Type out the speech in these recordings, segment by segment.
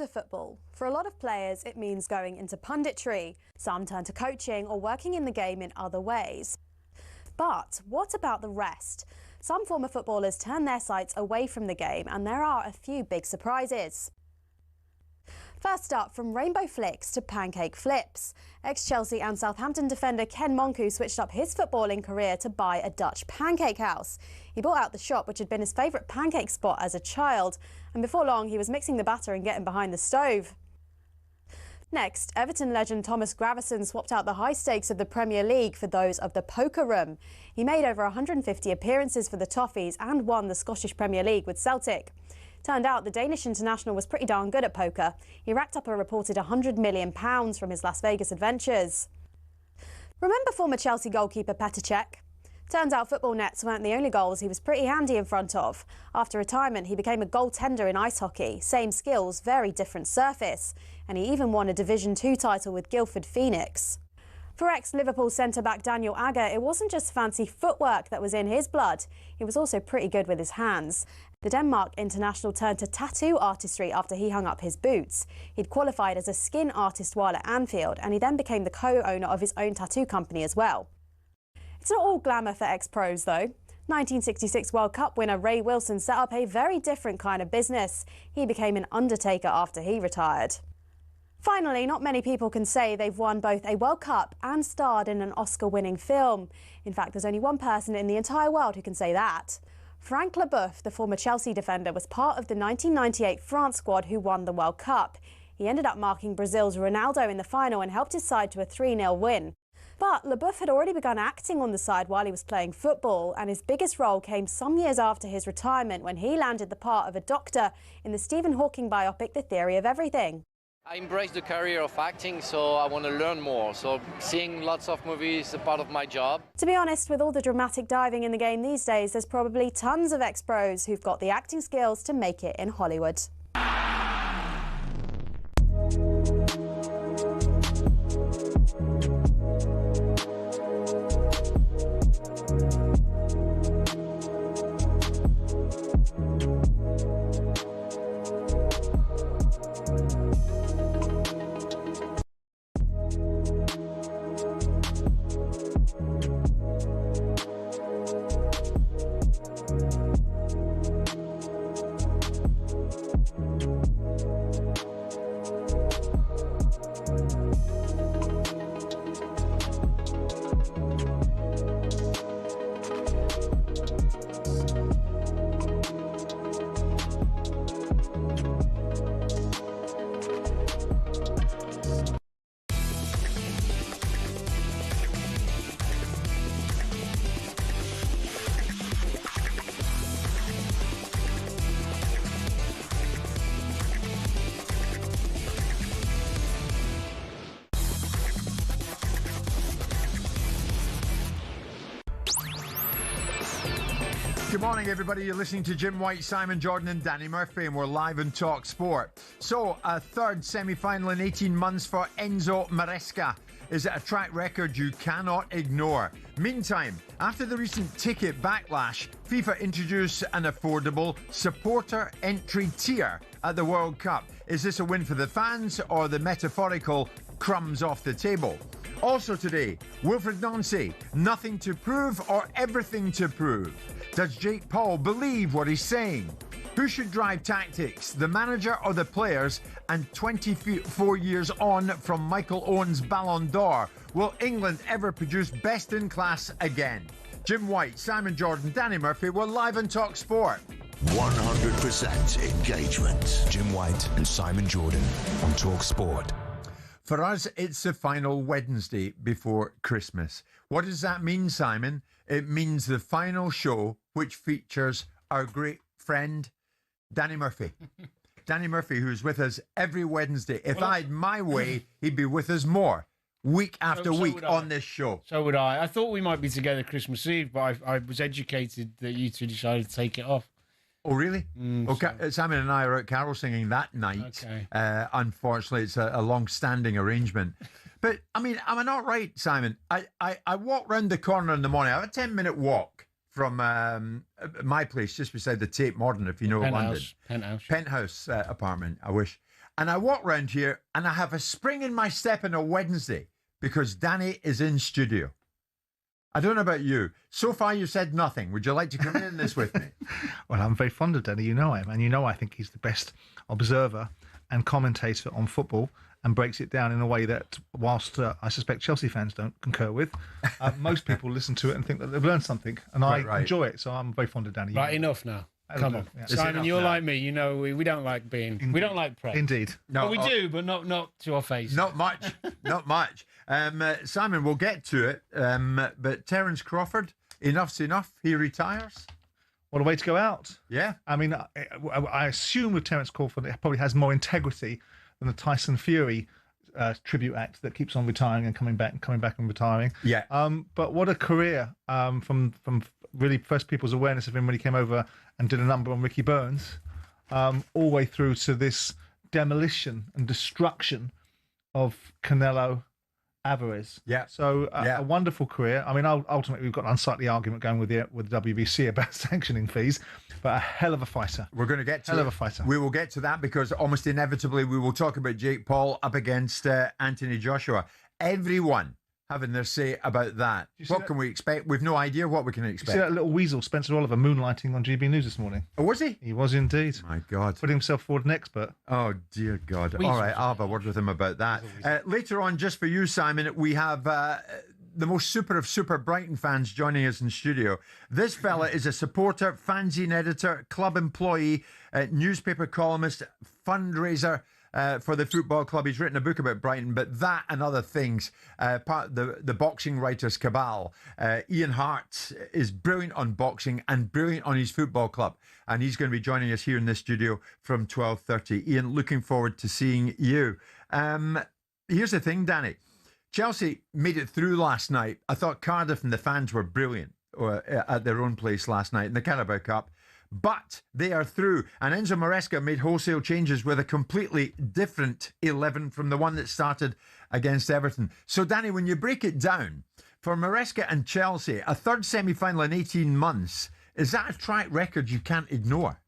of football. For a lot of players, it means going into punditry. Some turn to coaching or working in the game in other ways. But what about the rest? Some former footballers turn their sights away from the game, and there are a few big surprises. First up, from rainbow flicks to pancake flips. Ex-Chelsea and Southampton defender Ken Monku switched up his footballing career to buy a Dutch pancake house. He bought out the shop, which had been his favourite pancake spot as a child, and before long he was mixing the batter and getting behind the stove. Next, Everton legend Thomas Gravesen swapped out the high stakes of the Premier League for those of the poker room. He made over 150 appearances for the Toffees and won the Scottish Premier League with Celtic. Turned out the Danish international was pretty darn good at poker. He racked up a reported £100 million from his Las Vegas adventures. Remember former Chelsea goalkeeper Petr Cech? Turns out football nets weren't the only goals he was pretty handy in front of. After retirement, he became a goaltender in ice hockey. Same skills, very different surface. And he even won a Division 2 title with Guildford Phoenix. For ex-Liverpool centre-back Daniel Agger, it wasn't just fancy footwork that was in his blood. He was also pretty good with his hands. The Denmark international turned to tattoo artistry after he hung up his boots. He'd qualified as a skin artist while at Anfield, and he then became the co-owner of his own tattoo company as well. It's not all glamour for ex-pros, though. 1966 World Cup winner Ray Wilson set up a very different kind of business. He became an undertaker after he retired. Finally, not many people can say they've won both a World Cup and starred in an Oscar-winning film. In fact, there's only one person in the entire world who can say that. Frank Leboeuf, the former Chelsea defender, was part of the 1998 France squad who won the World Cup. He ended up marking Brazil's Ronaldo in the final and helped his side to a 3-0 win. But Leboeuf had already begun acting on the side while he was playing football, and his biggest role came some years after his retirement when he landed the part of a doctor in the Stephen Hawking biopic The Theory of Everything. I embrace the career of acting, so I want to learn more. So seeing lots of movies is a part of my job. To be honest, with all the dramatic diving in the game these days, there's probably tons of ex-pros who've got the acting skills to make it in Hollywood. Good morning, everybody. You're listening to Jim White, Simon Jordan and Danny Murphy, and we're live on talkSPORT. So, a third semi-final in 18 months for Enzo Maresca. Is it a track record you cannot ignore? Meantime, after the recent ticket backlash, FIFA introduced an affordable supporter entry tier at the World Cup. Is this a win for the fans or the metaphorical crumbs off the table? Also today, Wilfried Nancy, nothing to prove or everything to prove? Does Jake Paul believe what he's saying? Who should drive tactics, the manager or the players? And 24 years on from Michael Owen's Ballon d'Or, will England ever produce best in class again? Jim White, Simon Jordan, Danny Murphy, we're live on talkSPORT. 100% engagement. Jim White and Simon Jordan on talkSPORT. For us, it's the final Wednesday before Christmas. What does that mean, Simon? It means the final show, which features our great friend, Danny Murphy. Danny Murphy, who's with us every Wednesday. If I had my way, he'd be with us more, week after week on this show. So would I. I thought we might be together Christmas Eve, but I was educated that you two decided to take it off. Oh, really? Okay. Simon and I are at carol singing that night. Okay. Unfortunately, it's a long-standing arrangement. But, I mean, am I not right, Simon? I walk round the corner in the morning. I have a 10-minute walk from my place, just beside the Tate Modern, if you know London. Penthouse. Penthouse apartment, I wish. And I walk round here and I have a spring in my step on a Wednesday because Danny is in studio. I don't know about you. So far, you said nothing. Would you like to come in this with me? Well, I'm very fond of Danny. You know I am. And you know I think he's the best observer and commentator on football and breaks it down in a way that, whilst I suspect Chelsea fans don't concur with, most people listen to it and think that they've learned something. And I enjoy it. So I'm very fond of Danny. Right, enough now. Come on. Yeah. Simon, you're like me. You know, we don't like we don't like press. Indeed. No, well, we do, but not to our face. Not much. Not much. Simon, we'll get to it. But Terence Crawford, enough's enough. He retires. What a way to go out. Yeah. I mean, I assume with Terence Crawford, it probably has more integrity than the Tyson Fury tribute act that keeps on retiring and coming back and retiring. Yeah. But what a career from really first people's awareness of him when he came over and did a number on Ricky Burns, all the way through to this demolition and destruction of Canelo Alvarez. Yeah. So a wonderful career. I mean, ultimately we've got an unsightly argument going with the WBC about sanctioning fees, but a hell of a fighter. We're going to get to hell of a fighter. We will get to that because almost inevitably we will talk about Jake Paul up against Anthony Joshua. Everyone having their say about that. What can we expect? We've no idea what we can expect. See that little weasel, Spencer Oliver, moonlighting on GB News this morning? Oh, was he? He was indeed. My God. Putting himself forward an expert. Oh, dear God. All right, I'll have a word with him about that. Later on, just for you, Simon, we have the most super of super Brighton fans joining us in studio. This fella is a supporter, fanzine editor, club employee, newspaper columnist, fundraiser for the football club. He's written a book about Brighton, but that and other things, part of the boxing writers cabal. Ian Hart is brilliant on boxing and brilliant on his football club, and he's going to be joining us here in the studio from 12:30. Ian, looking forward to seeing you. Here's the thing, Danny. Chelsea made it through last night. I thought Cardiff and the fans were brilliant at their own place last night in the Carabao Cup. But they are through. And Enzo Maresca made wholesale changes with a completely different 11 from the one that started against Everton. So, Danny, when you break it down, for Maresca and Chelsea, a third semi-final in 18 months, is that a track record you can't ignore?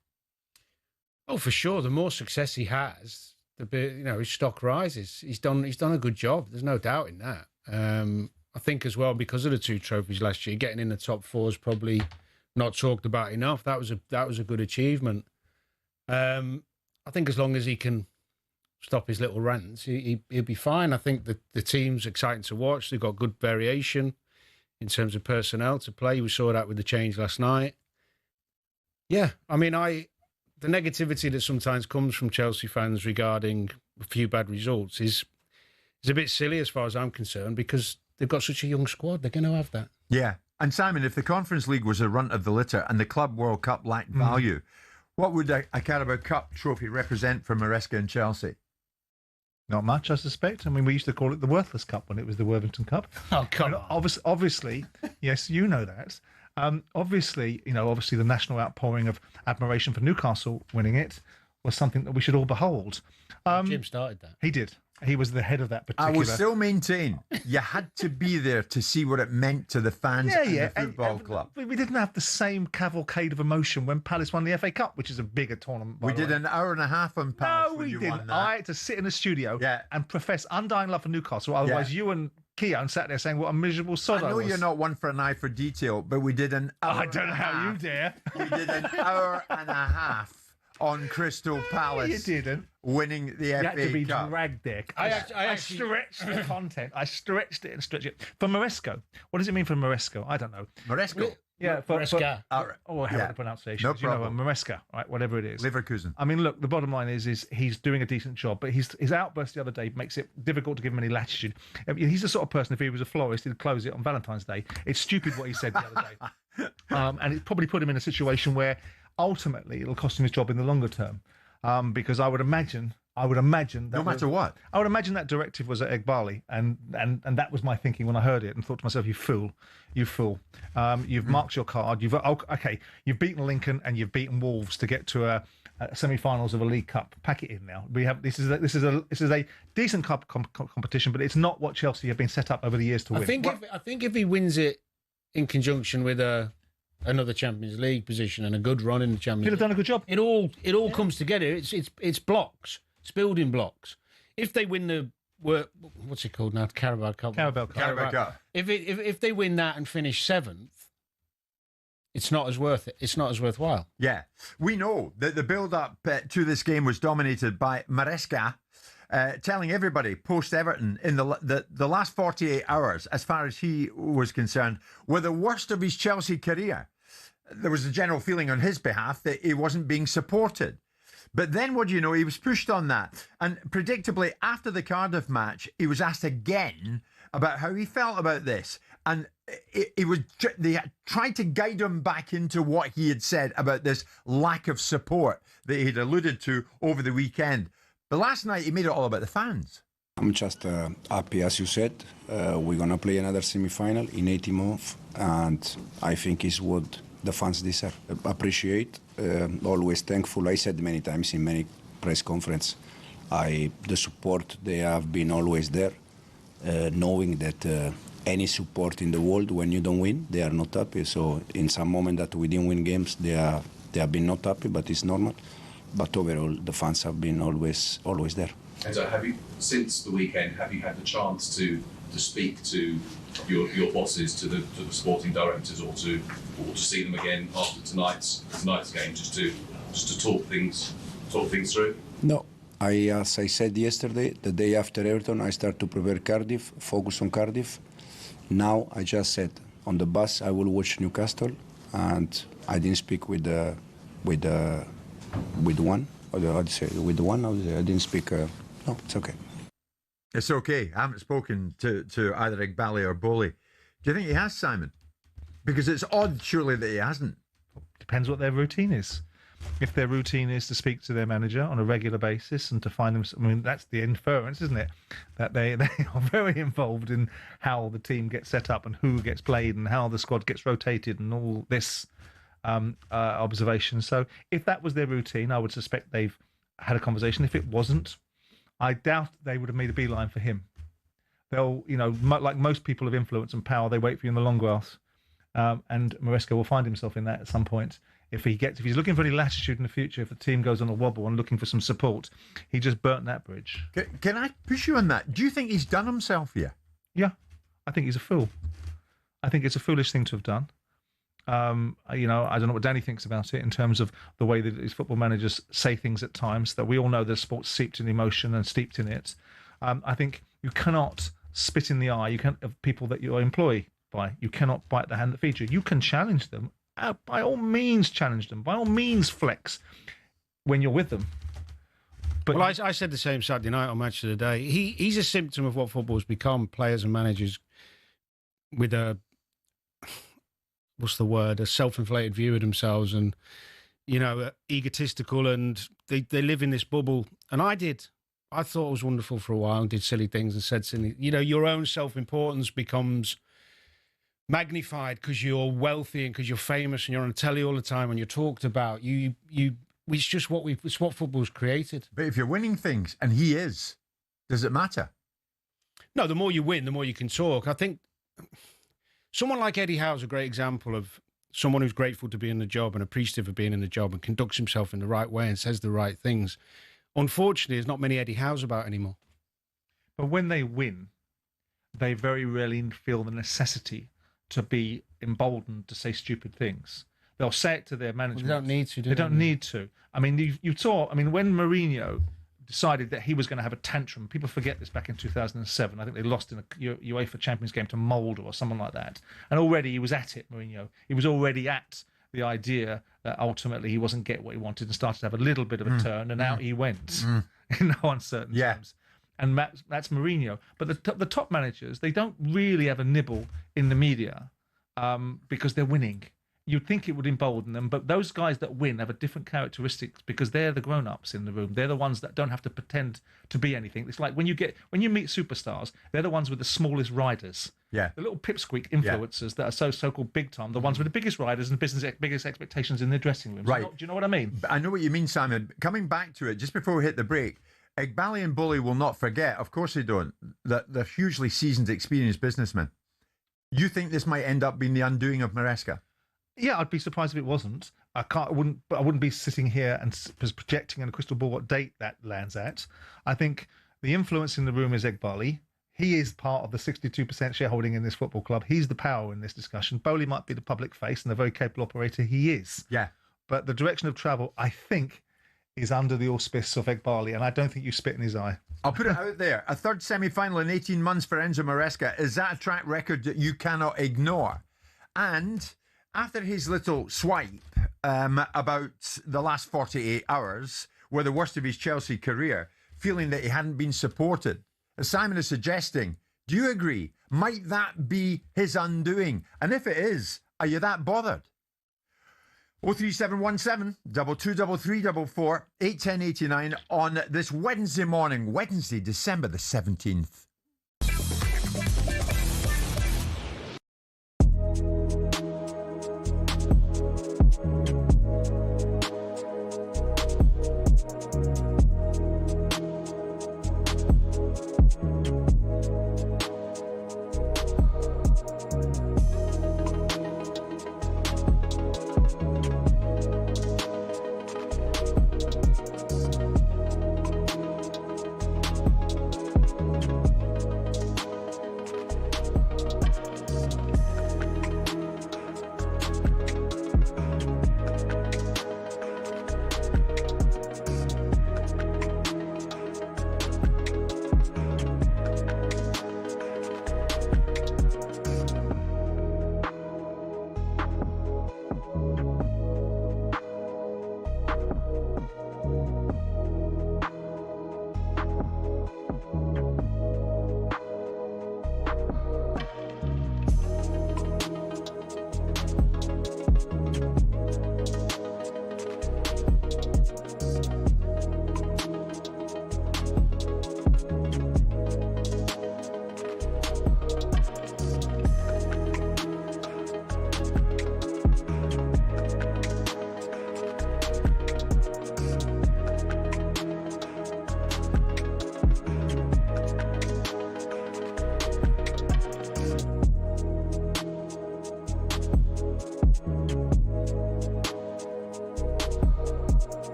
Oh, for sure. The more success he has, his stock rises. He's done a good job. There's no doubt in that. I think as well, because of the 2 trophies last year, getting in the top 4 is probably not talked about enough. That was a good achievement. I think as long as he can stop his little rants, he'll be fine. I think that the team's exciting to watch. They've got good variation in terms of personnel to play. We saw that with the change last night. Yeah, I mean, the negativity that sometimes comes from Chelsea fans regarding a few bad results is a bit silly as far as I'm concerned, because they've got such a young squad. They're going to have that. Yeah. And Simon, if the Conference League was a runt of the litter and the Club World Cup lacked value, what would a Carabao Cup trophy represent for Maresca and Chelsea? Not much, I suspect. I mean, we used to call it the Worthless Cup when it was the Worthington Cup. Oh, come on. Obviously, yes, you know that. Obviously, the national outpouring of admiration for Newcastle winning it was something that we should all behold. Jim started that. He did. He was the head of that particular... I will still maintain you had to be there to see what it meant to the fans and the football club. We didn't have the same cavalcade of emotion when Palace won the FA Cup, which is a bigger tournament. We did an hour and a half on Palace when you won that. I had to sit in the studio and profess undying love for Newcastle. Otherwise, you and Keown sat there saying what a miserable sod I was. I know you're not one for an eye for detail, but we did an hour. I don't know how you dare. We did an hour and a half on Crystal Palace. You didn't. Winning the FA Cup. You had to be dragged there. I stretched the content. I stretched it and stretched it. For Maresca, what does it mean for Maresca? I don't know. Maresca? Yeah, Maresca. The pronunciation. No problem. Maresca, right? Whatever it is. Leverkusen. I mean, look, the bottom line is he's doing a decent job, but his outburst the other day makes it difficult to give him any latitude. He's the sort of person, if he was a florist, he'd close it on Valentine's Day. It's stupid what he said the other day. And it probably put him in a situation where ultimately it'll cost him his job in the longer term. Because I would imagine that no matter what, I would imagine that directive was at Egbali, and that was my thinking when I heard it, and thought to myself, you fool. You've marked your card. You've beaten Lincoln and you've beaten Wolves to get to a semi-finals of a League Cup. Pack it in now. This is a decent cup competition, but it's not what Chelsea have been set up over the years to win. I think if he wins it in conjunction with another Champions League position and a good run in the Champions League, he'd have done a good job. It all comes together. It's blocks. It's building blocks. If they win the what's it called now? Carabao Cup. Carabao Cup. If they win that and finish 7th, it's not as worth it. It's not as worthwhile. Yeah, we know that the build-up to this game was dominated by Maresca, telling everybody post-Everton in the last 48 hours, as far as he was concerned, were the worst of his Chelsea career. There was a general feeling on his behalf that he wasn't being supported. But then, what do you know, he was pushed on that. And predictably, after the Cardiff match, he was asked again about how he felt about this. And they tried to guide him back into what he had said about this lack of support that he'd alluded to over the weekend. But last night, he made it all about the fans. I'm just happy, as you said. We're going to play another semi-final in 18 months. And I think it's what the fans deserve. Appreciate, always thankful. I said many times in many press conferences, the support, they have been always there, knowing that any support in the world, when you don't win, they are not happy. So in some moment that we didn't win games, they have been not happy, but it's normal. But overall, the fans have been always there. And so have you, since the weekend, have you had the chance to speak to your bosses, to the sporting directors, or to see them again after tonight's game, just to talk things through? No. As I said yesterday, the day after Everton, I start to prepare Cardiff, focus on Cardiff. Now I just said on the bus I will watch Newcastle, and I didn't speak with one. I didn't speak. No, it's okay. It's okay. I haven't spoken to either Igbali or Bowley. Do you think he has, Simon? Because it's odd, surely, that he hasn't. Depends what their routine is. If their routine is to speak to their manager on a regular basis and to find them, I mean, that's the inference, isn't it? That they are very involved in how the team gets set up and who gets played and how the squad gets rotated and all this observation. So if that was their routine, I would suspect they've had a conversation. If it wasn't, I doubt they would have made a beeline for him. They'll, like most people of influence and power, they wait for you in the long grass. And Maresca will find himself in that at some point. If he's looking for any latitude in the future, if the team goes on a wobble and looking for some support, he just burnt that bridge. Can I push you on that? Do you think he's done himself here? Yeah, I think he's a fool. I think it's a foolish thing to have done. I don't know what Danny thinks about it in terms of the way that his football managers say things at times, that we all know that sport's steeped in emotion and steeped in it. I think you cannot spit in the eye of people that you employ by. You cannot bite the hand that feeds you. You can challenge them. By all means, challenge them. By all means, flex when you're with them. But I said the same Saturday night on Match of the Day. He's a symptom of what football's become. Players and managers with a self-inflated view of themselves, and egotistical, and they live in this bubble. And I thought it was wonderful for a while and did silly things and said silly. Your own self-importance becomes magnified because you're wealthy and because you're famous and you're on telly all the time and you're talked about. It's just what football's created. But if you're winning things, and he is, does it matter? No, the more you win, the more you can talk. I think someone like Eddie Howe's a great example of someone who's grateful to be in the job and appreciative of being in the job and conducts himself in the right way and says the right things. Unfortunately, there's not many Eddie Howe's about anymore. But when they win, they very rarely feel the necessity to be emboldened to say stupid things. They'll say it to their management. They don't need to. They don't need to. I mean, you saw. I mean, when Mourinho decided that he was going to have a tantrum, people forget this, back in 2007. I think they lost in a UEFA Champions game to Molde or someone like that. And already he was at it, Mourinho. He was already at the idea that ultimately he wasn't get what he wanted and started to have a little bit of a turn, and out he went in no uncertain terms. And that's Mourinho. But the top managers, they don't really have a nibble in the media because they're winning. You'd think it would embolden them, but those guys that win have a different characteristics because they're the grown-ups in the room. They're the ones that don't have to pretend to be anything. It's like when you meet superstars, they're the ones with the smallest riders. Yeah. The little pipsqueak influencers that are so-called big time, the ones with the biggest riders and biggest expectations in their dressing rooms. Right. Do you know what I mean? I know what you mean, Simon. Coming back to it, just before we hit the break, Igbali and Bowley will not forget, of course they don't, that they're hugely seasoned, experienced businessmen. You think this might end up being the undoing of Maresca? Yeah, I'd be surprised if it wasn't. I wouldn't be sitting here and projecting on a crystal ball what date that lands at. I think the influence in the room is Eghbali. He is part of the 62% shareholding in this football club. He's the power in this discussion. Bowley might be the public face and the very capable operator he is. Yeah. But the direction of travel, I think, is under the auspice of Eghbali, and I don't think you spit in his eye. I'll put it out there. A third semi-final in 18 months for Enzo Maresca. Is that a track record that you cannot ignore? And after his little swipe about the last 48 hours were the worst of his Chelsea career, feeling that he hadn't been supported, as Simon is suggesting, do you agree? Might that be his undoing? And if it is, are you that bothered? 03717 223344 81089 on this Wednesday morning, Wednesday, December the 17th.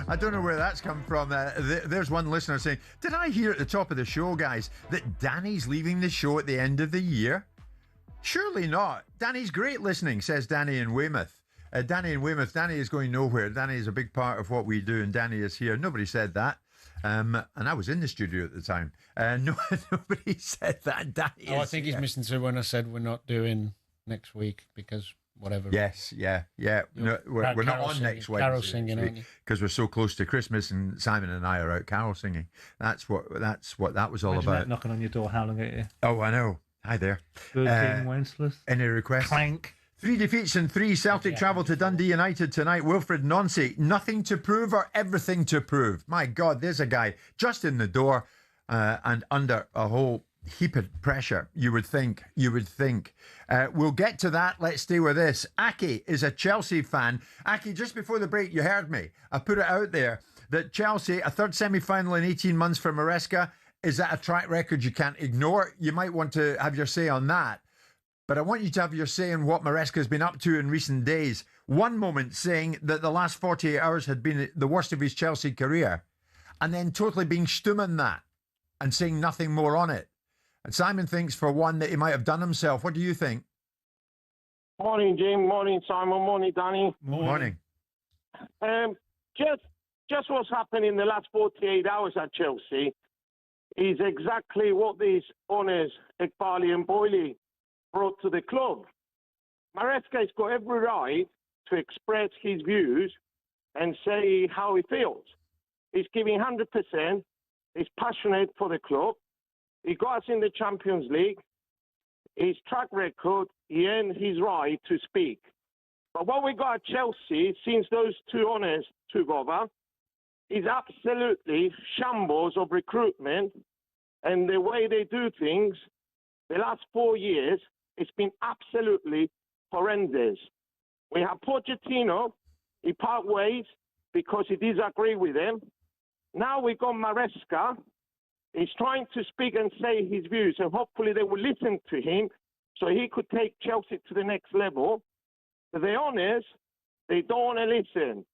I don't know where that's come from. There's one listener saying, did I hear at the top of the show, guys, that Danny's leaving the show at the end of the year? Surely not. Danny's great listening, says Danny in Weymouth. Danny in Weymouth, Danny is going nowhere. Danny is a big part of what we do, and Danny is here. Nobody said that. And I was in the studio at the time. Nobody said that. Danny I think he's missing to when I said we're not doing next week because whatever. Yes, yeah. No, we're not on next Wednesday. Carol singing, because we're so close to Christmas, and Simon and I are out carol singing. That's what that was all Imagine about. that knocking on your door, howling at you. Oh, I know. Hi there. Good King Wenceslas. Any requests? Clank. 3 defeats and 3. Celtic travel to Dundee United tonight. Wilfred Nonsi, nothing to prove or everything to prove. My God, there's a guy just in the door and under a whole heap of pressure, you would think. We'll get to that. Let's stay with this. Aki is a Chelsea fan. Aki, just before the break, you heard me. I put it out there that Chelsea, a third semi-final in 18 months for Maresca, is that a track record you can't ignore? You might want to have your say on that. But I want you to have your say in what Maresca has been up to in recent days. One moment saying that the last 48 hours had been the worst of his Chelsea career, and then totally being stum on that and saying nothing more on it. And Simon thinks, for one, that he might have done himself. What do you think? Morning, Jim. Morning, Simon. Morning, Danny. Morning. Just what's happened in the last 48 hours at Chelsea is exactly what these owners, Ekbali and Boyle, brought to the club. Maresca has got every right to express his views and say how he feels. He's giving 100%. He's passionate for the club. He got us in the Champions League. His track record, he earned his right to speak. But what we got at Chelsea, since those two owners took over, is absolutely shambles of recruitment, and the way they do things the last 4 years, it's been absolutely horrendous. We have Pochettino, he part ways because he disagreed with him. Now we got Maresca. He's trying to speak and say his views, and hopefully they will listen to him so he could take Chelsea to the next level. But the owners, they don't want to listen.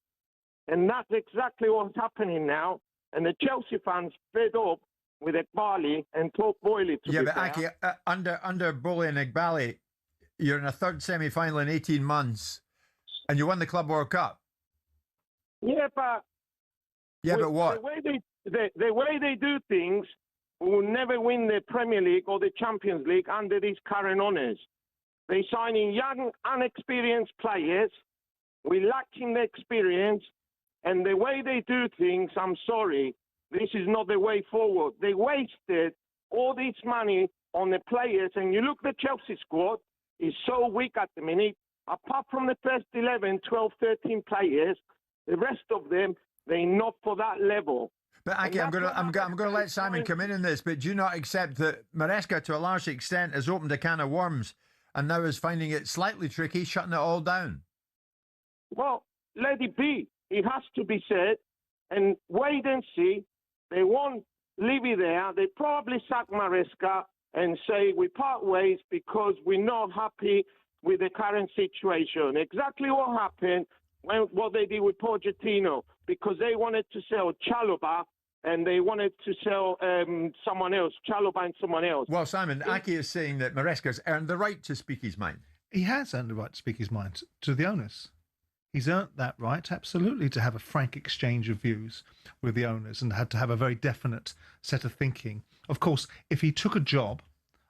And that's exactly what's happening now. And the Chelsea fans fed up with Ekbali and Top Boyle. But Aki, under Boyle and Ekbali, you're in a third semi-final in 18 months, and you won the Club World Cup. Yeah, but what? The way they do things, we will never win the Premier League or the Champions League under these current owners. They're signing young, unexperienced players. We're lacking the experience. And the way they do things, I'm sorry, this is not the way forward. They wasted all this money on the players. And you look at the Chelsea squad, it's so weak at the minute. Apart from the first 11, 12, 13 players, the rest of them, they're not for that level. But Aki, I'm going to let Simon come in this, but do you not accept that Maresca, to a large extent, has opened a can of worms and now is finding it slightly tricky, shutting it all down? Well, let it be. It has to be said, and wait and see. They won't leave it there. They probably sack Maresca and say we part ways because we're not happy with the current situation. Exactly what happened when what they did with Pochettino, because they wanted to sell Chalobah and they wanted to sell someone else, Chalobah and someone else. Well, Simon, Aki is saying that Maresca's earned the right to speak his mind. He has earned the right to speak his mind to the owners. He's earned that right, absolutely, to have a frank exchange of views with the owners and had to have a very definite set of thinking. Of course, if he took a job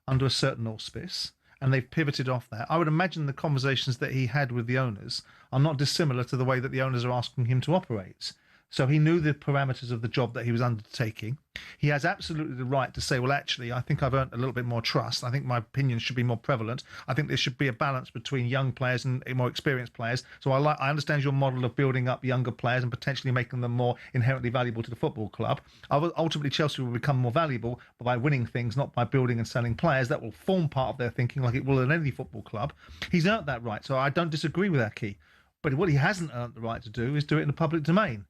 under a certain auspice and they've pivoted off that, I would imagine the conversations that he had with the owners are not dissimilar to the way that the owners are asking him to operate. So he knew the parameters of the job that he was undertaking. He has absolutely the right to say, well, actually, I think I've earned a little bit more trust. I think my opinion should be more prevalent. I think there should be a balance between young players and more experienced players. So I understand your model of building up younger players and potentially making them more inherently valuable to the football club. Ultimately, Chelsea will become more valuable by winning things, not by building and selling players. That will form part of their thinking like it will in any football club. He's earned that right. So I don't disagree with Aki. But what he hasn't earned the right to do is do it in the public domain,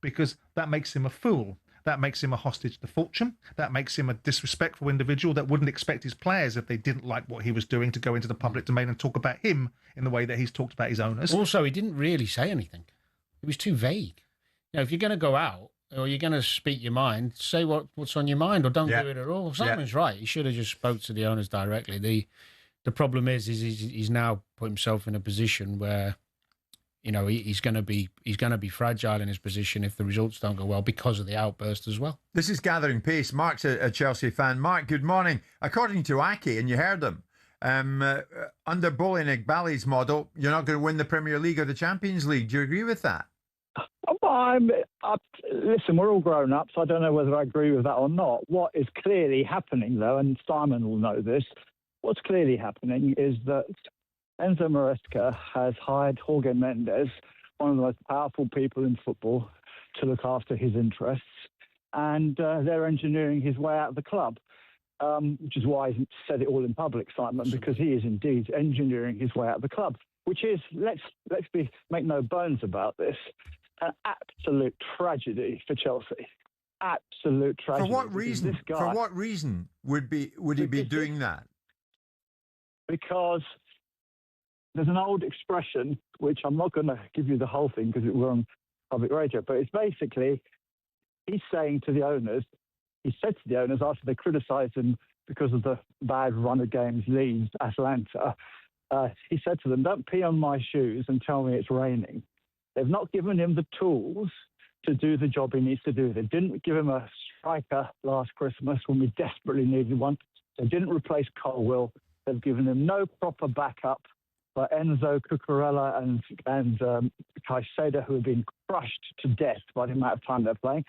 because that makes him a fool. That makes him a hostage to fortune. That makes him a disrespectful individual that wouldn't expect his players, if they didn't like what he was doing, to go into the public domain and talk about him in the way that he's talked about his owners. Also, he didn't really say anything. It was too vague. if you're going to go out or you're going to speak your mind, say what's on your mind, or don't do it at all. Simon's right. He should have just spoke to the owners directly. The problem is he's now put himself in a position where, he's going to be fragile in his position if the results don't go well because of the outburst as well. This is gathering pace. Mark's a Chelsea fan. Mark, good morning. According to Ake, and you heard him, under Ballon and Iqbali's model, you're not going to win the Premier League or the Champions League. Do you agree with that? Listen, we're all grown up, so I don't know whether I agree with that or not. What is clearly happening, though, and Simon will know this, what's clearly happening is that Enzo Maresca has hired Jorge Mendes, one of the most powerful people in football, to look after his interests, and they're engineering his way out of the club, which is why he said it all in public, Simon, because he is indeed engineering his way out of the club, which is, make no bones about this, an absolute tragedy for Chelsea. Absolute tragedy. For what reason? For what reason would he be doing that? Because there's an old expression, which I'm not going to give you the whole thing because we're on public radio, but it's basically, he's saying to the owners, he said to the owners after they criticised him because of the bad run of games, Leeds, Atlanta, he said to them, don't pee on my shoes and tell me it's raining. They've not given him the tools to do the job he needs to do. They didn't give him a striker last Christmas when we desperately needed one. They didn't replace Colwill. They've given him no proper backup for Enzo, Cucurella and Caicedo, who have been crushed to death by the amount of time they're playing.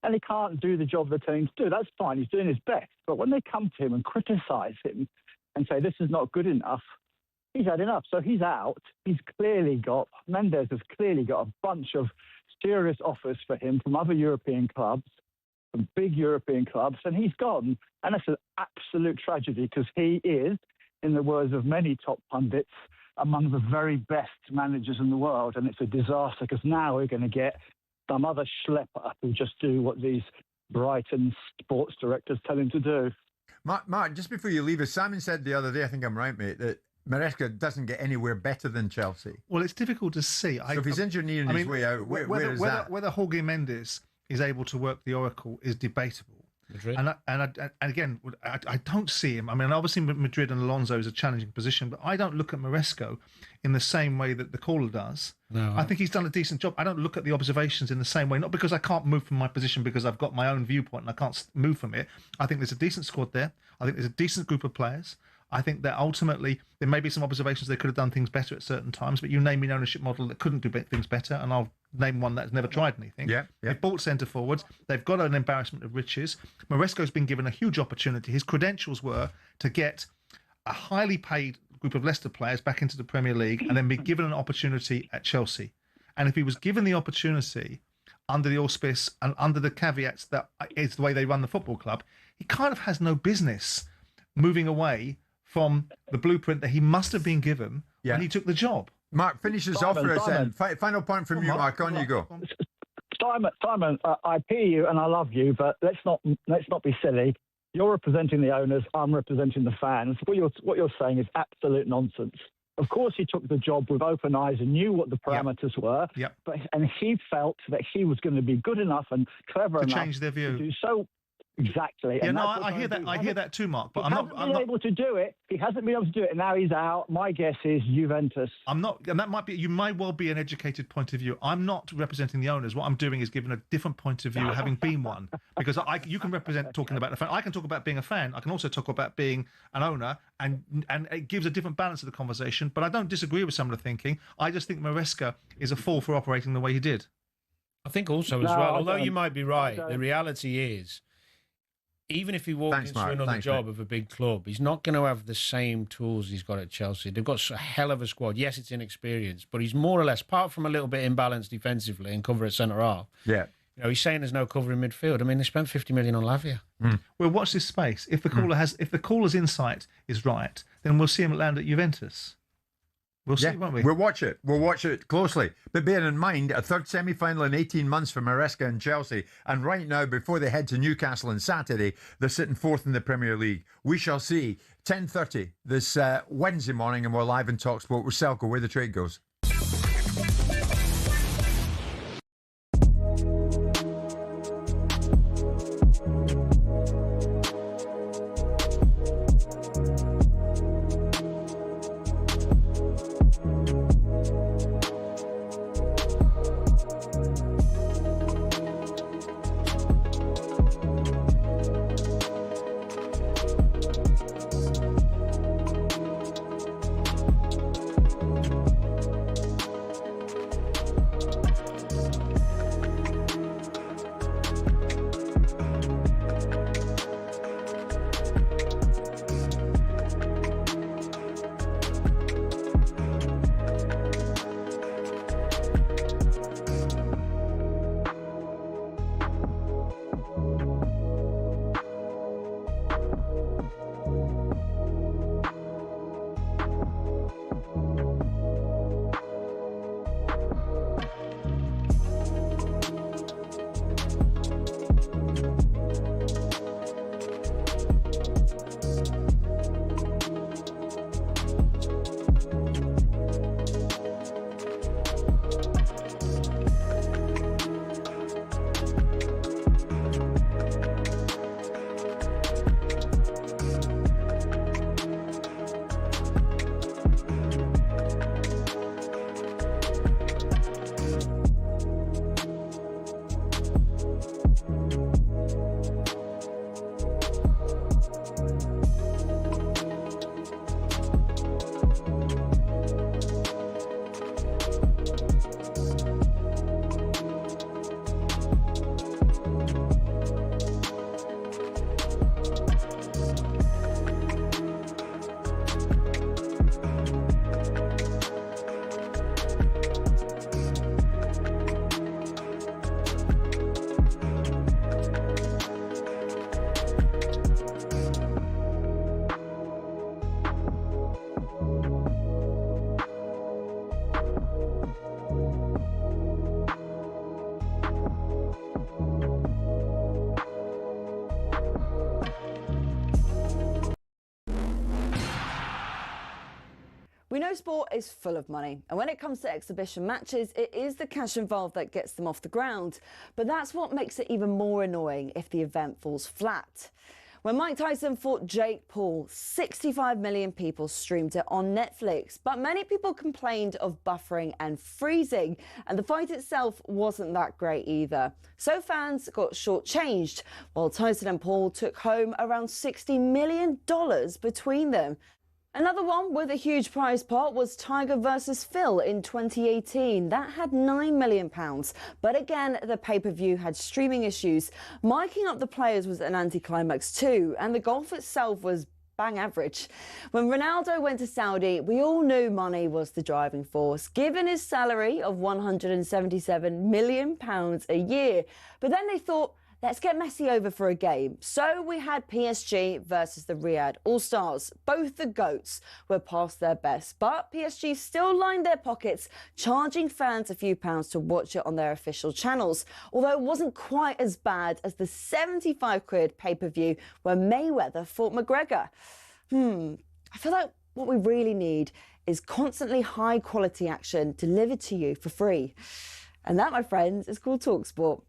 And he can't do the job they're telling him to do. That's fine. He's doing his best. But when they come to him and criticise him and say, this is not good enough, he's had enough. So he's out. Mendes has clearly got a bunch of serious offers for him from other European clubs, from big European clubs, and he's gone. And that's an absolute tragedy because he is, in the words of many top pundits, among the very best managers in the world. And it's a disaster because now we're going to get some other schlepper who just do what these Brighton sports directors tell him to do. Mark, just before you leave us, Simon said the other day, I think I'm right, mate, that Maresca doesn't get anywhere better than Chelsea. Well, it's difficult to see. So if he's engineering his way out, where is that? Whether Jorge Mendes is able to work the Oracle is debatable. Madrid. And again, I don't see him. I mean, obviously Madrid and Alonso is a challenging position, but I don't look at Maresca in the same way that the caller does. No, I think he's done a decent job. I don't look at the observations in the same way, not because I can't move from my position because I've got my own viewpoint and I can't move from it. I think there's a decent squad there. I think there's a decent group of players. I think that ultimately there may be some observations they could have done things better at certain times, but you name me an ownership model that couldn't do things better, and I'll name one that's never tried anything. Yeah. They've bought centre forwards. They've got an embarrassment of riches. Maresca's been given a huge opportunity. His credentials were to get a highly paid group of Leicester players back into the Premier League and then be given an opportunity at Chelsea. And if he was given the opportunity under the auspice and under the caveats that is the way they run the football club, he kind of has no business moving away from the blueprint that he must have been given when he took the job. Mark, finish us off for us then. Final point from you, Mark. On you go. Simon, I hear you and I love you, but let's not be silly. You're representing the owners. I'm representing the fans. What you're saying is absolute nonsense. Of course, he took the job with open eyes and knew what the parameters were. Yep. And he felt that he was going to be good enough and clever enough to change their view. To do so. Exactly. Yeah, no, I hear that. I hear that too, Mark. But I'm not able to do it. He hasn't been able to do it, and now he's out. My guess is Juventus. I'm not, and that might be. You might well be an educated point of view. I'm not representing the owners. What I'm doing is giving a different point of view, having been one. Because you can represent talking about the fan. I can talk about being a fan. I can also talk about being an owner, and it gives a different balance to the conversation. But I don't disagree with some of the thinking. I just think Maresca is a fool for operating the way he did. I think also as well, although you might be right, the reality is, even if he walked into another job of a big club, he's not going to have the same tools he's got at Chelsea. They've got a hell of a squad. Yes, it's inexperienced, but he's more or less, apart from a little bit imbalanced defensively and cover at centre-half. Yeah. You know, he's saying there's no cover in midfield. I mean, they spent 50 million on Lavia. Well, watch this space. If the caller if the caller's insight is right, then we'll see him land at Juventus. We'll see, won't we? We'll watch it. We'll watch it closely. But bear in mind, a third semi-final in 18 months for Maresca and Chelsea. And right now, before they head to Newcastle on Saturday, they're sitting fourth in the Premier League. We shall see. 10:30 this Wednesday morning, and we're live in talkSPORT with Selco, where the trade goes. We know sport is full of money, and when it comes to exhibition matches, it is the cash involved that gets them off the ground. But that's what makes it even more annoying if the event falls flat. When Mike Tyson fought Jake Paul, 65 million people streamed it on Netflix, but many people complained of buffering and freezing, and the fight itself wasn't that great either. So fans got shortchanged, while Tyson and Paul took home around $60 million between them. Another one with a huge prize pot was Tiger versus Phil in 2018. That had £9 million. But again, the pay-per-view had streaming issues. Miking up the players was an anticlimax too, and the golf itself was bang average. When Ronaldo went to Saudi, we all knew money was the driving force, given his salary of £177 million a year. But then they thought, let's get Messi over for a game. So we had PSG versus the Riyadh All-Stars. Both the GOATs were past their best, but PSG still lined their pockets, charging fans a few pounds to watch it on their official channels. Although it wasn't quite as bad as the 75 quid pay-per-view where Mayweather fought McGregor. I feel like what we really need is constantly high-quality action delivered to you for free. And that, my friends, is called talkSPORT.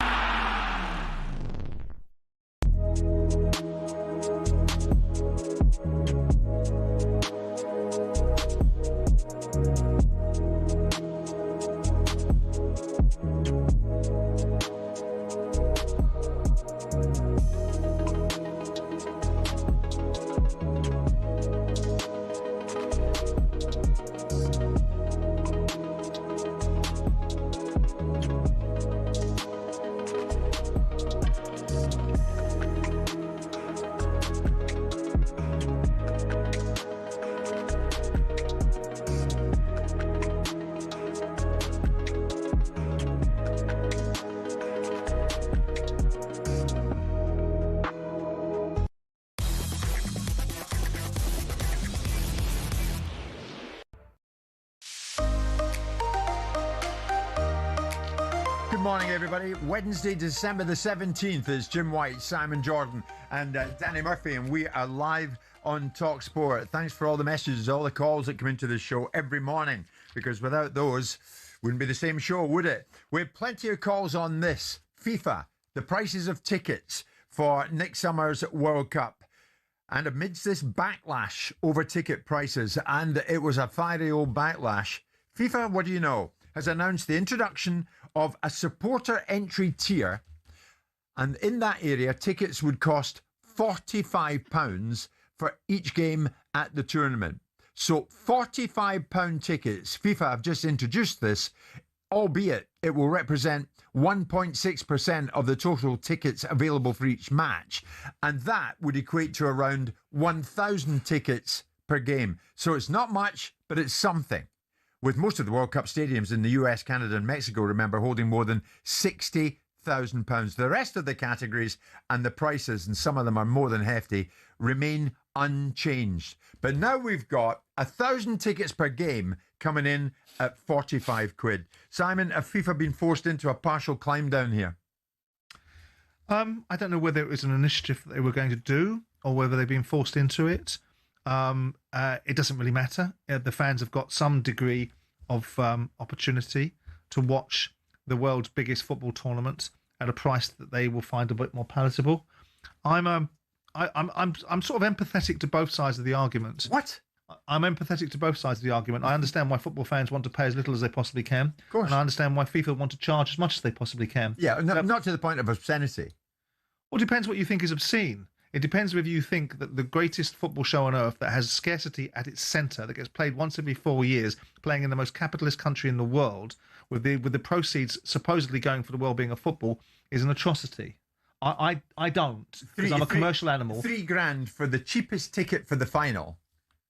Good morning, everybody. Wednesday, December the 17th is Jim White, Simon Jordan and Danny Murphy, and we are live on talkSPORT. Thanks for all the messages, all the calls that come into the show every morning, because without those, wouldn't be the same show, would it? We have plenty of calls on this. FIFA, the prices of tickets for next summer's World Cup. And amidst this backlash over ticket prices, and it was a fiery old backlash, FIFA, what do you know, has announced the introduction of a supporter entry tier, and in that area tickets would cost £45 for each game at the tournament. So £45 tickets. FIFA have just introduced this, albeit it will represent 1.6% of the total tickets available for each match, and that would equate to around 1,000 tickets per game. So it's not much, but it's something. With most of the World Cup stadiums in the US, Canada and Mexico, remember, holding more than £60,000. The rest of the categories and the prices, and some of them are more than hefty, remain unchanged. But now we've got 1,000 tickets per game coming in at 45 quid. Simon, have FIFA been forced into a partial climb down here? I don't know whether it was an initiative that they were going to do or whether they've been forced into it. It doesn't really matter. The fans have got some degree of opportunity to watch the world's biggest football tournament at a price that they will find a bit more palatable. I'm sort of empathetic to both sides of the argument. What? I'm empathetic to both sides of the argument. I understand why football fans want to pay as little as they possibly can. Of course. And I understand why FIFA want to charge as much as they possibly can. Yeah, not to the point of obscenity. Well, it depends what you think is obscene. It depends whether you think that the greatest football show on earth that has scarcity at its centre, that gets played once every 4 years, playing in the most capitalist country in the world, with the proceeds supposedly going for the well-being of football, is an atrocity. I don't, because I'm a commercial animal. £3,000 for the cheapest ticket for the final,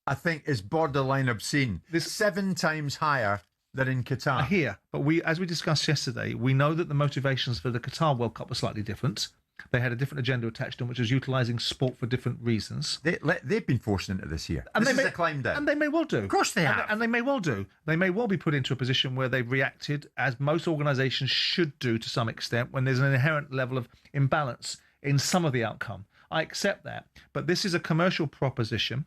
I think, is borderline obscene. This 7 times higher than in Qatar. Here, but as we discussed yesterday, we know that the motivations for the Qatar World Cup were slightly different. They had a different agenda attached to them, which was utilising sport for different reasons. They've been forced into this here. And this is a climb down. And they may well do. Of course they have. And they may well do. They may well be put into a position where they've reacted, as most organisations should do to some extent, when there's an inherent level of imbalance in some of the outcome. I accept that. But this is a commercial proposition.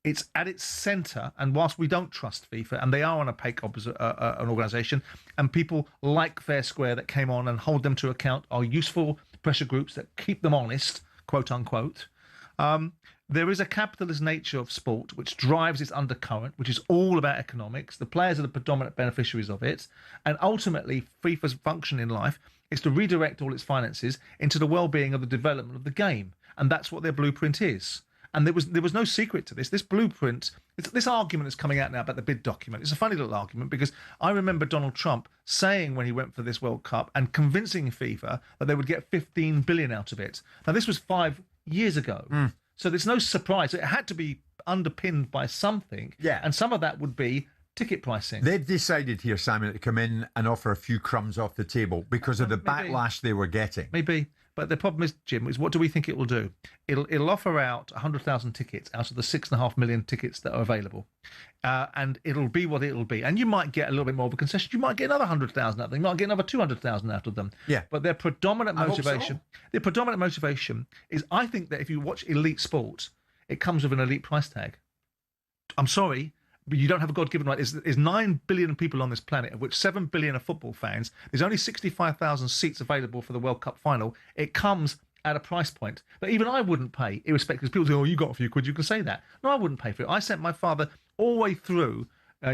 It's at its centre, and whilst we don't trust FIFA, and they are an opaque an organisation, and people like Fair Square that came on and hold them to account are useful pressure groups that keep them honest, quote unquote. There is a capitalist nature of sport which drives its undercurrent, which is all about economics. The players are the predominant beneficiaries of it. And ultimately, FIFA's function in life is to redirect all its finances into the well-being of the development of the game. And that's what their blueprint is. And there was no secret to this. This blueprint, this argument is coming out now about the bid document. It's a funny little argument because I remember Donald Trump saying when he went for this World Cup and convincing FIFA that they would get 15 billion out of it. Now, this was 5 years ago. So there's no surprise. It had to be underpinned by something. Yeah. And some of that would be ticket pricing. They've decided here, Simon, to come in and offer a few crumbs off the table because of the backlash they were getting. Maybe. But the problem is, Jim, is what do we think it will do? It'll offer out 100,000 tickets out of the 6.5 million tickets that are available. And it'll be what it'll be. And you might get a little bit more of a concession. You might get another 100,000 out of them. You might get another 200,000 out of them. Yeah. But their predominant motivation, is, I think that if you watch elite sport, it comes with an elite price tag. I'm sorry, but you don't have a God-given right. There's 9 billion people on this planet, of which 7 billion are football fans. There's only 65,000 seats available for the World Cup final. It comes at a price point that even I wouldn't pay, irrespective. Because people say, oh, you got a few quid, you can say that. No, I wouldn't pay for it. I sent my father all the way through,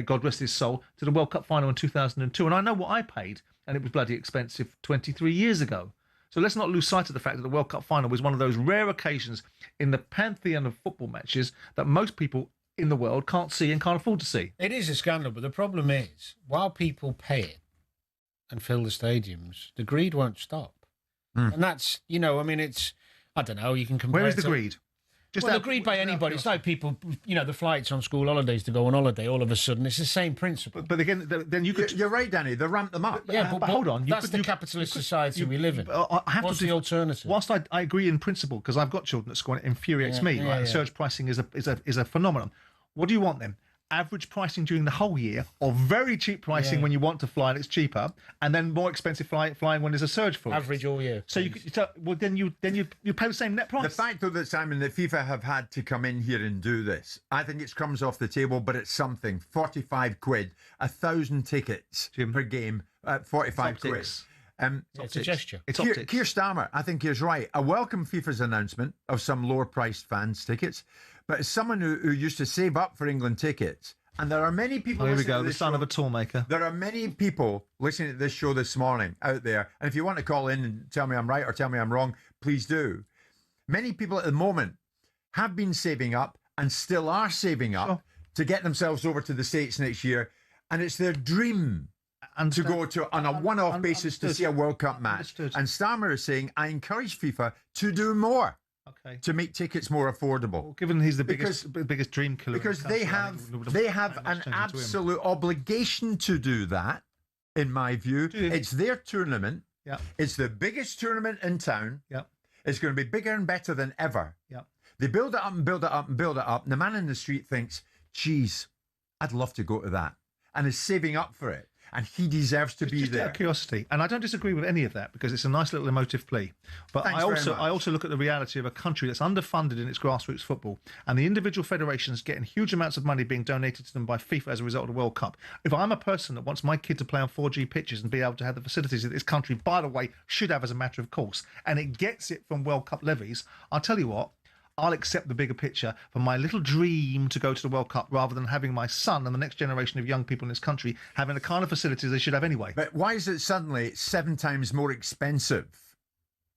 God rest his soul, to the World Cup final in 2002. And I know what I paid, and it was bloody expensive 23 years ago. So let's not lose sight of the fact that the World Cup final was one of those rare occasions in the pantheon of football matches that most people in the world can't see and can't afford to see. It is a scandal, but the problem is, while people pay it and fill the stadiums, the greed won't stop. And that's, you know, I mean, it's, I don't know, you can compare. Where is the greed? Well, the greed by anybody. It's like people, you know, the flights on school holidays to go on holiday, all of a sudden, it's the same principle. But again, then you could... You're right, Danny, they ramp them up. Yeah, but hold on. That's the capitalist society we live in. What's the alternative? Whilst I agree in principle, because I've got children at school and it infuriates me, right? And surge pricing is a phenomenon. What do you want then? Average pricing during the whole year, or very cheap pricing when you want to fly and it's cheaper, and then more expensive flying when there's a surge for average all year. So then you pay the same net price. The fact though that, Simon, that FIFA have had to come in here and do this, I think it's crumbs off the table, but it's something. 45 quid, 1,000 tickets per game at 45 quid. It's a gesture. It's Keir Starmer, I think, is right. I welcome FIFA's announcement of some lower-priced fans' tickets, but as someone who used to save up for England tickets, and there are many people... Here we go, the son of a toolmaker. There are many people listening to this show this morning out there, and if you want to call in and tell me I'm right or tell me I'm wrong, please do. Many people at the moment have been saving up and still are saving up to get themselves over to the States next year, and it's their dream to go to on a one-off basis to see a World Cup match. And Starmer is saying, I encourage FIFA to do more to make tickets more affordable. Well, given he's the biggest dream killer. Because they have an absolute obligation to do that, in my view. It's their tournament. Yeah. It's the biggest tournament in town. Yeah. It's going to be bigger and better than ever. Yeah. They build it up and build it up and build it up. And the man in the street thinks, geez, I'd love to go to that. And is saving up for it. And he deserves to be there. Out of curiosity, and I don't disagree with any of that because it's a nice little emotive plea. But I also look at the reality of a country that's underfunded in its grassroots football, and the individual federations getting huge amounts of money being donated to them by FIFA as a result of the World Cup. If I'm a person that wants my kid to play on 4G pitches and be able to have the facilities that this country, by the way, should have as a matter of course, and it gets it from World Cup levies, I'll tell you what. I'll accept the bigger picture for my little dream to go to the World Cup rather than having my son and the next generation of young people in this country having the kind of facilities they should have anyway. But why is it suddenly 7 times more expensive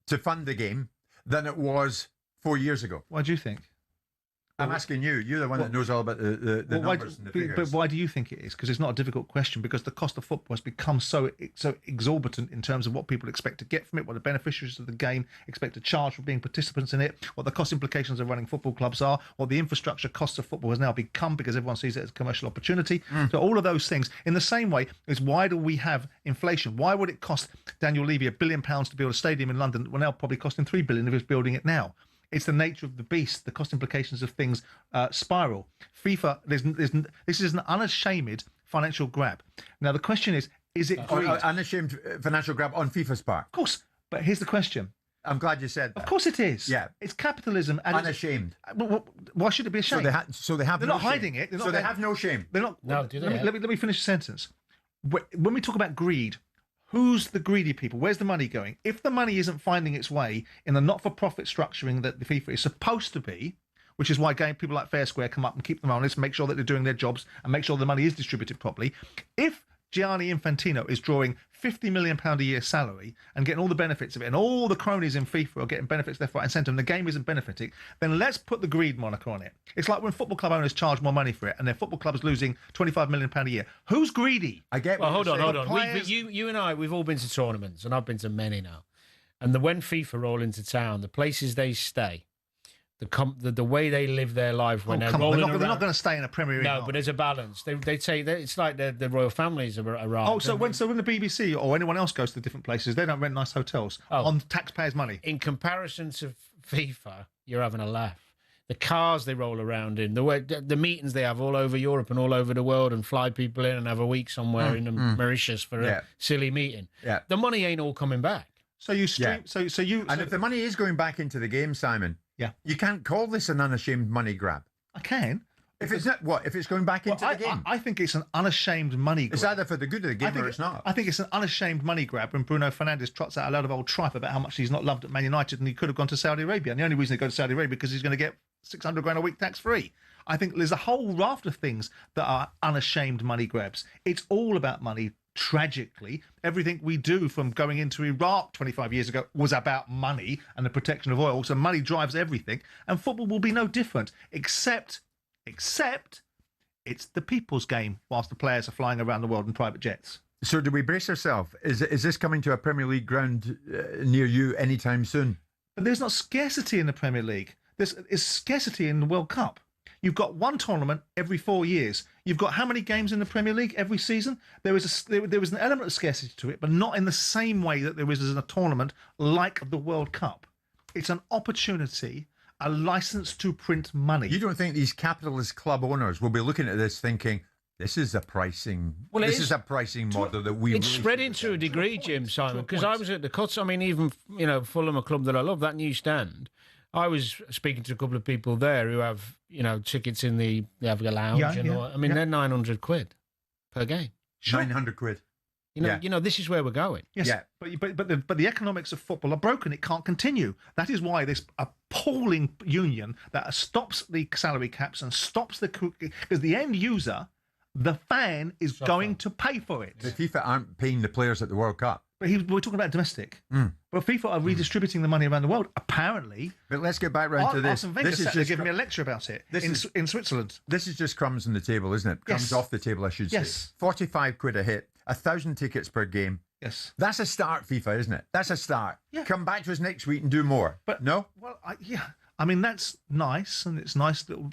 to fund the game than it was 4 years ago? Why do you think? I'm asking you. You're the one that knows all about the numbers and the figures. But why do you think it is? Because it's not a difficult question. Because the cost of football has become so exorbitant in terms of what people expect to get from it, what the beneficiaries of the game expect to charge for being participants in it, what the cost implications of running football clubs are, what the infrastructure costs of football has now become because everyone sees it as a commercial opportunity. So all of those things, in the same way, is why do we have inflation? Why would it cost Daniel Levy £1 billion to build a stadium in London that will now probably cost him £3 billion if he's building it now? It's the nature of the beast. The cost implications of things spiral. FIFA, this is an unashamed financial grab. Now, the question is it greed? Unashamed financial grab on FIFA's part? Of course. But here's the question. I'm glad you said that. Of course it is. Yeah. It's capitalism. And Unashamed. Why should it be ashamed? So they have They're no not hiding shame. it. They're So not, they have no shame. They're not. No, do they? Let me finish the sentence. When we talk about greed, who's the greedy people? Where's the money going? If the money isn't finding its way in the not-for-profit structuring that the FIFA is supposed to be, which is why people like Fair Square come up and keep them honest, make sure that they're doing their jobs and make sure the money is distributed properly. If Gianni Infantino is drawing £50 million a year salary and getting all the benefits of it, and all the cronies in FIFA are getting benefits left, right and centre, and the game isn't benefiting, then let's put the greed moniker on it. It's like when football club owners charge more money for it and their football club is losing £25 million a year. Who's greedy? I get Well, what hold you're on. saying. You and I, we've all been to tournaments, and I've been to many now. And when FIFA roll into town, the places they stay, the way they live their life when they're rolling around. They're not going to stay in a Premier League. No, but there's a balance. They say that it's like the royal families arrive. Oh, so when the BBC or anyone else goes to different places, they don't rent nice hotels on taxpayers' money. In comparison to FIFA, you're having a laugh. The cars they roll around in, the meetings they have all over Europe and all over the world, and fly people in and have a week somewhere in Mauritius for a silly meeting. Yeah. The money ain't all coming back. So you stream. And if the money is going back into the game, Simon, you can't call this an unashamed money grab. I can. If it's not if it's going back into the game. I think it's an unashamed money grab. It's either for the good of the game or it's not. I think it's an unashamed money grab when Bruno Fernandes trots out a load of old tripe about how much he's not loved at Man United and he could have gone to Saudi Arabia. And the only reason he go to Saudi Arabia because he's going to get 600 grand a week tax free. I think there's a whole raft of things that are unashamed money grabs. It's all about money. Tragically, everything we do from going into Iraq 25 years ago was about money and the protection of oil. So money drives everything, and football will be no different, except it's the people's game whilst the players are flying around the world in private jets. So do we brace ourselves? Is this coming to a Premier League ground near you anytime soon? But there's not scarcity in the Premier League. There's scarcity in the World Cup. You've got one tournament every 4 years. You've got how many games in the Premier League every season? There was an element of scarcity to it, but not in the same way that there is in a tournament like the World Cup. It's an opportunity, a license to print money. You don't think these capitalist club owners will be looking at this thinking, this is a pricing a pricing model that we... It's spreading to a degree, Jim, Simon, because I was at the Cuts. I mean, even, Fulham, a club that I love, that new stand... I was speaking to a couple of people there who have, tickets in the Aviga Lounge. They're 900 quid per game. 900 quid. This is where we're going. Yes, yeah. But the economics of football are broken. It can't continue. That is why this appalling union that stops the salary caps and stops because the end user, the fan, is going to pay for it. The FIFA aren't paying the players at the World Cup. But we're talking about domestic. But FIFA are redistributing the money around the world, apparently. But let's get back round to this. Arsene Wenger sat there giving me a lecture about it in Switzerland. This is just crumbs on the table, isn't it? Crumbs off the table, I should say. 45 quid a hit, 1,000 tickets per game. Yes. That's a start, FIFA, isn't it? That's a start. Yeah. Come back to us next week and do more. But no? Well, I mean, that's nice, and it's nice little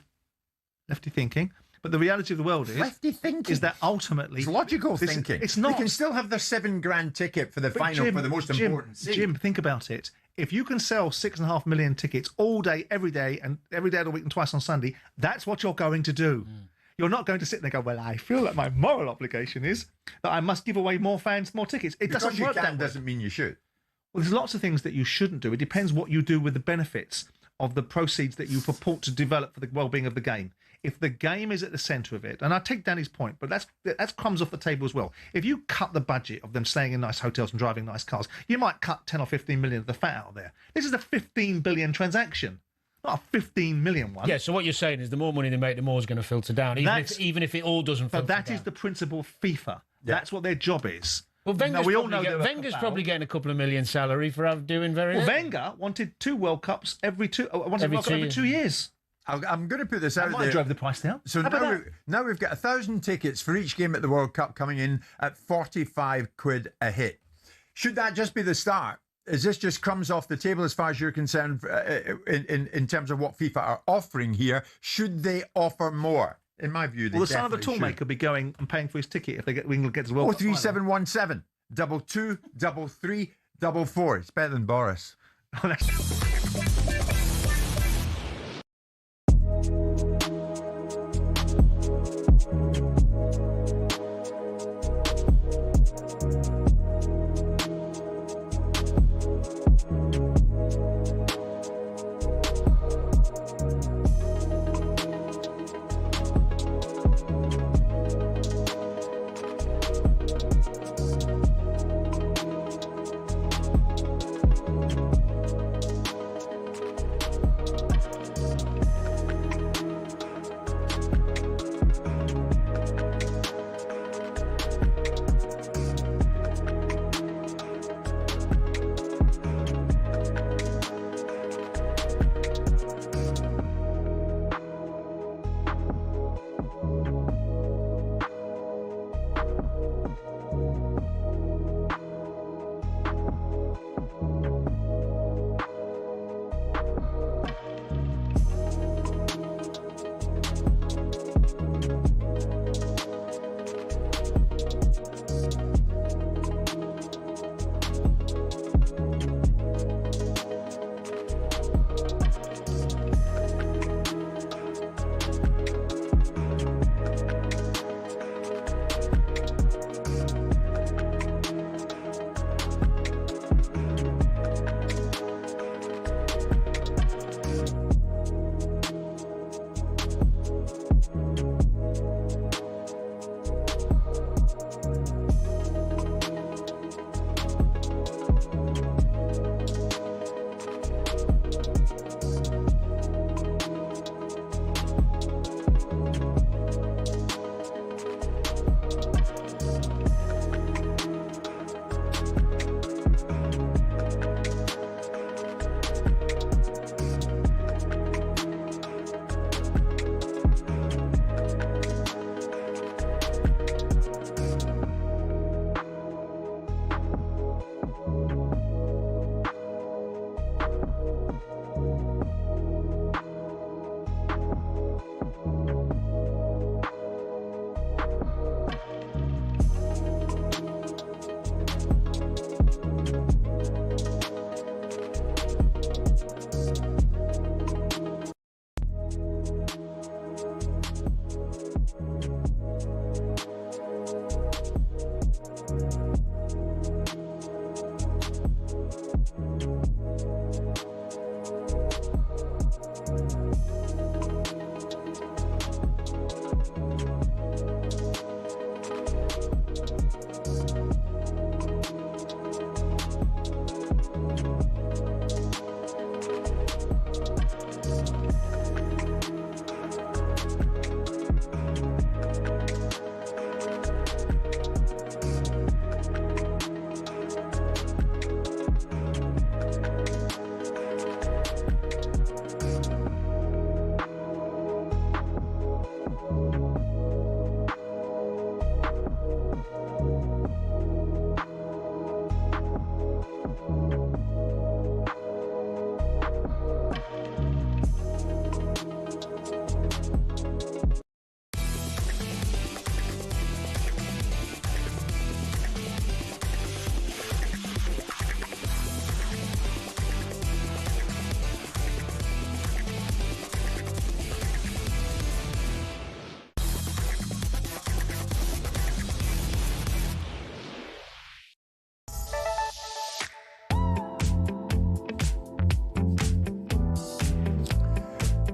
lefty thinking. But the reality of the world is that ultimately... It's logical thinking. It's not. They can still have their £7 grand ticket for the final for the most important scene. Jim, think about it. If you can sell 6.5 million tickets all day, every day of the week and twice on Sunday, that's what you're going to do. You're not going to sit there and go, well, I feel like my moral obligation is that I must give away more fans, more tickets. It doesn't work that way. Doesn't mean you should. Well, there's lots of things that you shouldn't do. It depends what you do with the benefits of the proceeds that you purport to develop for the well-being of the game. If the game is at the centre of it, and I take Danny's point, but that's crumbs off the table as well. If you cut the budget of them staying in nice hotels and driving nice cars, you might cut 10 or 15 million of the fat out there. This is a 15 billion transaction, not a 15 million one. Yeah, so what you're saying is the more money they make, the more is going to filter down, even if it all doesn't filter down. But that is the principle of FIFA. Yeah. That's what their job is. Well, Wenger's probably getting a couple of million salary for doing very well. Wenger wanted 2 World Cups every 2 years. I'm going to put this out there. I drove the price down. So now we've got 1,000 tickets for each game at the World Cup coming in at 45 quid a hit. Should that just be the start? Is this just crumbs off the table as far as you're concerned in terms of what FIFA are offering here? Should they offer more? In my view, they the son of a definitely toolmaker should. Be going and paying for his ticket if England gets the World Cup. 03717 22 33 44. It's better than Boris.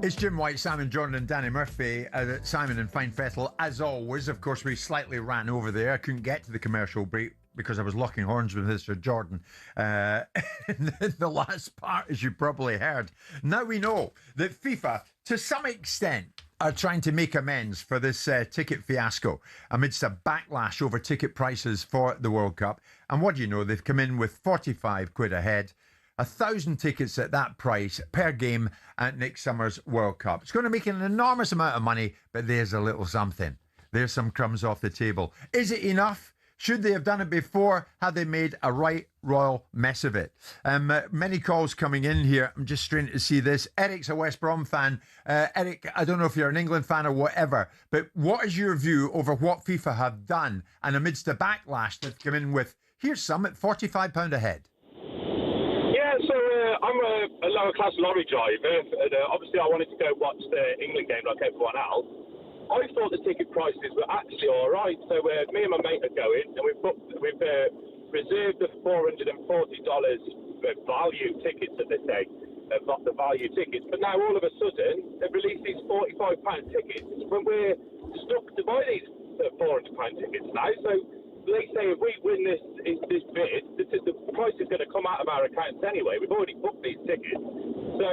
It's Jim White, Simon Jordan and Danny Murphy. Simon in Fine Fettle, as always. Of course, we slightly ran over there. I couldn't get to the commercial break because I was locking horns with Mr. Jordan in the last part, as you probably heard. Now we know that FIFA, to some extent, are trying to make amends for this ticket fiasco amidst a backlash over ticket prices for the World Cup. And what do you know? They've come in with 45 quid a head. 1,000 tickets at that price per game at next summer's World Cup. It's going to make an enormous amount of money, but there's a little something. There's some crumbs off the table. Is it enough? Should they have done it before? Had they made a right royal mess of it? Many calls coming in here. I'm just straining to see this. Eric's a West Brom fan. Eric, I don't know if you're an England fan or whatever, but what is your view over what FIFA have done? And amidst the backlash they've come in with, here's some at £45 a head. I'm a lower class lorry driver, and obviously I wanted to go watch the England game like everyone else. I thought the ticket prices were actually all right, so me and my mate are going, and we've reserved the $440 value tickets, that they say, the value tickets. But now all of a sudden they've released these £45 tickets when we're stuck to buy these £400 tickets now. So they say if we win this bid, the price is going to come out of our accounts anyway. We've already booked these tickets. So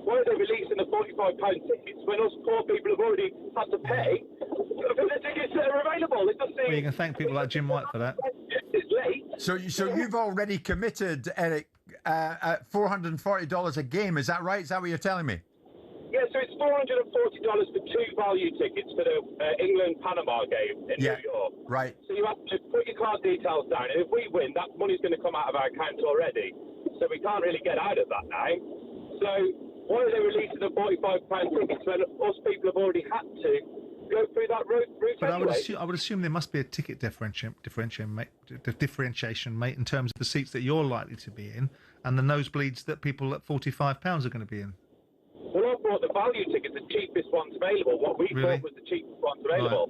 why are they releasing the £45 tickets when us poor people have already had to pay for the tickets that are available? It doesn't seem... Well, you can thank people like Jim White for that. It's late. So you've already committed, Eric, at $440 a game. Is that right? Is that what you're telling me? Yeah, so it's $440 for 2 value tickets for the England-Panama game in New York. Right. So you have to put your card details down, and if we win, that money's going to come out of our account already. So we can't really get out of that now. So why are they releasing the £45 tickets when us people have already had to go through that route But anyway? I would assume there must be a ticket differentiation, mate, in terms of the seats that you're likely to be in and the nosebleeds that people at £45 are going to be in. Well, I bought the value tickets, the cheapest ones available. What we thought was the cheapest ones available.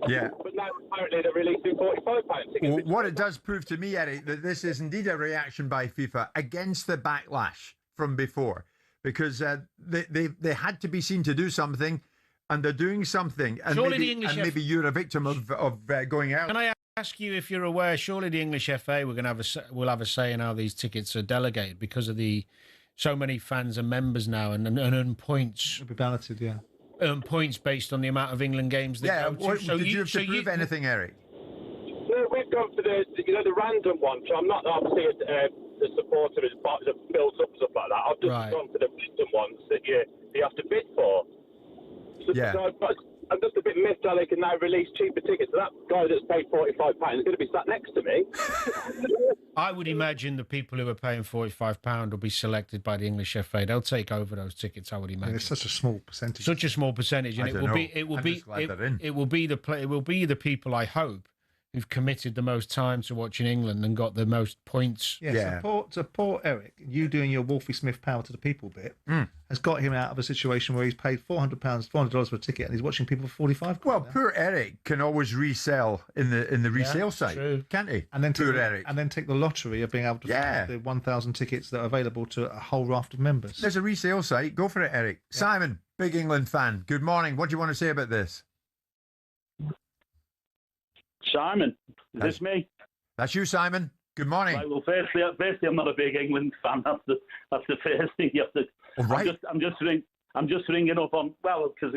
Right. Yeah. But now apparently they're releasing £45 tickets. Well, what it does prove to me, Eric, that this is indeed a reaction by FIFA against the backlash from before, because they had to be seen to do something, and they're doing something, and maybe you're a victim of going out. Can I ask you if you're aware? Surely the English FA will have a say in how these tickets are delegated because of so many fans and members now, and earn points. It'll be balloted, yeah. Earn points based on the amount of England games they go to. So did you have to prove anything, Eric? No, we've gone for the random one. So I'm not obviously the supporter that builds up stuff like that. I've just gone for the random ones that you have to bid for. So I'm just a bit miffed how they can now release cheaper tickets. So that guy that's paid £45 is going to be sat next to me. I would imagine the people who are paying £45 will be selected by the English FA. They'll take over those tickets, I would imagine. It's such a small percentage. Such a small percentage, and it will be the people, I hope, who've committed the most time to watching England and got the most points. Yeah. So poor Eric, you doing your Wolfie Smith power to the people bit has got him out of a situation where he's paid $400 for a ticket, and he's watching people for 45. Well, poor Eric can always resell in the resale site, can't he? And then Eric, and then take the lottery of being able to find the 1,000 tickets that are available to a whole raft of members. There's a resale site. Go for it, Eric. Yeah. Simon, big England fan. Good morning. What do you want to say about this? Simon, is this me? That's you, Simon. Good morning. Right, well, firstly, I'm not a big England fan. That's the first thing you have to. All right. I'm just ringing up on because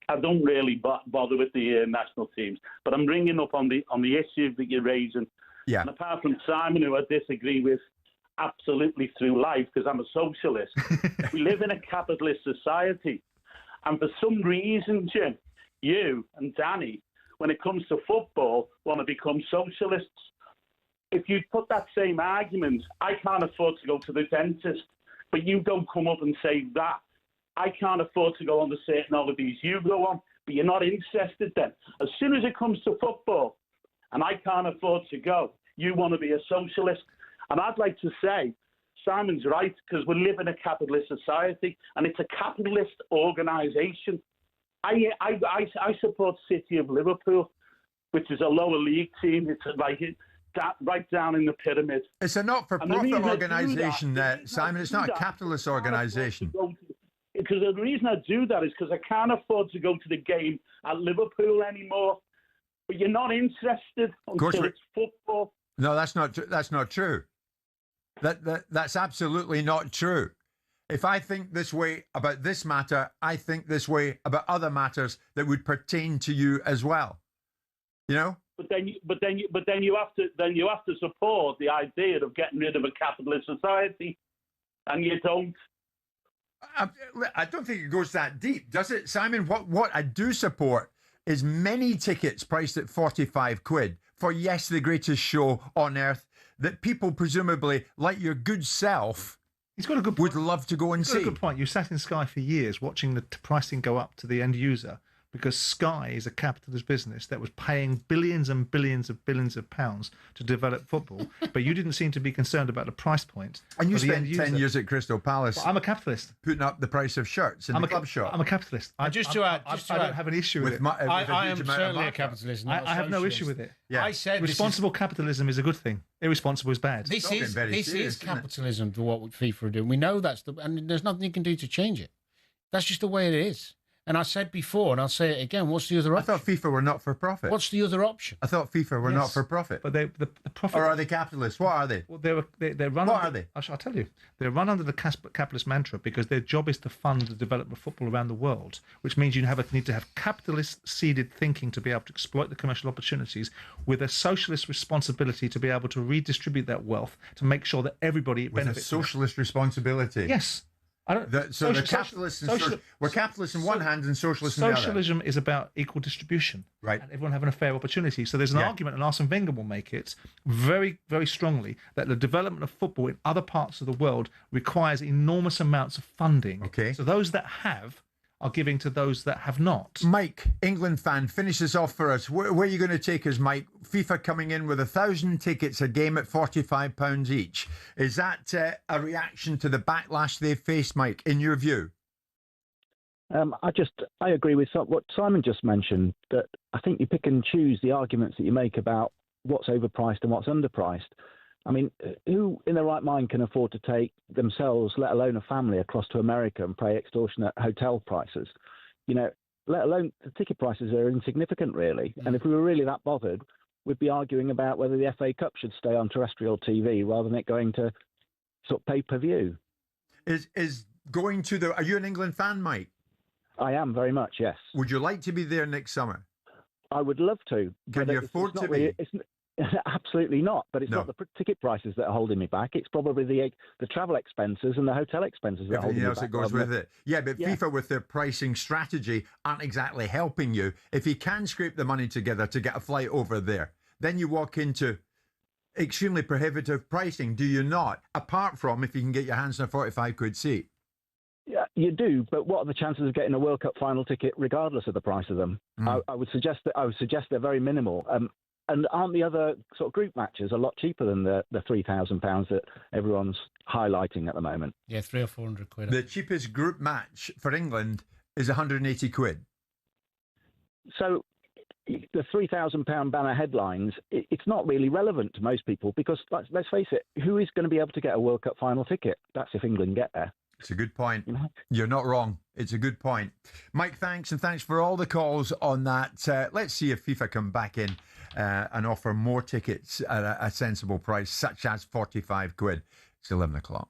I don't really bother with the national teams, but I'm ringing up on the issue that you're raising. Yeah. And apart from Simon, who I disagree with absolutely through life because I'm a socialist, we live in a capitalist society, and for some reason, Jim, you and Danny, when it comes to football, want to become socialists. If you put that same argument, I can't afford to go to the dentist, but you don't come up and say that. I can't afford to go on the certain holidays you go on, but you're not interested then. As soon as it comes to football, and I can't afford to go, you want to be a socialist. And I'd like to say, Simon's right, because we live in a capitalist society, and it's a capitalist organisation. I support City of Liverpool, which is a lower league team. It's like right down in the pyramid. It's a not-for-profit organisation, Simon. It's not a capitalist organisation. Because the reason I do that is because I can't afford to go to the game at Liverpool anymore. But you're not interested until it's football. No, that's not true. That's absolutely not true. If I think this way about this matter, I think this way about other matters that would pertain to you as well. You know. But then you have to support the idea of getting rid of a capitalist society, and you don't. I don't think it goes that deep, does it, Simon? What I do support is many tickets priced at 45 quid for, yes, the greatest show on earth that people presumably, like your good self, He's got a good would love to go and see. He's got a good point. You sat in Sky for years watching the pricing go up to the end user because Sky is a capitalist business that was paying billions and billions of pounds to develop football, but you didn't seem to be concerned about the price point. And you for the end spent 10 user. years at Crystal Palace. Well, I'm a capitalist. Putting up the price of shirts in the club shop. I'm a capitalist. I don't have an issue with it. I am certainly a capitalist. I have no issue with it. Yeah. I said responsible capitalism is a good thing. Irresponsible is bad. This is capitalism to what FIFA are doing. We know and there's nothing you can do to change it. That's just the way it is. And I said before, and I'll say it again, what's the other option? I thought FIFA were not for profit. What's the other option? I thought FIFA were not for profit. But the profit. Or are they capitalists? What are they? Well, they're run. What are they? I'll tell you. They're run under the capitalist mantra because their job is to fund the development of football around the world, which means you need to have capitalist-seeded thinking to be able to exploit the commercial opportunities with a socialist responsibility to be able to redistribute that wealth to make sure that everybody benefits. With a socialist responsibility? Yes. We're capitalists in one hand and socialists in the other. Socialism is about equal distribution, right? And everyone having a fair opportunity. So there's an argument, and Arsene Wenger will make it very, very strongly that the development of football in other parts of the world requires enormous amounts of funding. Okay. So those that have are giving to those that have not. Mike, England fan, finish this off for us. Where are you going to take us, Mike? FIFA coming in with 1,000 tickets a game at £45 each. Is that a reaction to the backlash they've faced, Mike, in your view? I agree with what Simon just mentioned, that I think you pick and choose the arguments that you make about what's overpriced and what's underpriced. I mean, who in their right mind can afford to take themselves, let alone a family, across to America and pay extortionate hotel prices? You know, let alone the ticket prices are insignificant, really. And if we were really that bothered, we'd be arguing about whether the FA Cup should stay on terrestrial TV rather than it going to sort of pay-per-view. Is going to the... Are you an England fan, Mike? I am, very much, yes. Would you like to be there next summer? I would love to. Can you afford to be? Absolutely not. But it's not the ticket prices that are holding me back. It's probably the travel expenses and the hotel expenses that are holding me back. Everything else that goes with it. Yeah, but FIFA with their pricing strategy aren't exactly helping you. If you can scrape the money together to get a flight over there, then you walk into extremely prohibitive pricing, do you not? Apart from if you can get your hands on a 45 quid seat. Yeah, you do, but what are the chances of getting a World Cup final ticket regardless of the price of them? I would suggest they're very minimal. And aren't the other sort of group matches a lot cheaper than the £3,000 that everyone's highlighting at the moment? Yeah, 300 or 400 quid. The cheapest group match for England is 180 quid. So the £3,000 banner headlines, it's not really relevant to most people because, let's face it, who is going to be able to get a World Cup final ticket? That's if England get there. It's a good point. You're not wrong. It's a good point. Mike, thanks, and thanks for all the calls on that. Let's see if FIFA come back in and offer more tickets at a sensible price, such as 45 quid. It's 11 o'clock.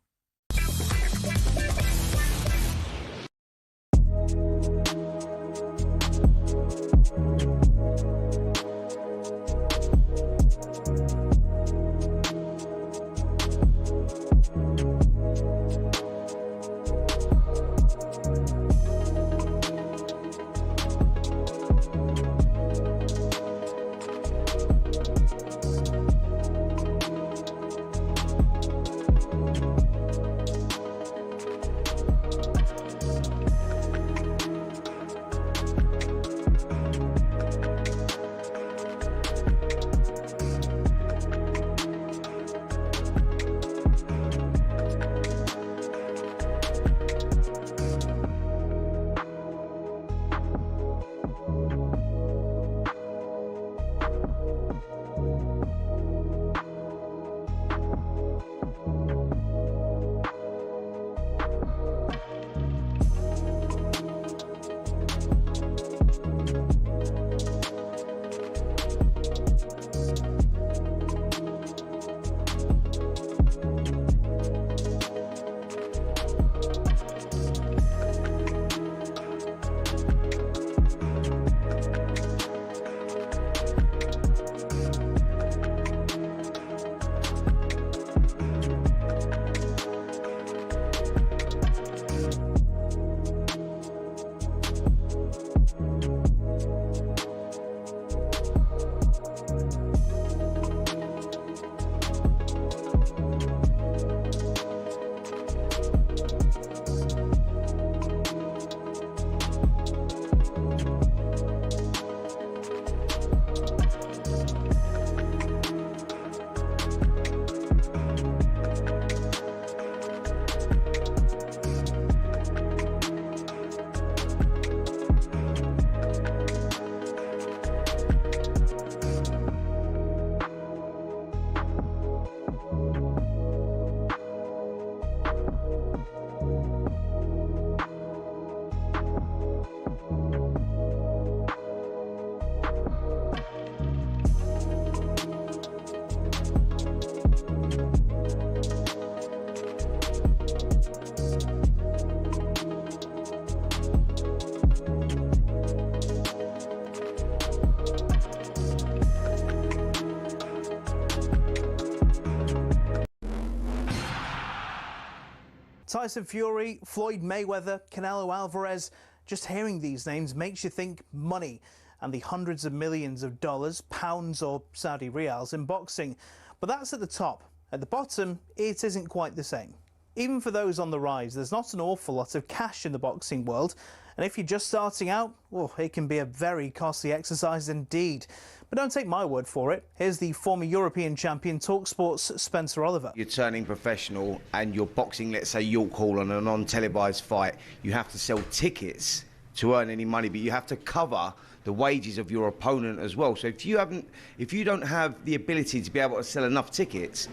Tyson Fury, Floyd Mayweather, Canelo Alvarez. Just hearing these names makes you think money and the hundreds of millions of dollars, pounds or Saudi riyals in boxing. But that's at the top. At the bottom, it isn't quite the same. Even for those on the rise, there's not an awful lot of cash in the boxing world. And if you're just starting out, well, it can be a very costly exercise indeed. But don't take my word for it. Here's the former European champion, talkSPORT's Spencer Oliver. You're turning professional and you're boxing, let's say, York Hall on a non-televised fight. You have to sell tickets to earn any money, but you have to cover the wages of your opponent as well. So if you don't have the ability to be able to sell enough tickets,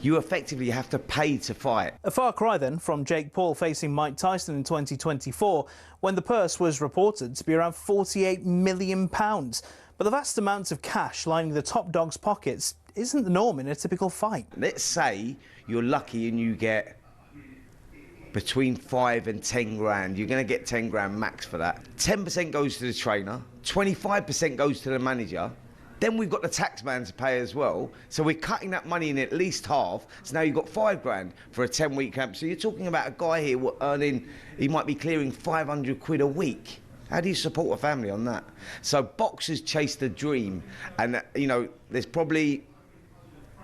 you effectively have to pay to fight. A far cry then from Jake Paul facing Mike Tyson in 2024, when the purse was reported to be around £48 million. But the vast amounts of cash lining the top dog's pockets isn't the norm in a typical fight. Let's say you're lucky and you get between 5 and 10 grand. You're going to get 10 grand max for that. 10% goes to the trainer, 25% goes to the manager. Then we've got the tax man to pay as well. So we're cutting that money in at least half. So now you've got 5 grand for a 10-week camp. So you're talking about a guy here earning, he might be clearing 500 quid a week. How do you support a family on that? So boxers chase the dream. And, you know, there's probably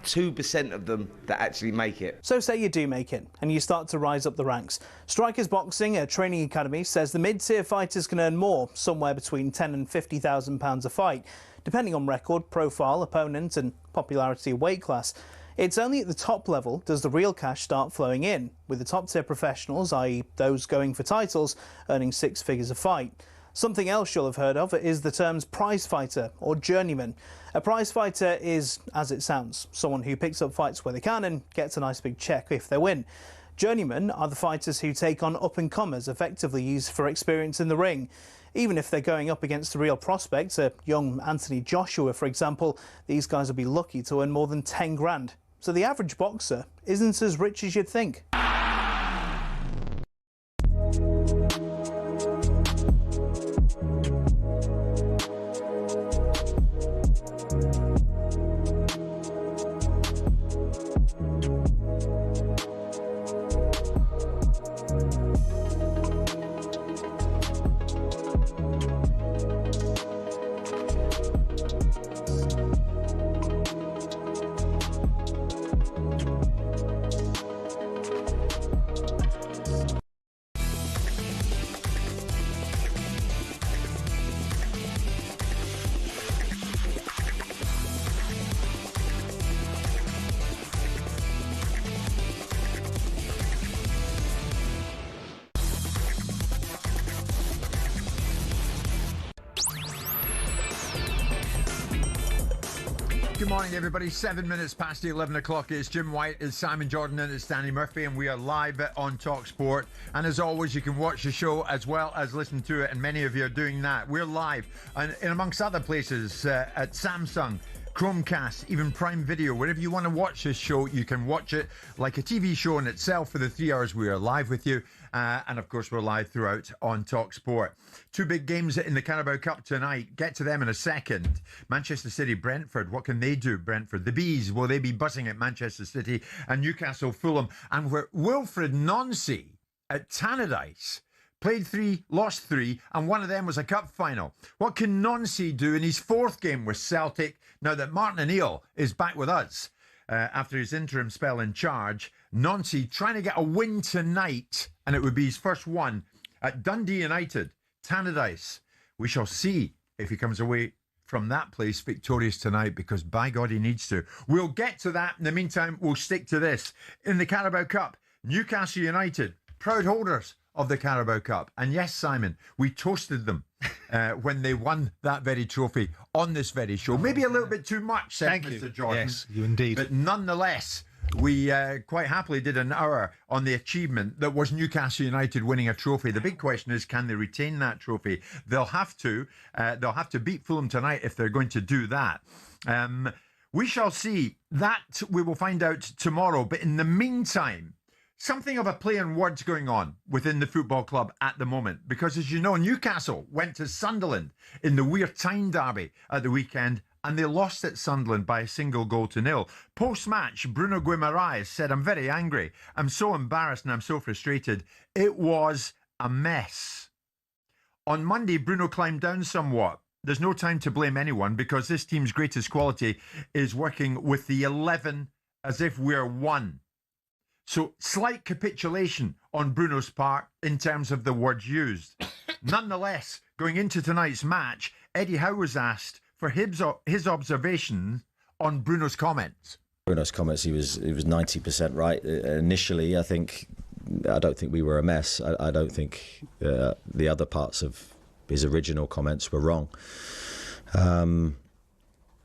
2% of them that actually make it. So say you do make it and you start to rise up the ranks. Strikers Boxing, a training academy, says the mid-tier fighters can earn more, somewhere between £10,000 and £50,000 a fight, depending on record, profile, opponent and popularity of weight class. It's only at the top level does the real cash start flowing in, with the top-tier professionals, i.e. those going for titles, earning 6 figures a fight. Something else you'll have heard of is the terms prize fighter or journeyman. A prize fighter is, as it sounds, someone who picks up fights where they can and gets a nice big check if they win. Journeymen are the fighters who take on up-and-comers, effectively used for experience in the ring. Even if they're going up against a real prospect, a young Anthony Joshua, for example, these guys will be lucky to earn more than 10 grand. So the average boxer isn't as rich as you'd think. Good morning, everybody. 7 minutes past 11 o'clock. It's Jim White, it's Simon Jordan, and it's Danny Murphy, and we are live on talkSPORT. And as always, you can watch the show as well as listen to it, and many of you are doing that. We're live, and in amongst other places, at Samsung, Chromecast, even Prime Video. Wherever you want to watch this show, you can watch it like a TV show in itself. For the 3 hours we are live with you. And of course, we're live throughout on talkSPORT. 2 big games in the Carabao Cup tonight. Get to them in a second. Manchester City, Brentford. What can they do, Brentford? The Bees, will they be buzzing at Manchester City? And Newcastle, Fulham. And where Wilfred Nancy at Tannadice played 3, lost 3, and one of them was a cup final. What can Nancy do in his 4th game with Celtic now that Martin O'Neill is back with us after his interim spell in charge? Nancy trying to get a win tonight, and it would be his first one at Dundee United, Tannadice. We shall see if he comes away from that place victorious tonight, because by God he needs to. We'll get to that. In the meantime, we'll stick to this. In the Carabao Cup, Newcastle United, proud holders of the Carabao Cup. And yes, Simon, we toasted them when they won that very trophy on this very show. Maybe a little bit too much, Thank Mr. you. Jordan. Yes, you indeed. But nonetheless, we quite happily did an hour on the achievement that was Newcastle United winning a trophy. The big question is, can they retain that trophy? They'll have to. They'll have to beat Fulham tonight if they're going to do that. We shall see. That we will find out tomorrow. But in the meantime, something of a play on words going on within the football club at the moment. Because as you know, Newcastle went to Sunderland in the Weir Tyne derby at the weekend and they lost at Sunderland by a single goal to nil. Post-match, Bruno Guimaraes said, "I'm very angry. I'm so embarrassed and I'm so frustrated. It was a mess." On Monday, Bruno climbed down somewhat. There's no time to blame anyone because this team's greatest quality is working with the 11 as if we're one. So slight capitulation on Bruno's part in terms of the words used. Nonetheless, going into tonight's match, Eddie Howe was asked for his observation on Bruno's comments. Bruno's comments, he was 90% right. Initially, I don't think we were a mess. I don't think the other parts of his original comments were wrong.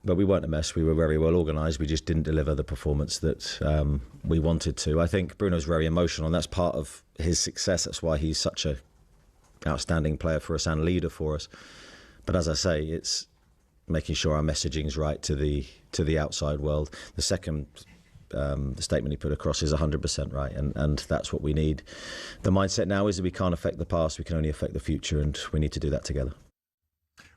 But we weren't a mess. We were very well organised. We just didn't deliver the performance that we wanted to. I think Bruno's very emotional, and that's part of his success. That's why he's such a outstanding player for us and leader for us. But as I say, it's making sure our messaging is right to the outside world. The second the statement he put across is 100% right, and that's what we need. The mindset now is that we can't affect the past, we can only affect the future, and we need to do that together.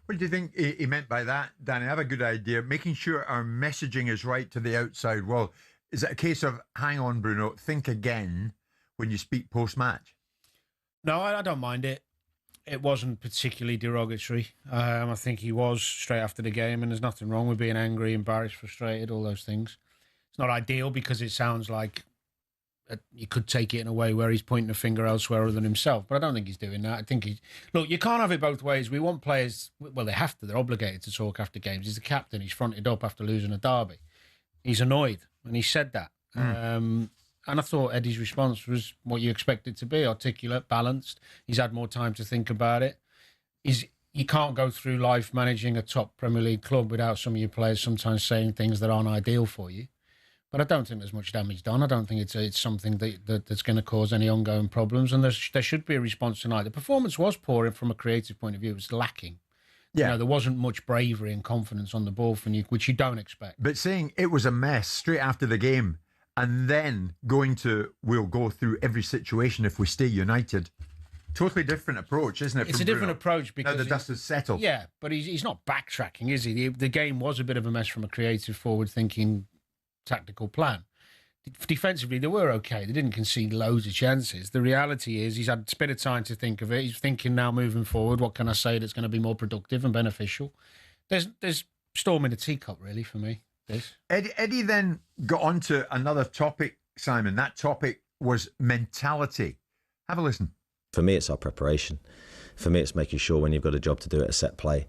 What do you think he meant by that, Danny? I have a good idea. Making sure our messaging is right to the outside world. Is it a case of, hang on, Bruno, think again when you speak post-match? No, I don't mind it. It wasn't particularly derogatory. I think he was straight after the game, and there's nothing wrong with being angry, embarrassed, frustrated, all those things. It's not ideal because it sounds like you could take it in a way where he's pointing a finger elsewhere other than himself, but I don't think he's doing that. I think look, you can't have it both ways. We want players, well, they have to, they're obligated to talk after games. He's the captain, he's fronted up after losing a derby. He's annoyed, and he said that. And I thought Eddie's response was what you expect it to be, articulate, balanced. He's had more time to think about it. You can't go through life managing a top Premier League club without some of your players sometimes saying things that aren't ideal for you. But I don't think there's much damage done. I don't think it's something that's going to cause any ongoing problems. And there should be a response tonight. The performance was poor from a creative point of view. It was lacking. Yeah. You know, there wasn't much bravery and confidence on the ball from you, which you don't expect. But saying it was a mess straight after the game and then going to, we'll go through every situation if we stay united. Totally different approach, isn't it? It's a different approach because now the dust is settled. Yeah, but he's not backtracking, is he? The game was a bit of a mess from a creative, forward-thinking tactical plan. Defensively, they were okay. They didn't concede loads of chances. The reality is he's had a bit of time to think of it. He's thinking now moving forward, what can I say that's going to be more productive and beneficial? There's storm in the teacup, really, for me. Eddie then got on to another topic, Simon. That topic was mentality. Have a listen. For me, it's our preparation. For me, it's making sure when you've got a job to do at a set play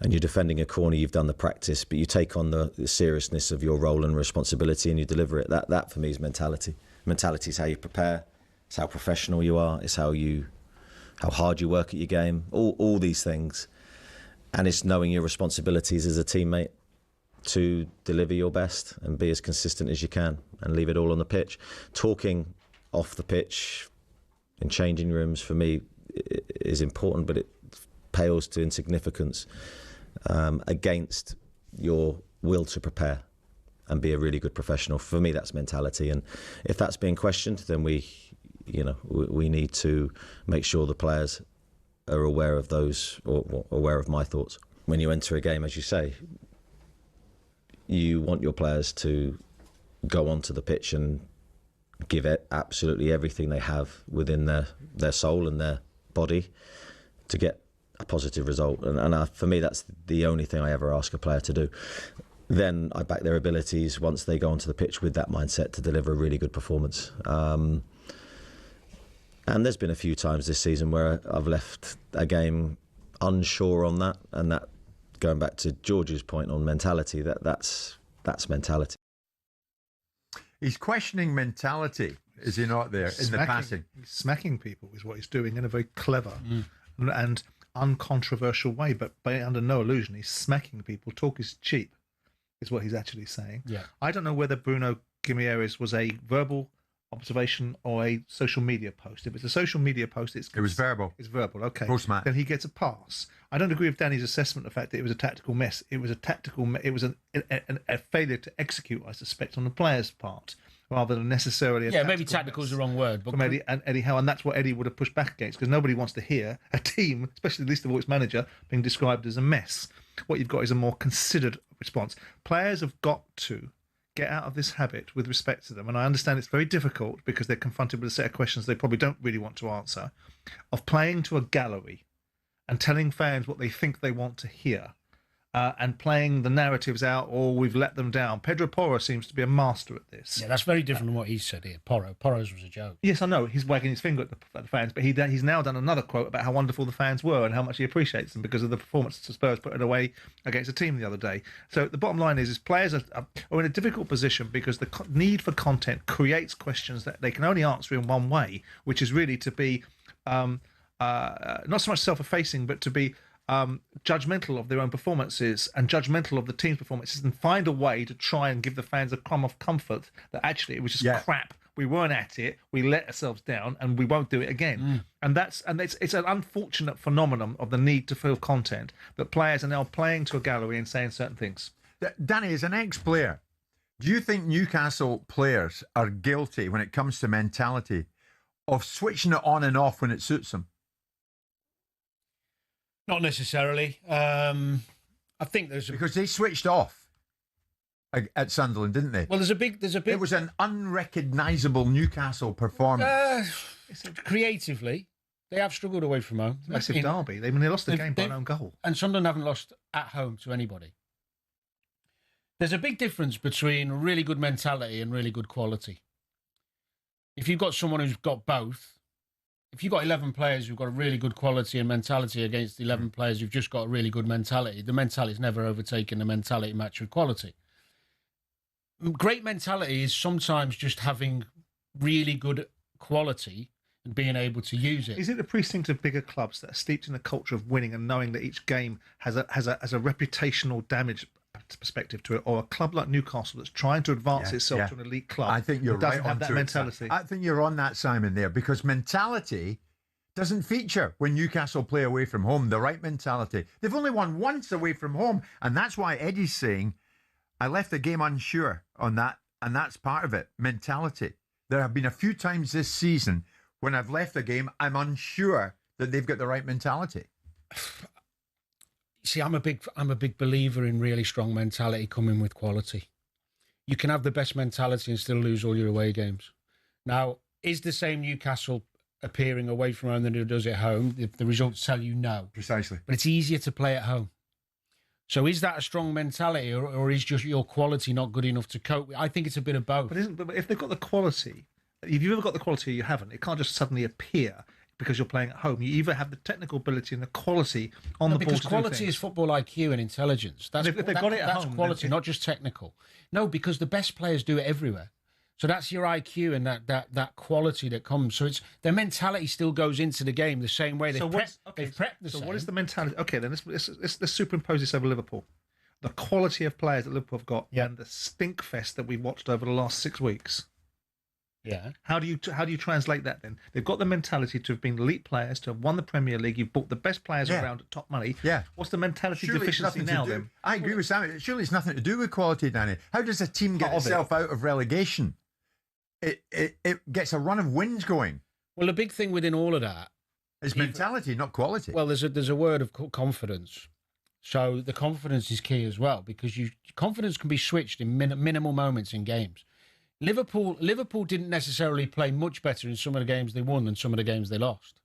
and you're defending a corner, you've done the practice, but you take on the seriousness of your role and responsibility and you deliver it. That for me is mentality. Mentality is how you prepare. It's how professional you are. It's how hard you work at your game. All these things. And it's knowing your responsibilities as a teammate to deliver your best and be as consistent as you can and leave it all on the pitch. Talking off the pitch in changing rooms, for me, is important, but it pales to insignificance against your will to prepare and be a really good professional. For me, that's mentality. And if that's being questioned, then we need to make sure the players are aware of those, or aware of my thoughts. When you enter a game, as you say, you want your players to go onto the pitch and give it absolutely everything they have within their soul and their body to get a positive result. And for me, that's the only thing I ever ask a player to do. Then I back their abilities once they go onto the pitch with that mindset to deliver a really good performance. And there's been a few times this season where I've left a game unsure on that, and that, going back to George's point on mentality, that's mentality. He's questioning mentality, is he not, there in the passing? He's smacking people is what he's doing in a very clever and uncontroversial way, but under no illusion. He's smacking people. Talk is cheap, is what he's actually saying. Yeah. I don't know whether Bruno Guimaraes was a verbal observation or a social media post. If it's a social media post, it was verbal. It's verbal, okay. Post-match. Then he gets a pass. I don't agree with Danny's assessment of the fact that it was a tactical mess. It was a failure to execute, I suspect, on the players' part. rather than necessarily maybe tactical is the wrong word, but from Eddie Howe, and that's what Eddie would have pushed back against, because nobody wants to hear a team, especially least of all its manager, being described as a mess. What you've got is a more considered response. Players have got to get out of this habit with respect to them, and I understand it's very difficult because they're confronted with a set of questions they probably don't really want to answer, of playing to a gallery and telling fans what they think they want to hear. And playing the narratives out, or we've let them down. Pedro Porro seems to be a master at this. Yeah, that's very different from what he said here. Porro's was a joke. Yes, I know. He's wagging his finger at the fans, but he's now done another quote about how wonderful the fans were and how much he appreciates them because of the performance the Spurs put it away against a team the other day. So the bottom line is players are in a difficult position because the need for content creates questions that they can only answer in one way, which is really to be not so much self-effacing, but to be judgmental of their own performances and judgmental of the team's performances, and find a way to try and give the fans a crumb of comfort that actually it was just crap. We weren't at it. We let ourselves down, and we won't do it again. And it's an unfortunate phenomenon of the need to fill content that players are now playing to a gallery and saying certain things. Danny, as an ex-player, do you think Newcastle players are guilty when it comes to mentality of switching it on and off when it suits them? Not necessarily. I think because they switched off at Sunderland, didn't they? Well, there's a big. It was an unrecognisable Newcastle performance. Creatively, they have struggled away from home. Massive derby. They lost the game by an own goal, and Sunderland haven't lost at home to anybody. There's a big difference between really good mentality and really good quality. If you've got someone who's got both. If you've got 11 players who've got a really good quality and mentality against 11 players who've just got a really good mentality, the mentality's never overtaken the mentality match with quality. Great mentality is sometimes just having really good quality and being able to use it. Is it the precinct of bigger clubs that are steeped in a culture of winning and knowing that each game has a reputational damage perspective to it, or a club like Newcastle that's trying to advance itself to an elite club? I think you're doesn't right have that mentality. I think you're on that, Simon, there, because mentality doesn't feature when Newcastle play away from home. The right mentality. They've only won once away from home, and that's why Eddie's saying, I left the game unsure on that, and that's part of it. Mentality. There have been a few times this season when I've left the game, I'm unsure that they've got the right mentality. See, I'm a big believer in really strong mentality coming with quality. You can have the best mentality and still lose all your away games. Now, is the same Newcastle appearing away from home than it does at home? The results tell you no. Precisely. But it's easier to play at home. So is that a strong mentality, or is just your quality not good enough to cope with? I think it's a bit of both. But if they've got the quality, if you've ever got the quality or you haven't, it can't just suddenly appear because you're playing at home. You either have the technical ability and the quality on the ball. Because quality is football IQ and intelligence. That's quality, not just technical. No, because the best players do it everywhere. So that's your IQ and that quality that comes. So it's their mentality still goes into the game the same way. They've prepped the same. So what is the mentality? Okay, then let's superimpose this over Liverpool. The quality of players that Liverpool have got and the stink fest that we've watched over the last 6 weeks. Yeah. How do you translate that then? They've got the mentality to have been elite players, to have won the Premier League. You've bought the best players around at top money. Yeah. What's the mentality deficiency now then? I agree with Sam. Surely it's nothing to do with quality, Danny. How does a team get itself out of relegation? It gets a run of wins going. Well, the big thing within all of that is mentality, not quality. Well, there's a word of confidence. So the confidence is key as well, because confidence can be switched in minimal moments in games. Liverpool didn't necessarily play much better in some of the games they won than some of the games they lost.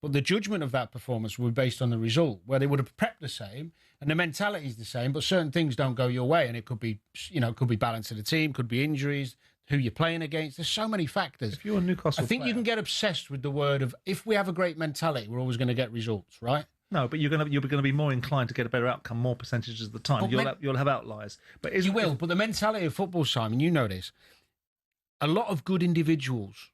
But the judgment of that performance would be based on the result, where they would have prepped the same and the mentality is the same, but certain things don't go your way, and it could be balance of the team, could be injuries, who you're playing against. There's so many factors. If you're a Newcastle I think you can get obsessed with the word of, if we have a great mentality, we're always going to get results, right? No, but you're going to be more inclined to get a better outcome more percentages of the time. You'll have outliers. But but the mentality of football, Simon, you know this. A lot of good individuals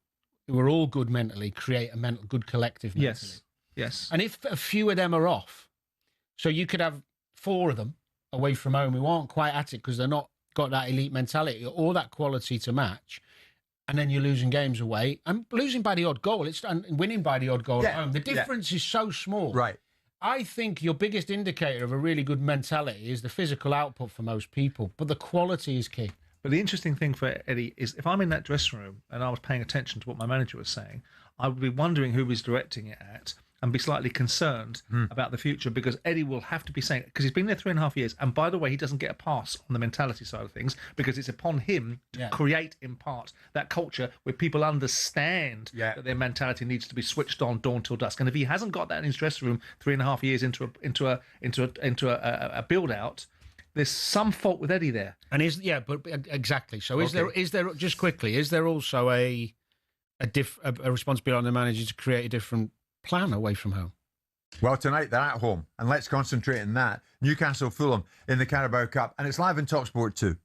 who are all good mentally create a good collective mentally. Yes. And if a few of them are off, so you could have 4 of them away from home who aren't quite at it because they're not got that elite mentality or that quality to match, and then you're losing games away and losing by the odd goal. And winning by the odd goal at home. The difference is so small. Right. I think your biggest indicator of a really good mentality is the physical output for most people, but the quality is key. But the interesting thing for Eddie is if I'm in that dressing room and I was paying attention to what my manager was saying, I would be wondering who he's directing it at and be slightly concerned about the future, because Eddie will have to be saying, because he's been there 3.5 years, and by the way, he doesn't get a pass on the mentality side of things, because it's upon him to create, in part, that culture where people understand that their mentality needs to be switched on dawn till dusk. And if he hasn't got that in his dressing room 3.5 years into a build out, there's some fault with Eddie there. And exactly. So is there just quickly, is there also a responsibility on the manager to create a different plan away from home? Well, tonight they're at home, and let's concentrate on that. Newcastle Fulham in the Carabao Cup, and it's live in talkSPORT 2.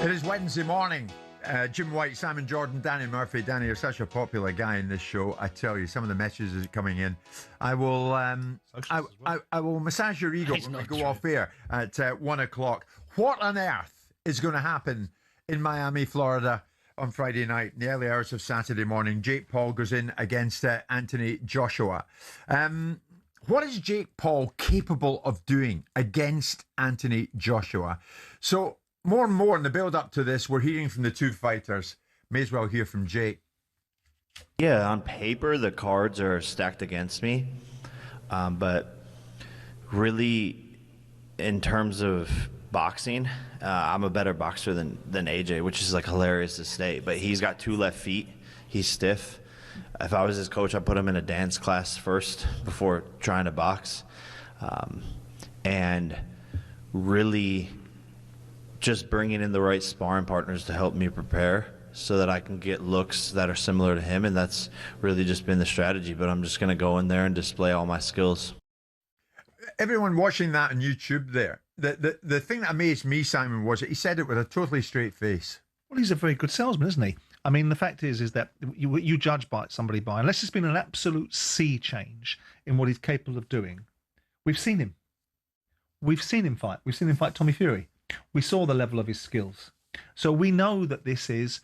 It is Wednesday morning. Jim White, Simon Jordan, Danny Murphy. Danny, you're such a popular guy in this show. I tell you, some of the messages coming in. I will I will massage your ego when we go off air at 1 o'clock. What on earth is going to happen in Miami, Florida on Friday night, in the early hours of Saturday morning? Jake Paul goes in against Anthony Joshua. What is Jake Paul capable of doing against Anthony Joshua? So, more and more in the build-up to this, we're hearing from the two fighters. May as well hear from Jake. Yeah, on paper, the cards are stacked against me. But really, in terms of boxing, I'm a better boxer than AJ, which is like hilarious to state. But he's got 2 left feet. He's stiff. If I was his coach, I'd put him in a dance class first before trying to box. And really just bringing in the right sparring partners to help me prepare so that I can get looks that are similar to him, and that's really just been the strategy. But I'm just going to go in there and display all my skills. Everyone watching that on YouTube there, the thing that amazed me, Simon, was that he said it with a totally straight face. Well, he's a very good salesman, isn't he? I mean, the fact is that you judge somebody by, unless it's been an absolute sea change in what he's capable of doing. We've seen him. We've seen him fight. We've seen him fight Tommy Fury. We saw the level of his skills. So we know that this is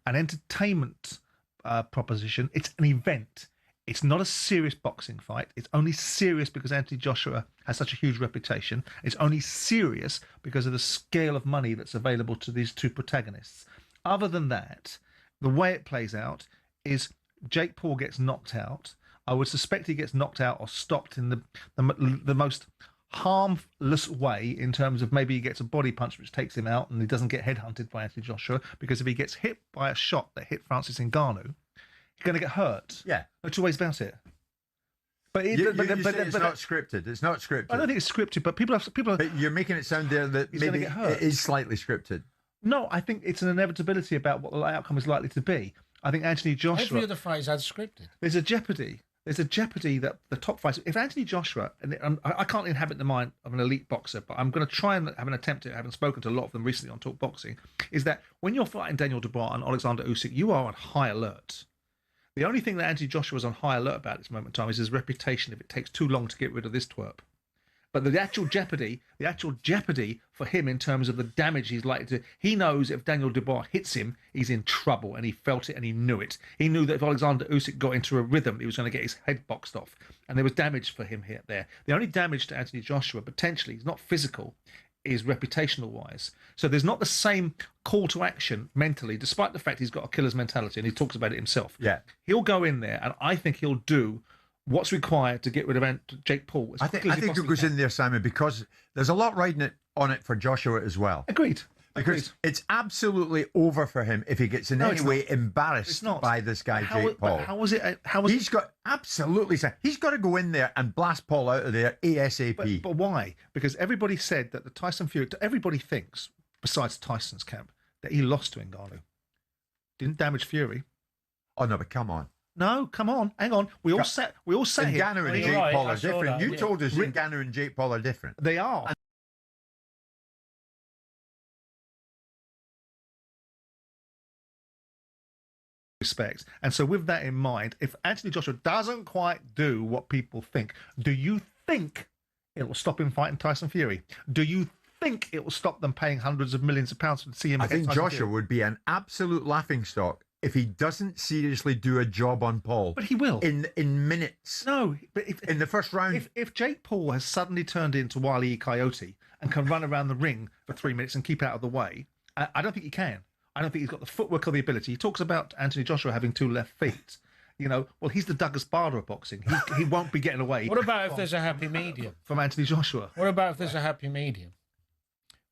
an entertainment proposition. It's an event. It's not a serious boxing fight. It's only serious because Anthony Joshua has such a huge reputation. It's only serious because of the scale of money that's available to these two protagonists. Other than that, the way it plays out is Jake Paul gets knocked out. I would suspect he gets knocked out or stopped in the most harmless way, in terms of maybe he gets a body punch which takes him out and he doesn't get headhunted by Anthony Joshua, because if he gets hit by a shot that hit Francis Ngannou, he's going to get hurt. Yeah. No two ways about it. But it's not scripted. It's not scripted. I don't think it's scripted, but people are. But you're making it sound there that maybe get hurt. It is slightly scripted. No, I think it's an inevitability about what the outcome is likely to be. I think Anthony Joshua. Every other fight is scripted. There's a jeopardy. There's a jeopardy that the top fights. If Anthony Joshua, and I can't inhabit the mind of an elite boxer, but I'm going to try and have an attempt at, having spoken to a lot of them recently on Talk Boxing, is that when you're fighting Daniel Dubois and Alexander Usyk, you are on high alert. The only thing that Anthony Joshua is on high alert about at this moment in time is his reputation if it takes too long to get rid of this twerp. But the actual jeopardy for him in terms of the damage he's likely to... He knows if Daniel Dubois hits him, he's in trouble, and he felt it and he knew it. He knew that if Alexander Usyk got into a rhythm, he was going to get his head boxed off. And there was damage for him there. The only damage to Anthony Joshua, potentially, is not physical, is reputational-wise. So there's not the same call to action mentally, despite the fact he's got a killer's mentality, and he talks about it himself. Yeah. He'll go in there, and I think he'll do what's required to get rid of Jake Paul. I think it goes in there, Simon, because there's a lot riding on it for Joshua as well. Agreed. Because it's absolutely over for him if he gets in any way embarrassed by this guy, Jake Paul. He's got to go in there and blast Paul out of there ASAP. But why? Because everybody said that the Tyson Fury, everybody thinks, besides Tyson's camp, that he lost to Ngannou. Didn't damage Fury. Oh no, but come on. No, come on, hang on. We all say Ngannou and Jake Paul are different. You told us Ngannou and Jake Paul are different. They are. Respect. And so with that in mind, if Anthony Joshua doesn't quite do what people think, do you think it will stop him fighting Tyson Fury? Do you think it will stop them paying hundreds of millions of pounds to see him? I think Joshua would be an absolute laughingstock if he doesn't seriously do a job on Paul. But he will. In minutes. No, but in the first round. If Jake Paul has suddenly turned into Wile E. Coyote and can run around the ring for 3 minutes and keep out of the way, I don't think he can. I don't think he's got the footwork or the ability. He talks about Anthony Joshua having 2 left feet. You know, well, he's the Douglas Bader of boxing. He won't be getting away. What about if there's a happy medium? From Anthony Joshua. What about if there's a happy medium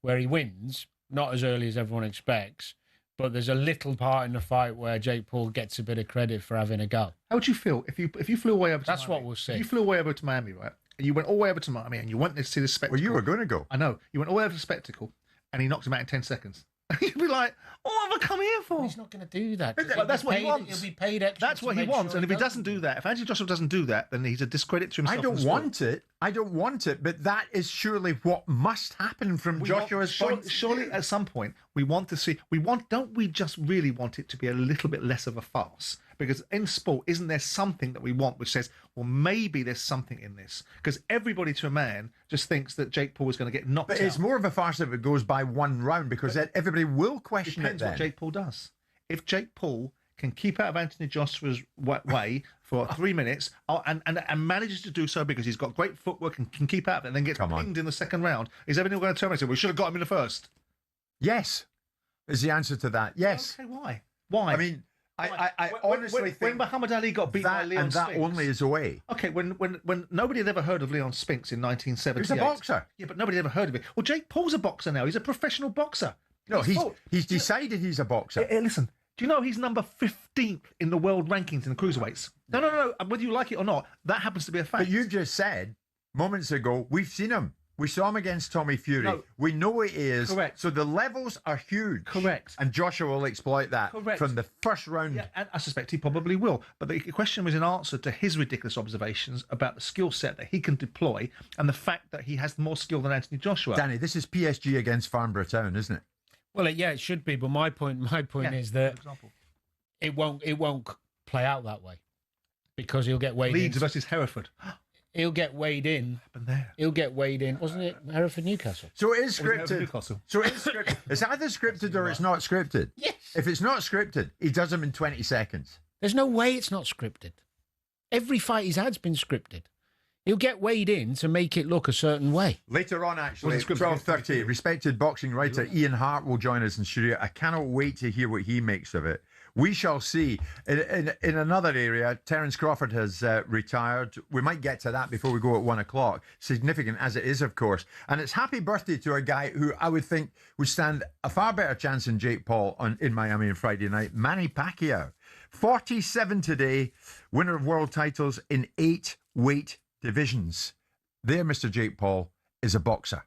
where he wins, not as early as everyone expects, but there's a little part in the fight where Jake Paul gets a bit of credit for having a go? How would you feel if you flew away over to That's Miami? what we'll see. If you flew away over to Miami, right? And you went all the way over to Miami and you went to see the spectacle. Well, you were going to go. I know. You went all the way over to the spectacle and he knocked him out in 10 seconds. You'd be like, what have I come here for? He's not going to do that. But that's what he wants. He'll be paid extra. That's what he wants. And if he doesn't do that, if Anthony Joshua doesn't do that, then he's a discredit to himself. I don't want it. I don't want it. But that is surely what must happen from Joshua's point. Surely at some point we want to see. Don't we just really want it to be a little bit less of a farce? Because in sport, isn't there something that we want which says, well, maybe there's something in this? Because everybody to a man just thinks that Jake Paul is going to get knocked out. But it's more of a farce if it goes by one round, because everybody will question it then. Depends what Jake Paul does. If Jake Paul can keep out of Anthony Joshua's way for 3 minutes and manages to do so because he's got great footwork and can keep out of it and then gets pinged in the second round, is everyone going to turn around and say, we should have got him in the first? Yes, is the answer to that. Yes. Okay, why? Why? I mean, I honestly think when Muhammad Ali got beat by Leon Spinks, that only is a way. Okay, when nobody had ever heard of Leon Spinks in 1978. He was a boxer. Yeah, but nobody had ever heard of it. Well, Jake Paul's a boxer now. He's a professional boxer. No, he's decided he's a boxer. Listen, do you know he's number 15th in the world rankings in the cruiserweights? No. Whether you like it or not, that happens to be a fact. But you just said moments ago, we've seen him. We saw him against Tommy Fury. No. We know what he is. Correct. So the levels are huge. Correct. And Joshua will exploit that from the first round. Yeah, and I suspect he probably will. But the question was in answer to his ridiculous observations about the skill set that he can deploy and the fact that he has more skill than Anthony Joshua. Danny, this is PSG against Farnborough Town, isn't it? Well, it should be. But my point is that it won't play out that way because he'll get weighed in. Leeds versus Hereford. He'll get weighed in. He'll get weighed in. Wasn't it Hereford Newcastle? So it is scripted. So it's scripted. It's either scripted or it's not scripted. Yes. If it's not scripted, he does them in 20 seconds. There's no way it's not scripted. Every fight he's had's been scripted. He'll get weighed in to make it look a certain way. Later on, actually, at 12:30, respected boxing writer Ian Hart will join us in studio. I cannot wait to hear what he makes of it. We shall see. In another area, Terence Crawford has retired. We might get to that before we go at 1 o'clock. Significant as it is, of course. And it's happy birthday to a guy who I would think would stand a far better chance than Jake Paul in Miami on Friday night, Manny Pacquiao. 47 today, winner of world titles in 8 weight divisions. There, Mr. Jake Paul is a boxer.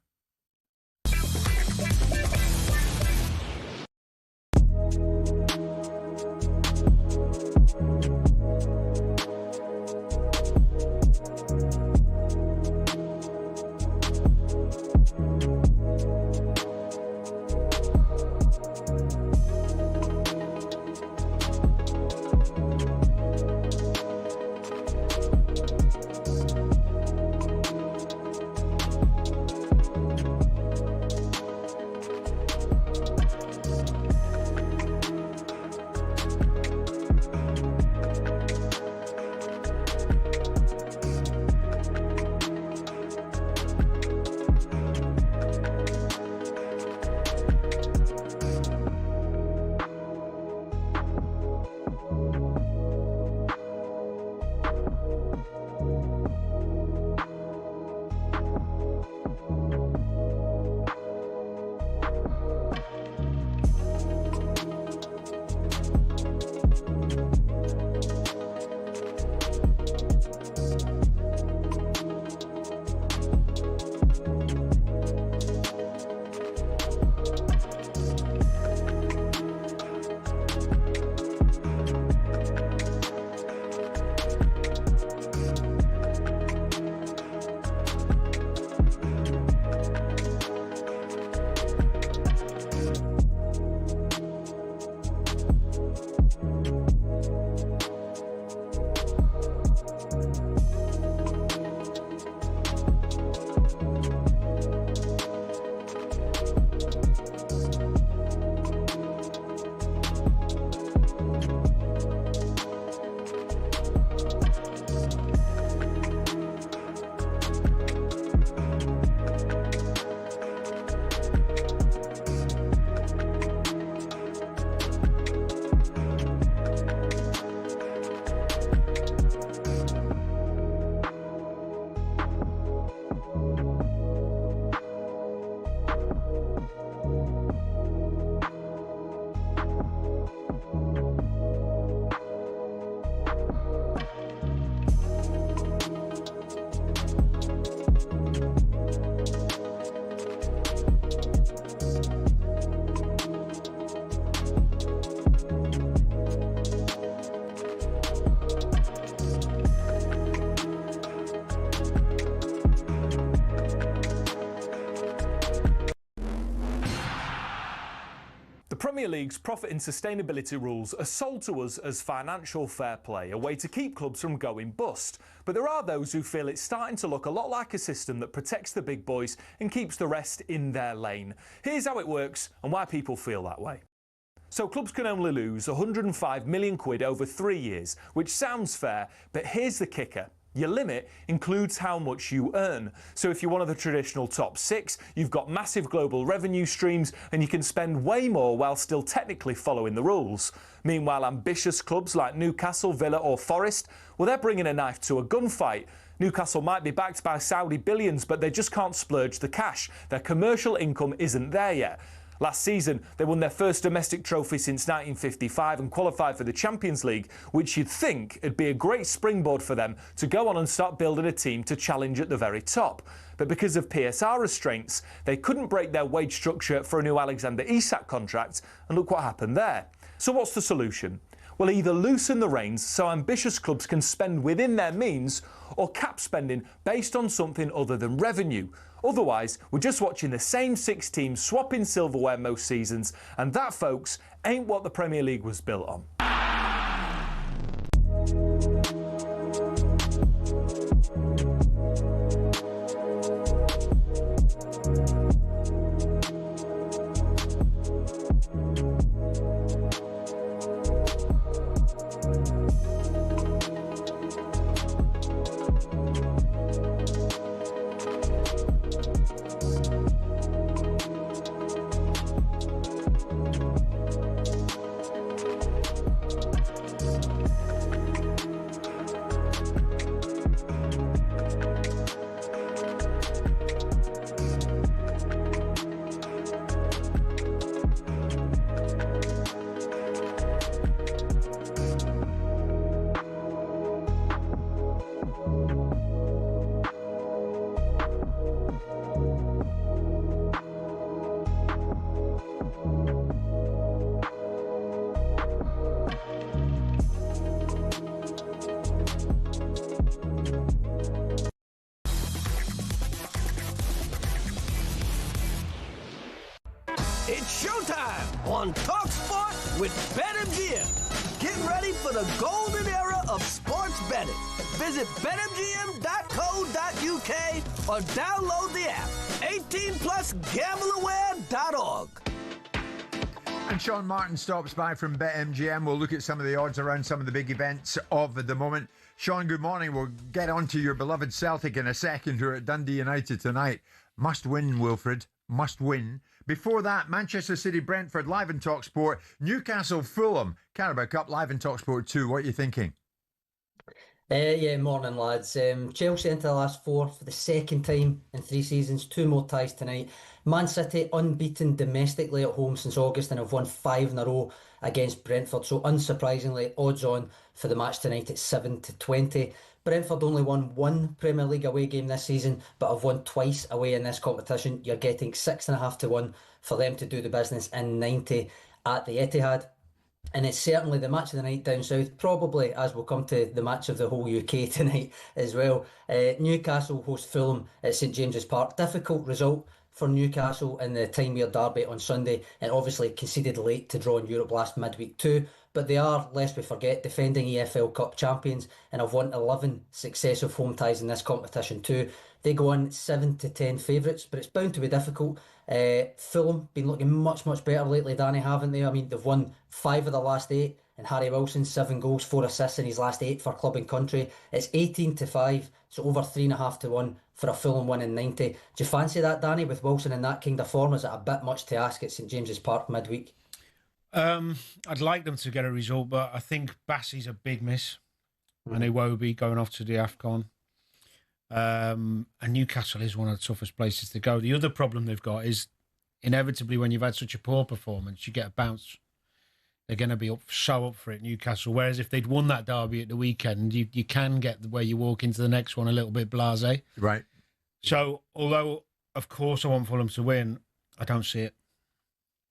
The Premier League's profit and sustainability rules are sold to us as financial fair play, a way to keep clubs from going bust. But there are those who feel it's starting to look a lot like a system that protects the big boys and keeps the rest in their lane. Here's how it works and why people feel that way. So clubs can only lose 105 million quid over 3 years, which sounds fair, but here's the kicker. Your limit includes how much you earn. So if you're one of the traditional top 6, you've got massive global revenue streams and you can spend way more while still technically following the rules. Meanwhile, ambitious clubs like Newcastle, Villa or Forest, well, they're bringing a knife to a gunfight. Newcastle might be backed by Saudi billions, but they just can't splurge the cash. Their commercial income isn't there yet. Last season, they won their first domestic trophy since 1955 and qualified for the Champions League, which you'd think would be a great springboard for them to go on and start building a team to challenge at the very top. But because of PSR restraints, they couldn't break their wage structure for a new Alexander Isak contract, and look what happened there. So what's the solution? Well, either loosen the reins so ambitious clubs can spend within their means, or cap spending based on something other than revenue. Otherwise, we're just watching the same 6 teams swapping silverware most seasons, and that, folks, ain't what the Premier League was built on. It's showtime on talkSPORT with BetMGM. Get ready for the golden era of sports betting. Visit betmgm.co.uk or download the app. 18+gambleaware.org. And Sean Martin stops by from BetMGM. We'll look at some of the odds around some of the big events of the moment. Sean, good morning. We'll get on to your beloved Celtic in a second, who are at Dundee United tonight. Must win, Wilfred. Must win. Before that, Manchester City, Brentford, live in talkSPORT. Newcastle, Fulham, Carabao Cup, live in talkSPORT 2. What are you thinking? Yeah, morning, lads. Chelsea into the last 4 for the second time in 3 seasons. 2 more ties tonight. Man City unbeaten domestically at home since August and have won 5 in a row against Brentford. So unsurprisingly, odds on for the match tonight at 7-20. Brentford only won 1 Premier League away game this season, but have won twice away in this competition. You're getting 6.5 to 1 for them to do the business in 90 at the Etihad. And it's certainly the match of the night down south, probably, as we'll come to, the match of the whole UK tonight as well. Newcastle host Fulham at St James's Park. Difficult result for Newcastle in the Time-Wear derby on Sunday, and obviously conceded late to draw in Europe last midweek too. But they are, lest we forget, defending EFL Cup champions and have won 11 successive home ties in this competition too. They go on 7-10 favourites, but it's bound to be difficult. Fulham been looking much better lately, Danny, haven't they? I mean, they've won 5 of the last 8, and Harry Wilson 7 goals, 4 assists in his last 8 for club and country. It's 18-5, so over 3.5 to 1 for a Fulham win in 90. Do you fancy that, Danny, with Wilson in that kind of form? Is it a bit much to ask at St James's Park midweek? I'd like them to get a result, but I think Bassey's a big miss. And Iwobi going off to the AFCON. And Newcastle is one of the toughest places to go. The other problem they've got is, inevitably, when you've had such a poor performance, you get a bounce. They're going to be up for it, Newcastle. Whereas if they'd won that derby at the weekend, you can get the way you walk into the next one a little bit blasé. Right. So, although, of course, I want Fulham to win, I don't see it.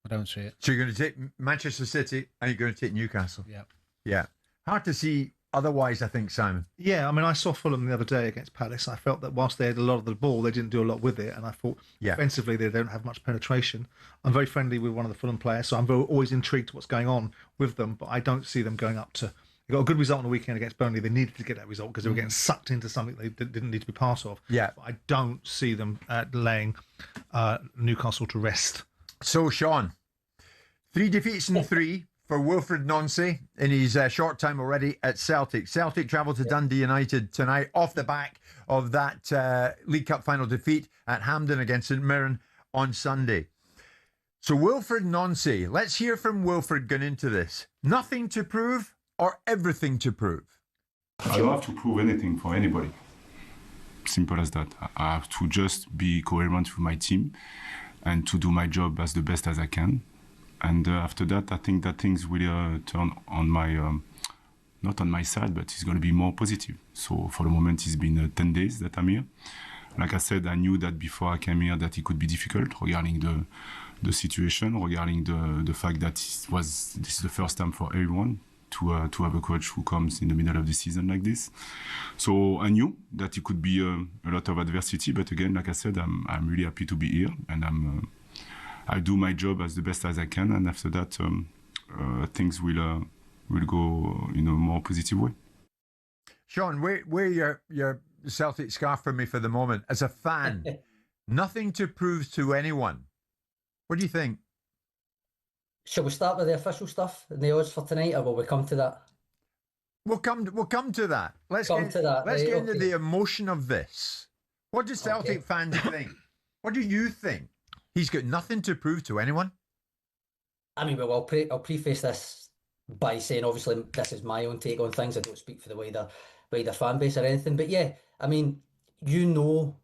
So you're going to take Manchester City and you're going to take Newcastle? Yeah. Yeah. Hard to see otherwise, I think, Simon. Yeah, I mean, I saw Fulham the other day against Palace. I felt that whilst they had a lot of the ball, they didn't do a lot with it. And I thought, offensively, they don't have much penetration. I'm very friendly with one of the Fulham players, so I'm always intrigued what's going on with them. But I don't see them going up to... They got a good result on the weekend against Burnley. They needed to get that result because they were getting sucked into something they didn't need to be part of. Yeah. But I don't see them laying Newcastle to rest. So, Sean, 3 defeats in 3 for Wilfred Nancy in his short time already at Celtic. Celtic travel to Dundee United tonight off the back of that League Cup final defeat at Hampden against St Mirren on Sunday. So Wilfred Nancy, let's hear from Wilfred going into this. Nothing to prove or everything to prove? I don't have to prove anything for anybody. Simple as that. I have to just be coherent with my team and to do my job as the best as I can. And after that, I think that things will turn on my, not on my side, but it's going to be more positive. So for the moment, it's been 10 days that I'm here. Like I said, I knew that before I came here that it could be difficult regarding the situation, regarding the fact that this is the first time for everyone to have a coach who comes in the middle of the season like this. So I knew that it could be a lot of adversity, but again, like I said, I'm really happy to be here, and I do my job as the best as I can, and after that, things will go in a more positive way. Sean, wear your Celtic scarf for me for the moment. As a fan, nothing to prove to anyone. What do you think? Shall we start with the official stuff and the odds for tonight, or will we come to that? We'll come to that. Let's get into the emotion of this. What do Celtic fans think? What do you think? He's got nothing to prove to anyone? I mean, well, I'll preface this by saying, obviously, this is my own take on things. I don't speak for the wider fan base or anything. But yeah, I mean, you know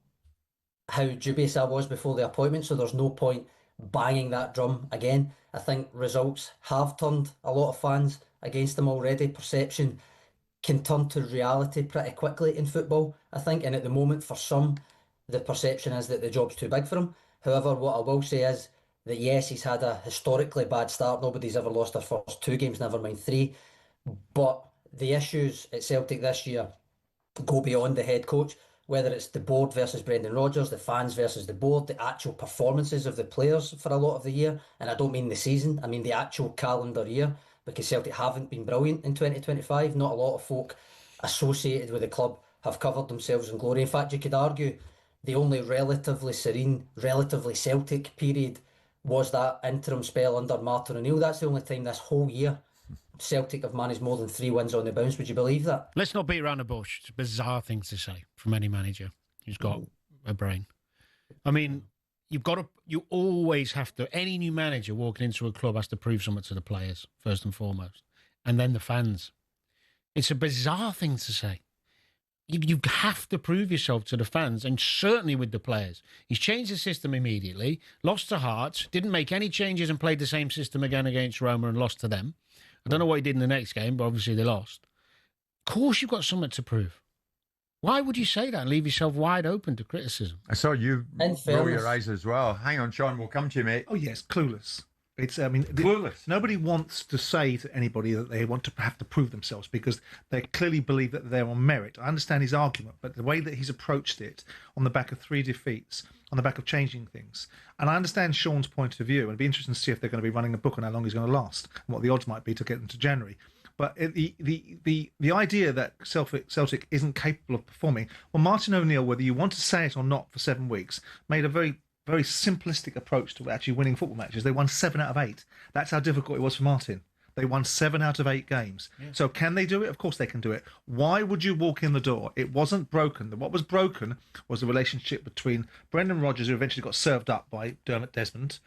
how dubious I was before the appointment, so there's no point banging that drum again. I think results have turned a lot of fans against them already. Perception can turn to reality pretty quickly in football, I think. And at the moment, for some, the perception is that the job's too big for him. However, what I will say is that yes, he's had a historically bad start. Nobody's ever lost their first 2 games, never mind 3. But the issues at Celtic this year go beyond the head coach, whether it's the board versus Brendan Rodgers, the fans versus the board, the actual performances of the players for a lot of the year. And I don't mean the season, I mean the actual calendar year, because Celtic haven't been brilliant in 2025. Not a lot of folk associated with the club have covered themselves in glory. In fact, you could argue the only relatively serene, relatively Celtic period was that interim spell under Martin O'Neill. That's the only time this whole year Celtic have managed more than 3 wins on the bounce. Would you believe that? Let's not beat around the bush. It's a bizarre thing to say from any manager who's got a brain. I mean, you always have to, any new manager walking into a club has to prove something to the players, first and foremost, and then the fans. It's a bizarre thing to say. You have to prove yourself to the fans, and certainly with the players. He's changed the system immediately, lost to Hearts, didn't make any changes and played the same system again against Roma and lost to them. I don't know what he did in the next game, but obviously they lost. Of course you've got something to prove. Why would you say that and leave yourself wide open to criticism? I saw you roll your eyes as well. Hang on, Sean, we'll come to you, mate. Oh, yes, clueless. It's, I mean, clueless. Nobody wants to say to anybody that they want to have to prove themselves because they clearly believe that they're on merit. I understand his argument, but the way that he's approached it on the back of 3 defeats, on the back of changing things, and I understand Sean's point of view, and it'd be interesting to see if they're going to be running a book on how long he's going to last and what the odds might be to get them to January. But the idea that Celtic isn't capable of performing, well, Martin O'Neill, whether you want to say it or not, for 7 weeks, made a very simplistic approach to actually winning football matches. They won 7 out of 8. That's how difficult it was for Martin. They won 7 out of 8 games. Yeah. So can they do it? Of course they can do it. Why would you walk in the door? It wasn't broken. What was broken was the relationship between Brendan Rodgers, who eventually got served up by Dermot Desmond,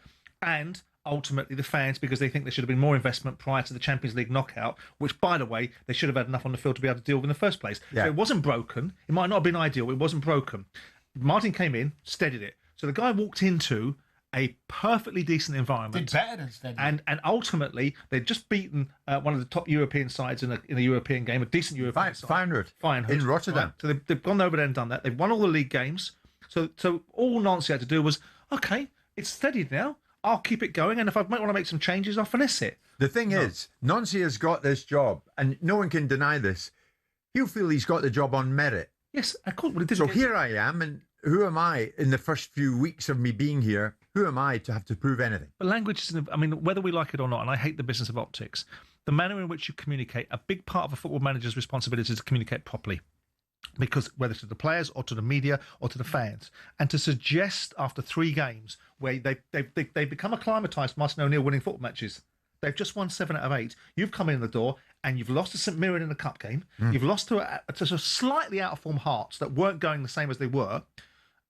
and ultimately the fans, because they think there should have been more investment prior to the Champions League knockout, which, by the way, they should have had enough on the field to be able to deal with in the first place. Yeah. So it wasn't broken. It might not have been ideal. It wasn't broken. Martin came in, steadied it. So the guy walked into a perfectly decent environment. Did better than steady. And ultimately, they'd just beaten one of the top European sides in a European game, a decent European side. Feyenoord in Rotterdam. Right. So they've gone over there and done that. They've won all the league games. So all Nancy had to do was, okay, it's steadied now. I'll keep it going, and if I might want to make some changes, I'll finesse it. The thing is, Nancy has got this job, and no one can deny this. he'll feel he's got the job on merit. Yes, of course. Well, so here I am, and who am I in the first few weeks of me being here? Who am I to have to prove anything? But language is, I mean, whether we like it or not, and I hate the business of optics, the manner in which you communicate, a big part of a football manager's responsibility is to communicate properly. Because whether to the players or to the media or to the fans, and to suggest after 3 games where they become acclimatised to Martin O'Neill winning football matches. They've just won 7 out of 8. You've come in the door and you've lost to St Mirren in the cup game. You've lost to a slightly out of form Hearts that weren't going the same as they were.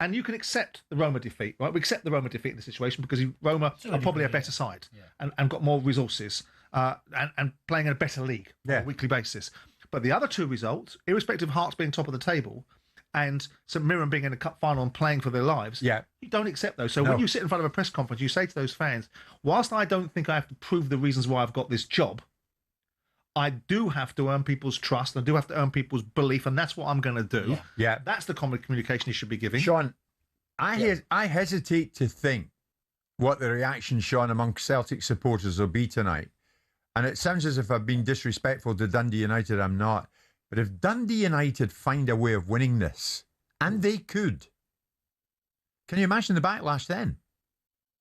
And you can accept the Roma defeat, right? We accept the Roma defeat in the situation because Roma are probably a better side and got more resources and playing in a better league on a weekly basis. But the other 2 results, irrespective of Hearts being top of the table and St Mirren being in a cup final and playing for their lives, you don't accept those. So when you sit in front of a press conference, you say to those fans, whilst I don't think I have to prove the reasons why I've got this job, I do have to earn people's trust. I do have to earn people's belief, and that's what I'm going to do. Yeah. That's the common communication you should be giving. Sean, I hesitate to think what the reaction, Sean, among Celtic supporters will be tonight. And it sounds as if I've been disrespectful to Dundee United. I'm not. But if Dundee United find a way of winning this, and they could, can you imagine the backlash then?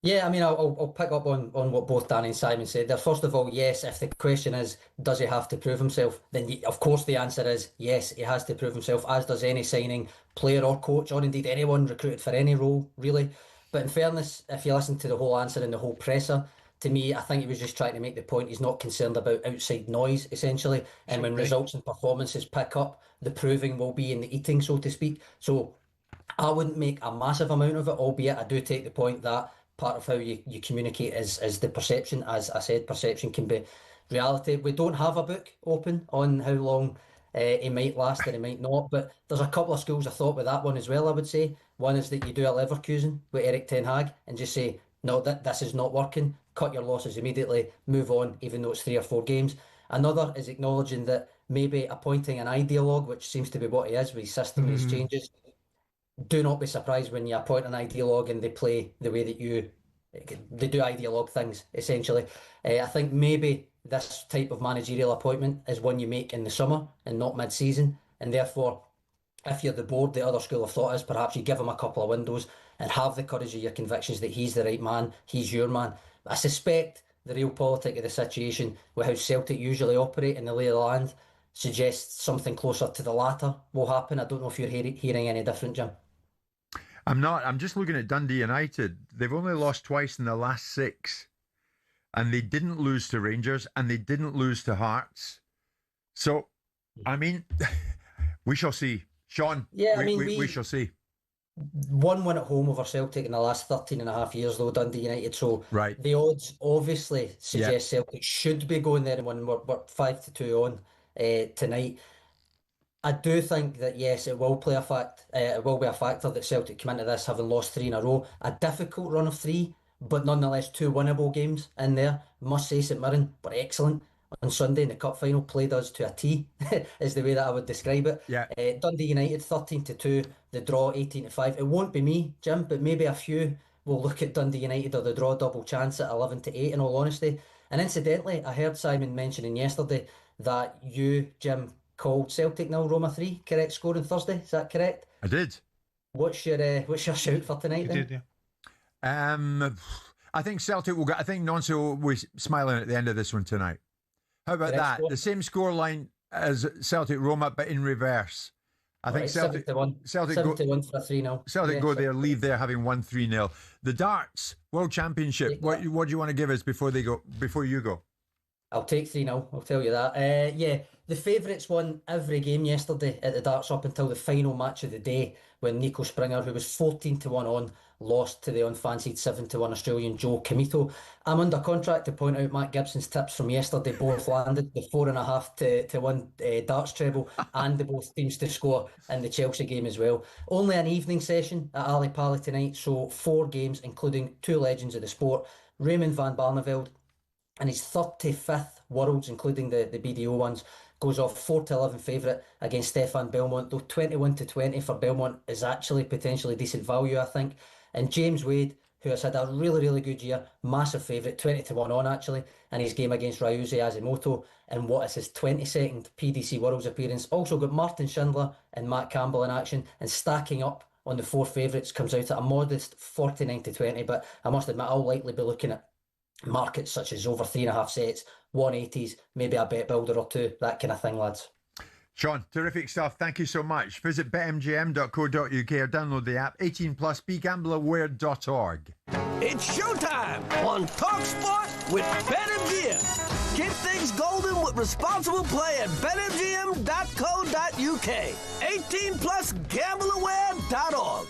Yeah, I mean, I'll pick up on what both Danny and Simon said there. First of all, yes, if the question is, does he have to prove himself? Then, of course, the answer is yes, he has to prove himself, as does any signing, player or coach, or indeed anyone recruited for any role, really. But in fairness, if you listen to the whole answer and the whole presser, to me, I think he was just trying to make the point he's not concerned about outside noise, essentially. And when results and performances pick up, the proving will be in the eating, so to speak. So I wouldn't make a massive amount of it, albeit I do take the point that part of how you communicate is the perception. As I said, perception can be reality. We don't have a book open on how long he might last and he might not, but there's a couple of schools of thought with that one as well, I would say. One is that you do a Leverkusen with Eric Ten Hag and just say, no, this is not working. Cut your losses immediately, move on, even though it's 3 or 4 games. Another is acknowledging that maybe appointing an ideologue, which seems to be what he is with his system and his changes. Do not be surprised when you appoint an ideologue and they play the way that they do ideologue things, essentially. I think maybe this type of managerial appointment is one you make in the summer and not mid-season, and therefore, if you're the board, the other school of thought is perhaps you give him a couple of windows and have the courage of your convictions that he's the right man, he's your man. I suspect the real politic of the situation, with how Celtic usually operate in the lay of the land, suggests something closer to the latter will happen. I don't know if you're hearing any different, Jim. I'm not. I'm just looking at Dundee United. They've only lost twice in the last 6. And they didn't lose to Rangers and they didn't lose to Hearts. So, I mean, we shall see. Sean, we shall see. 1 win at home over Celtic in the last 13 and a half years, though, Dundee United. So the odds obviously suggest Celtic should be going there and win. We're 5-2 on tonight. I do think that, yes, it will play a fact. It will be a factor that Celtic come into this having lost 3 in a row. A difficult run of 3, but nonetheless 2 winnable games in there. Must say St Mirren were excellent on Sunday in the cup final, played us to a T, is the way that I would describe it. Dundee United 13-2, the draw 18-5. It won't be me, Jim, but maybe a few will look at Dundee United or the draw double chance at 11-8, in all honesty. And incidentally, I heard Simon mentioning yesterday that you, Jim, called Celtic 0, Roma 3, correct score on Thursday. Is that correct? I did. What's your shout for tonight then? You did, yeah. I think Celtic will get. I think Nonso will be smiling at the end of this one tonight. How about that? The same scoreline as Celtic Roma, but in reverse. I think Celtic 7-1. Celtic 7-1 for a 3-0. Celtic go there, leave there having won 3-0. The darts World Championship. What do you want to give us before you go? I'll take 3-0, I'll tell you that. The favourites won every game yesterday at the darts up until the final match of the day, when Nico Springer, who was 14-1 on, lost to the unfancied 7-1 Australian Joe Comito. I'm under contract to point out Matt Gibson's tips from yesterday both landed, the 4.5 to 1 darts treble, and the both teams to score in the Chelsea game as well. Only an evening session at Ali Pali tonight, so 4 games, including 2 legends of the sport. Raymond van Barneveld, and his 35th Worlds, including the BDO ones, goes off 4-11 favourite against Stefan Belmont, though 21-20 for Belmont is actually potentially decent value, I think. And James Wade, who has had a really, really good year, massive favourite, 20-1 on actually, in his game against Ryuzi Azimoto, in what is his 22nd PDC Worlds appearance. Also got Martin Schindler and Matt Campbell in action, and stacking up on the 4 favourites comes out at a modest 49-20, but I must admit I'll likely be looking at markets such as over 3.5 sets, 180s, maybe a bet builder or two, that kind of thing, lads. Sean, terrific stuff. Thank you so much. Visit betmgm.co.uk or download the app. 18+, begambleaware.org. It's showtime on talkSPORT with BetMGM. Keep things golden with responsible play at betmgm.co.uk. 18+, gambleaware.org.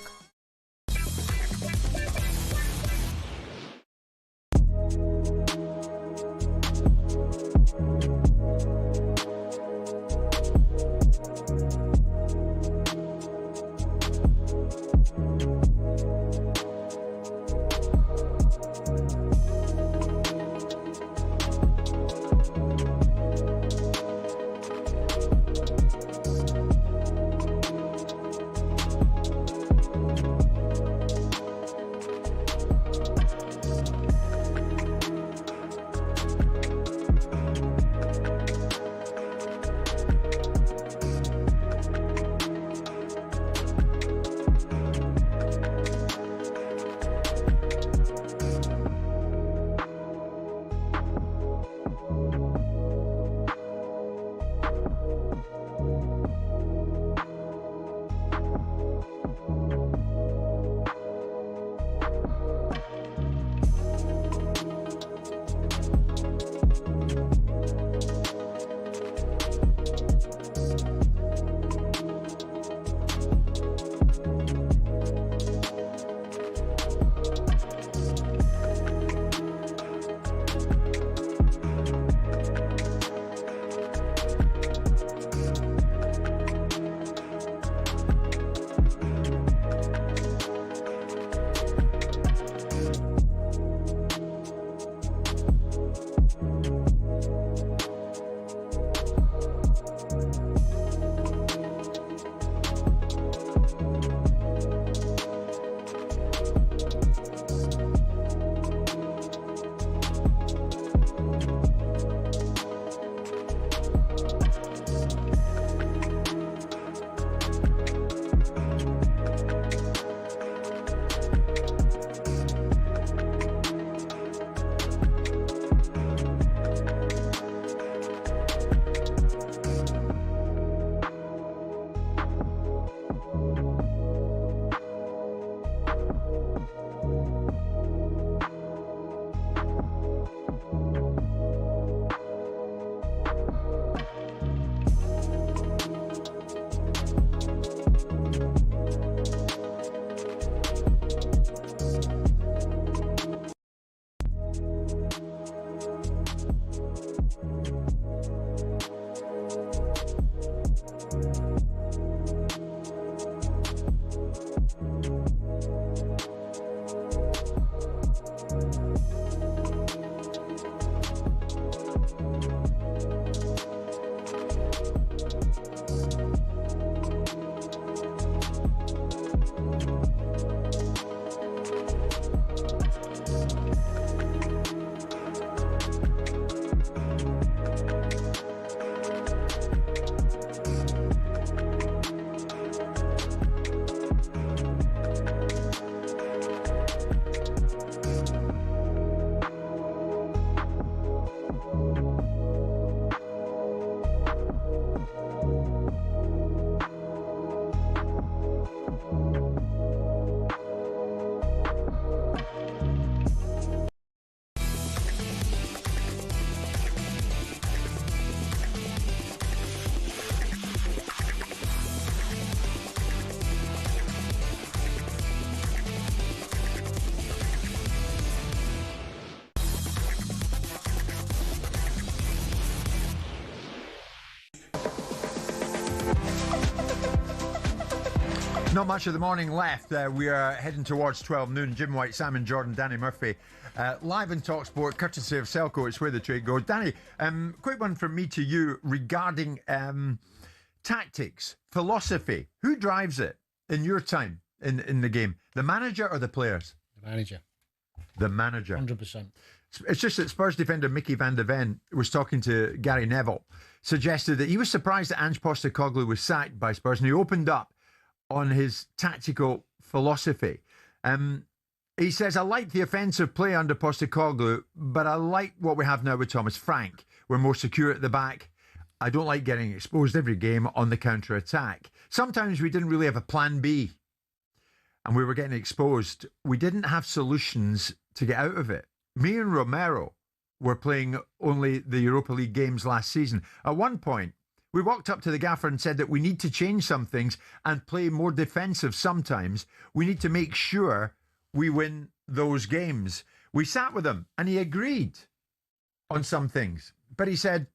Not much of the morning left. We are heading towards 12 noon. Jim White, Simon Jordan, Danny Murphy. Live in talkSPORT, courtesy of Selco. It's where the trade goes. Danny, quick one from me to you regarding tactics, philosophy. Who drives it in your time in the game? The manager or the players? The manager. the manager. 100%. It's just that Spurs defender Mickey van de Ven was talking to Gary Neville, suggested that he was surprised that Ange Postecoglou was sacked by Spurs, and he opened up on his tactical philosophy. He says, I like the offensive play under Postecoglou, but I like what we have now with Thomas Frank. We're more secure at the back. I don't like getting exposed every game on the counter-attack. Sometimes we didn't really have a plan B, and we were getting exposed. We didn't have solutions to get out of it. Me and Romero were playing only the Europa League games last season. At one point, we walked up to the gaffer and said that we need to change some things and play more defensive sometimes. We need to make sure we win those games. We sat with him and he agreed on some things. But he said,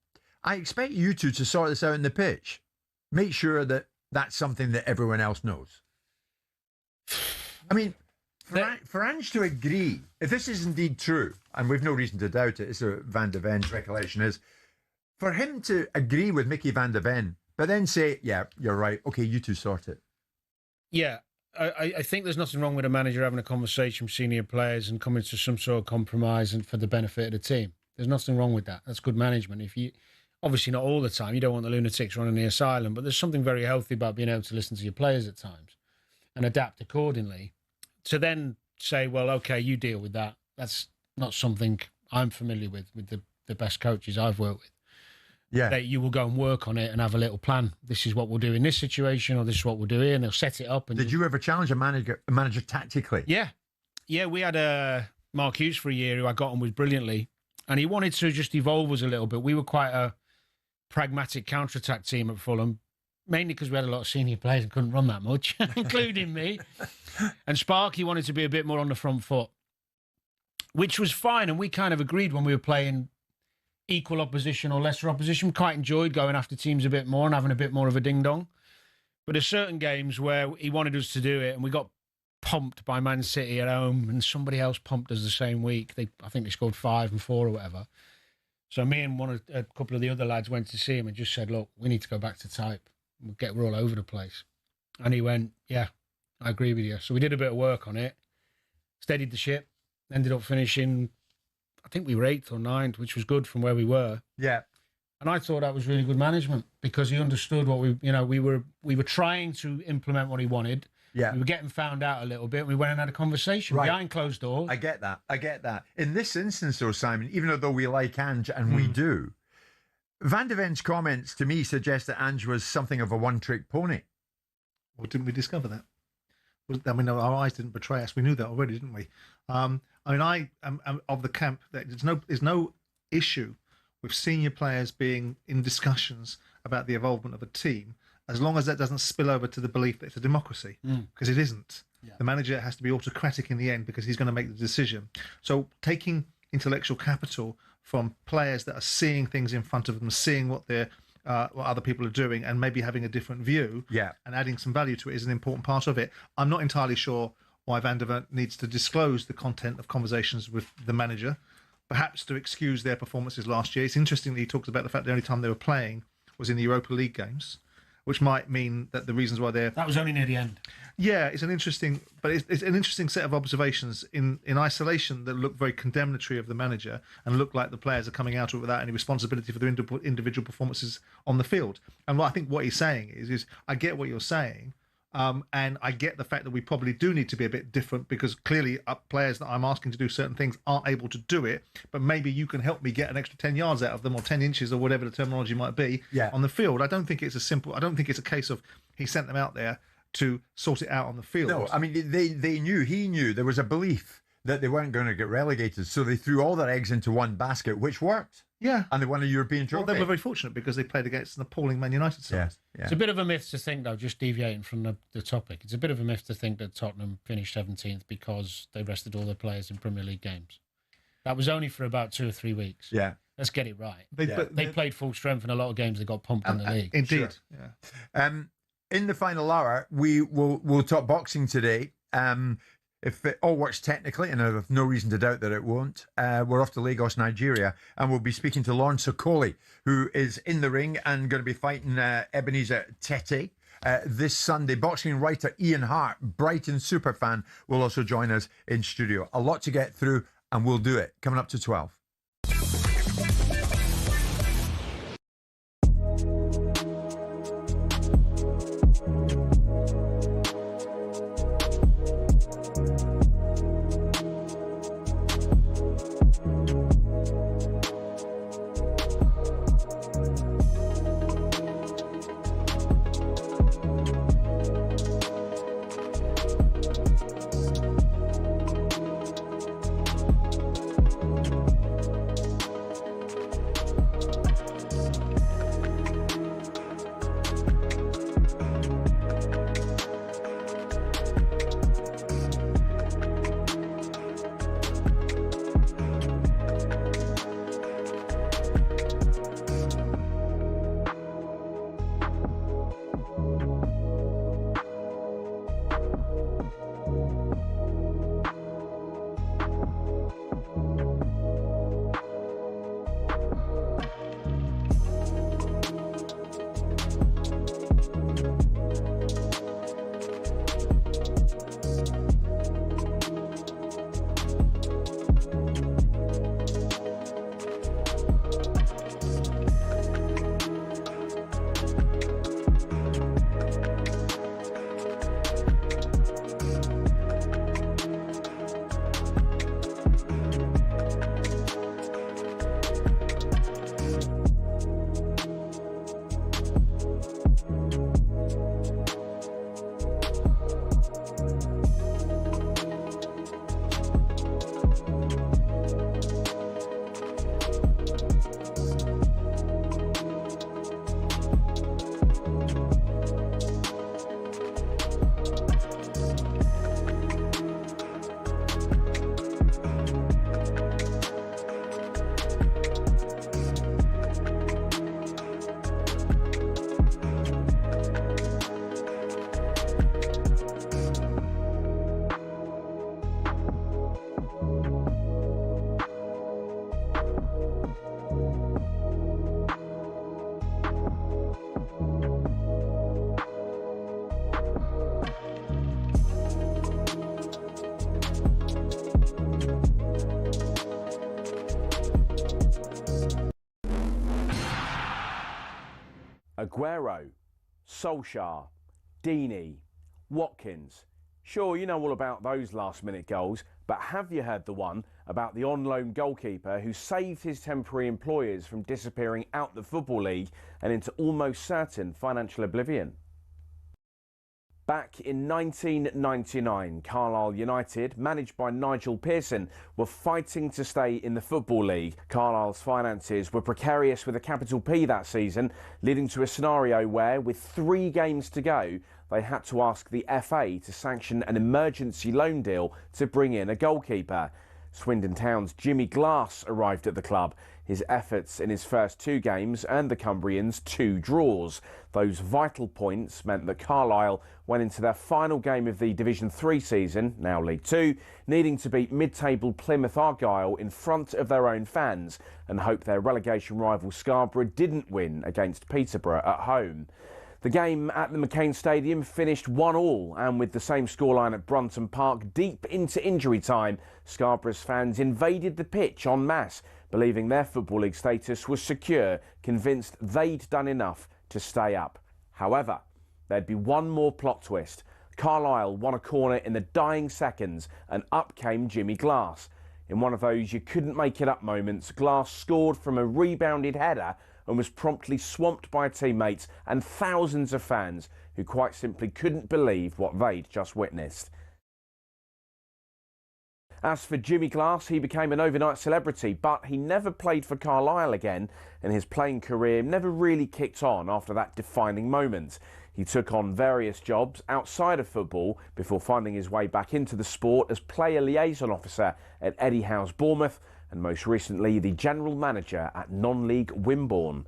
I expect you two to sort this out in the pitch. Make sure that that's something that everyone else knows. I mean, for Ange to agree, if this is indeed true, and we've no reason to doubt it, it's a Van de Ven's recollection is, for him to agree with Mickey van de Ven, but then say, yeah, you're right, okay, you two sort it. Yeah, I think there's nothing wrong with a manager having a conversation with senior players and coming to some sort of compromise and for the benefit of the team. There's nothing wrong with that. That's good management. If you, obviously not all the time, you don't want the lunatics running the asylum, but there's something very healthy about being able to listen to your players at times and adapt accordingly. To then say, well, okay, you deal with that. That's not something I'm familiar with the best coaches I've worked with. Yeah. That you will go and work on it and have a little plan. This is what we'll do in this situation, or this is what we'll do here, and they'll set it up. And did you ever challenge a manager tactically? Yeah. Yeah, we had Mark Hughes for a year who I got on with brilliantly, and he wanted to just evolve us a little bit. We were quite a pragmatic counter-attack team at Fulham, mainly because we had a lot of senior players and couldn't run that much, including me. And Sparky wanted to be a bit more on the front foot, which was fine. And we kind of agreed when we were playing equal opposition or lesser opposition. We quite enjoyed going after teams a bit more and having a bit more of a ding-dong. But there's certain games where he wanted us to do it and we got pumped by Man City at home and somebody else pumped us the same week. I think they scored 5 and 4 or whatever. So me and a couple of the other lads went to see him and just said, look, we need to go back to type. We're all over the place. And he went, yeah, I agree with you. So we did a bit of work on it, steadied the ship, ended up finishing, I think we were 8th or 9th, which was good from where we were. Yeah. And I thought that was really good management because he understood what we were trying to implement what he wanted. Yeah. We were getting found out a little bit. We went and had a conversation behind closed doors. I get that. In this instance, though, Simon, even though we like Ange and we do, Van de Ven's comments to me suggest that Ange was something of a one-trick pony. Well, didn't we discover that? I mean, our eyes didn't betray us. We knew that already, didn't we? I mean, I am of the camp that there's no issue with senior players being in discussions about the involvement of a team, as long as that doesn't spill over to the belief that it's a democracy, because it isn't. Yeah. The manager has to be autocratic in the end because he's going to make the decision. So taking intellectual capital from players that are seeing things in front of them, seeing what other people are doing, and maybe having a different view, and adding some value to it is an important part of it. I'm not entirely sure why Van der Ven needs to disclose the content of conversations with the manager, perhaps to excuse their performances last year. It's interesting that he talks about the fact the only time they were playing was in the Europa League games, which might mean that the reasons why they're... That was only near the end. Yeah, it's an interesting set of observations in isolation that look very condemnatory of the manager and look like the players are coming out of it without any responsibility for their individual performances on the field. And I think what he's saying is I get what you're saying, and I get the fact that we probably do need to be a bit different because clearly players that I'm asking to do certain things aren't able to do it, but maybe you can help me get an extra 10 yards out of them or 10 inches or whatever the terminology might be on the field. I don't think it's a case of he sent them out there to sort it out on the field. No, I mean, he knew there was a belief that they weren't going to get relegated, so they threw all their eggs into one basket, which worked. Yeah. And they won a European trophy. Well, they were very fortunate because they played against an appalling Man United side. Yeah. It's a bit of a myth to think, though, just deviating from the topic, it's a bit of a myth to think that Tottenham finished 17th because they rested all their players in Premier League games. That was only for about 2 or 3 weeks. Yeah. Let's get it right. They played full strength in a lot of games. They got pumped in the league. Indeed. Sure. Yeah. In the final hour, we'll talk boxing today. If it all works technically, and I have no reason to doubt that it won't, we're off to Lagos, Nigeria, and we'll be speaking to Lawrence Okoli, who is in the ring and going to be fighting Ebenezer Tete. this Sunday. Boxing writer Ian Hart, Brighton superfan, will also join us in studio. A lot to get through, and we'll do it. Coming up to 12. Aguero, Solskjaer, Deeney, Watkins. Sure, you know all about those last-minute goals, but have you heard the one about the on-loan goalkeeper who saved his temporary employers from disappearing out the Football League and into almost certain financial oblivion? Back in 1999, Carlisle United, managed by Nigel Pearson, were fighting to stay in the Football League. Carlisle's finances were precarious with a capital P that season, leading to a scenario where, with 3 games to go, they had to ask the FA to sanction an emergency loan deal to bring in a goalkeeper. Swindon Town's Jimmy Glass arrived at the club. His efforts in his first 2 games earned the Cumbrians 2 draws. Those vital points meant that Carlisle went into their final game of the Division 3 season, now League 2, needing to beat mid-table Plymouth Argyle in front of their own fans and hope their relegation rival Scarborough didn't win against Peterborough at home. The game at the McCain Stadium finished 1-1, and with the same scoreline at Brunton Park deep into injury time, Scarborough's fans invaded the pitch en masse, believing their Football League status was secure, convinced they'd done enough to stay up. However, there'd be one more plot twist. Carlisle won a corner in the dying seconds, and up came Jimmy Glass. In one of those you couldn't make it up moments, Glass scored from a rebounded header and was promptly swamped by teammates and thousands of fans who quite simply couldn't believe what they'd just witnessed. As for Jimmy Glass, he became an overnight celebrity, but he never played for Carlisle again, and his playing career never really kicked on after that defining moment. He took on various jobs outside of football before finding his way back into the sport as player liaison officer at Eddie Howe's Bournemouth, and most recently the general manager at non-league Wimborne.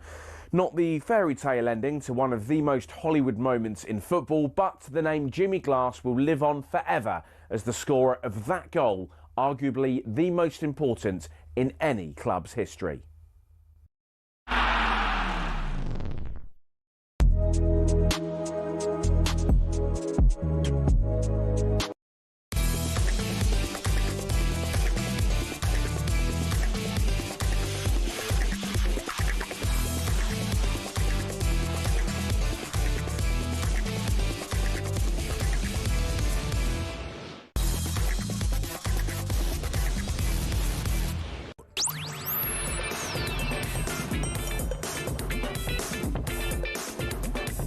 Not the fairy tale ending to one of the most Hollywood moments in football, but the name Jimmy Glass will live on forever as the scorer of that goal, arguably the most important in any club's history.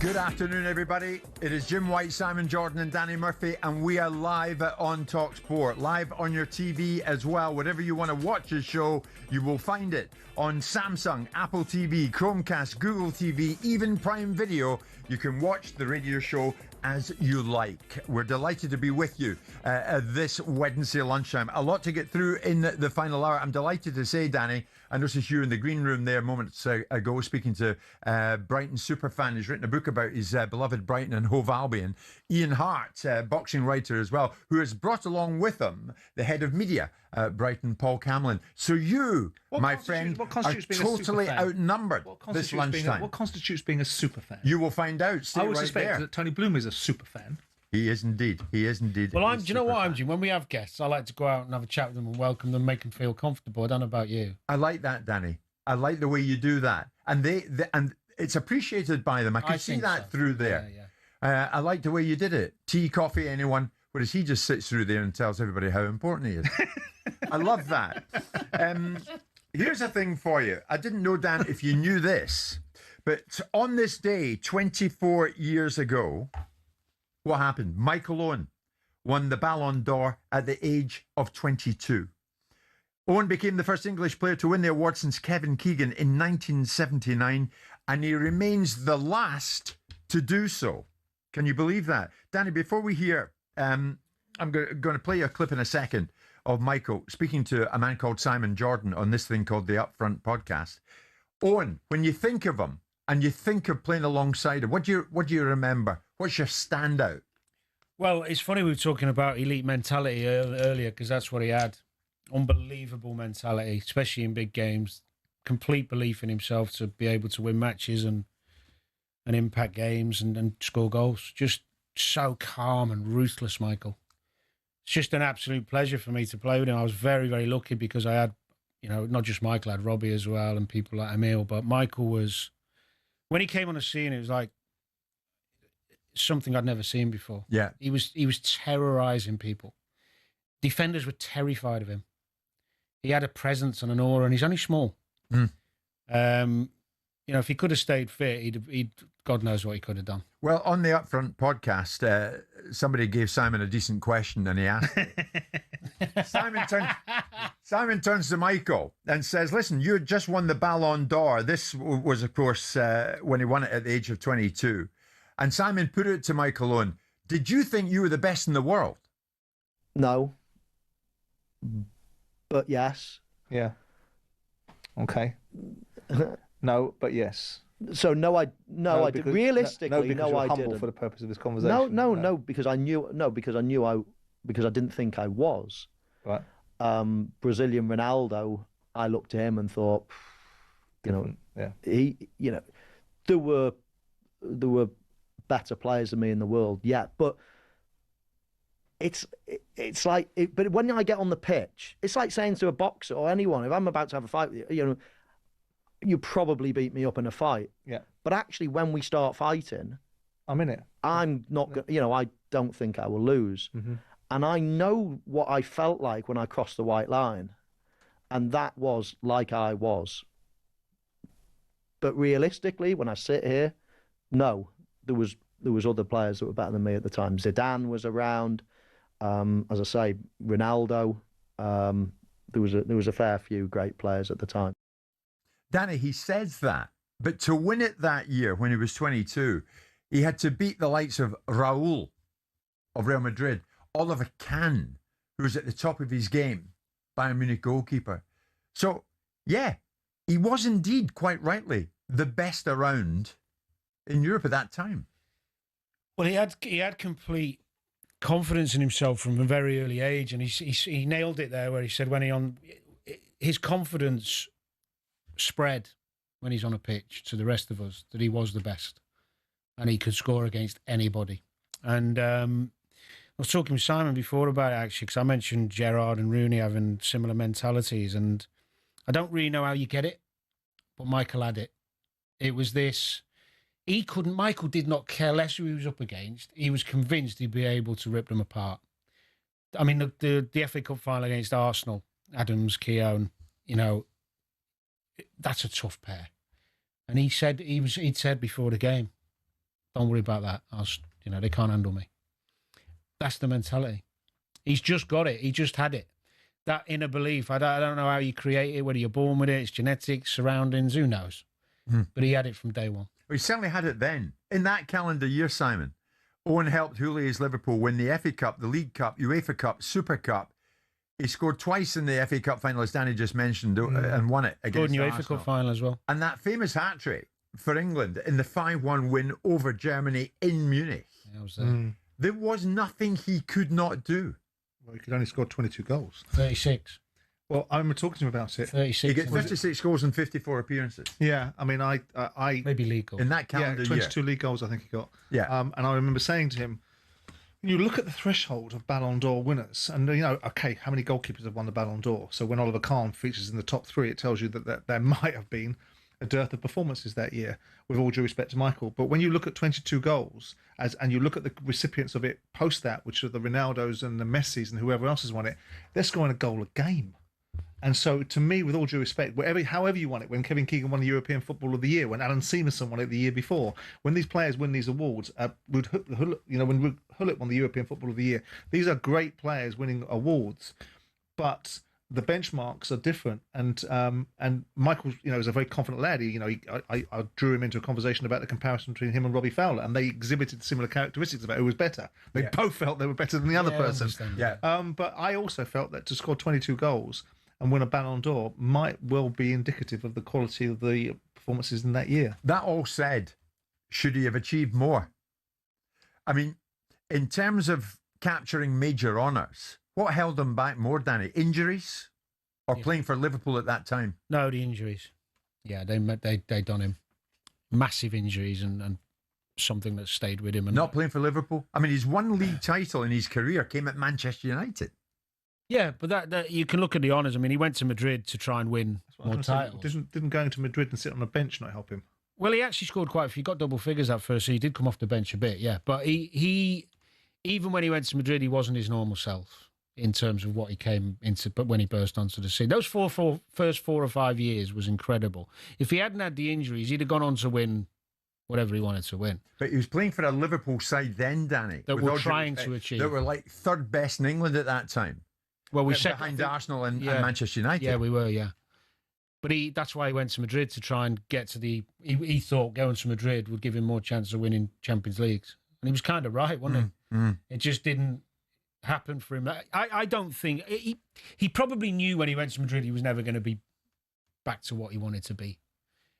Good afternoon, everybody. It is Jim White, Simon Jordan and Danny Murphy, and we are live on talkSPORT, live on your TV as well. Whatever you want to watch the show, you will find it on Samsung, Apple TV, Chromecast, Google TV, even Prime Video. You can watch the radio show as you like. We're delighted to be with you this Wednesday lunchtime. A lot to get through in the final hour. I'm delighted to say, Danny, I noticed you in the green room there moments ago speaking to Brighton superfan who's written a book about his beloved Brighton and Hove Albion, Ian Hart, boxing writer as well, who has brought along with him the head of media at Brighton, Paul Camlin. So you, my friend, are totally outnumbered this lunchtime. What constitutes being a super fan? You will find out. Stay I would right suspect there. that Tony Bloom is a super fan. He is indeed. He is indeed. Well, do you know what I'm doing? When we have guests, I like to go out and have a chat with them and welcome them, make them feel comfortable. I don't know about you. I like that, Danny. I like the way you do that, and and it's appreciated by them. I can see that through there. Yeah. I like the way you did it. Tea, coffee, anyone. Whereas he just sits through there and tells everybody how important he is. I love that. Here's a thing for you. I didn't know, Dan, if you knew this, but on this day, 24 years ago, what happened? Michael Owen won the Ballon d'Or at the age of 22. Owen became the first English player to win the award since Kevin Keegan in 1979, and he remains the last to do so. Can you believe that? Danny, before we hear, I'm going to play you a clip in a second of Michael speaking to a man called Simon Jordan on this thing called the Upfront podcast. Owen, when you think of him and you think of playing alongside him, what do you remember? What's your standout? Well, it's funny we were talking about elite mentality earlier because that's what he had. Unbelievable mentality, especially in big games. Complete belief in himself to be able to win matches and impact games and score goals. Just so calm and ruthless, Michael. It's just an absolute pleasure for me to play with him. I was very, very lucky because I had, not just Michael, I had Robbie as well and people like Emil, but Michael was, when he came on the scene, it was like something I'd never seen before. Yeah. He was terrorising people. Defenders were terrified of him. He had a presence and an aura, and he's only small. If he could have stayed fit, he'd God knows what he could have done. Well, on the Upfront podcast, somebody gave Simon a decent question, and he asked it. Simon turns to Michael and says, listen, you had just won the Ballon d'Or. This was, of course, when he won it at the age of 22. And Simon put it to Michael Owen, did you think you were the best in the world? No. But yes. Yeah. Okay. No, but yes. So no, I did. Realistically, because you're I humble didn't. For the purpose of this conversation. No, because I didn't think I was. Right. Brazilian Ronaldo, I looked at him and thought, there were better players than me in the world, yeah, but it's like, but when I get on the pitch, it's like saying to a boxer or anyone, if I'm about to have a fight with you, you probably beat me up in a fight. Yeah. But actually, when we start fighting, I'm in it. I'm not, I don't think I will lose. Mm-hmm. And I know what I felt like when I crossed the white line. And that was like I was. But realistically, when I sit here, no, there was other players that were better than me at the time. Zidane was around. As I say, Ronaldo. There was a fair few great players at the time. Danny, he says that, but to win it that year when he was 22, he had to beat the likes of Raul of Real Madrid, Oliver Kahn, who was at the top of his game, Bayern Munich goalkeeper. So, yeah, he was indeed, quite rightly, the best around in Europe at that time. Well, he had complete confidence in himself from a very early age, and he nailed it there where he said his confidence spread when he's on a pitch to the rest of us that he was the best and he could score against anybody. And I was talking with Simon before about it, actually, because I mentioned Gerrard and Rooney having similar mentalities, and I don't really know how you get it, but Michael had it. It was this, Michael did not care less who he was up against. He was convinced he'd be able to rip them apart. I mean, the FA Cup final against Arsenal, Adams, Keown, that's a tough pair. And he'd said before the game, Don't worry about that. They can't handle me. That's the mentality. He's just got it. He just had it. That inner belief. I don't know how you create it, whether you're born with it, it's genetics, surroundings, who knows? But he had it from day one. Well, he certainly had it then. In that calendar year, Simon, Owen helped Houlier's Liverpool win the FA Cup, the League Cup, UEFA Cup, Super Cup. He scored twice in the FA Cup final, as Danny just mentioned, and won it against Good Arsenal. UEFA Cup final as well. And that famous hat-trick for England in the 5-1 win over Germany in Munich. Yeah, I was there. There was nothing he could not do. Well, he could only score 22 goals. 36. Well, I remember talking to him about it. 36. He gets 56 goals and 54 appearances. Yeah, I mean, I maybe league goals. In that calendar year. 22 league goals, I think he got. Yeah. And I remember saying to him, you look at the threshold of Ballon d'Or winners, and okay, how many goalkeepers have won the Ballon d'Or? So when Oliver Kahn features in the top 3, it tells you that there might have been a dearth of performances that year, with all due respect to Michael. But when you look at 22 goals, and you look at the recipients of it post that, which are the Ronaldos and the Messis and whoever else has won it, they're scoring a goal a game. And so, to me, with all due respect, however you won it, when Kevin Keegan won the European Football of the Year, when Alan Seamerson won it the year before, when these players win these awards, when Hullet won the European Football of the Year, these are great players winning awards, but the benchmarks are different. And Michael, is a very confident lad. I drew him into a conversation about the comparison between him and Robbie Fowler, and they exhibited similar characteristics about who was better. They both felt they were better than the other person. But I also felt that to score 22 goals and win a Ballon d'Or might well be indicative of the quality of the performances in that year. That all said, should he have achieved more? I mean, in terms of capturing major honours, what held him back more, Danny? Injuries or playing for Liverpool at that time? No, the injuries. Yeah, they done him. Massive injuries and something that stayed with him. And not playing for Liverpool? I mean, his one league title in his career came at Manchester United. Yeah, but that you can look at the honours. I mean, he went to Madrid to try and win more titles. Didn't going to Madrid and sit on a bench not help him? Well, he actually scored quite a few. He got double figures that first, so he did come off the bench a bit, yeah. But he even when he went to Madrid, he wasn't his normal self in terms of what he came into. But when he burst onto the scene, those first 4 or 5 years was incredible. If he hadn't had the injuries, he'd have gone on to win whatever he wanted to win. But he was playing for a Liverpool side then, Danny. That were trying to achieve. That were like third best in England at that time. Well, we set behind Arsenal and Manchester United. Yeah, we were, yeah. But that's why he went to Madrid, to try and get to the... He thought going to Madrid would give him more chance of winning Champions Leagues. And he was kind of right, wasn't he? It just didn't happen for him. I don't think... He probably knew when he went to Madrid he was never going to be back to what he wanted to be.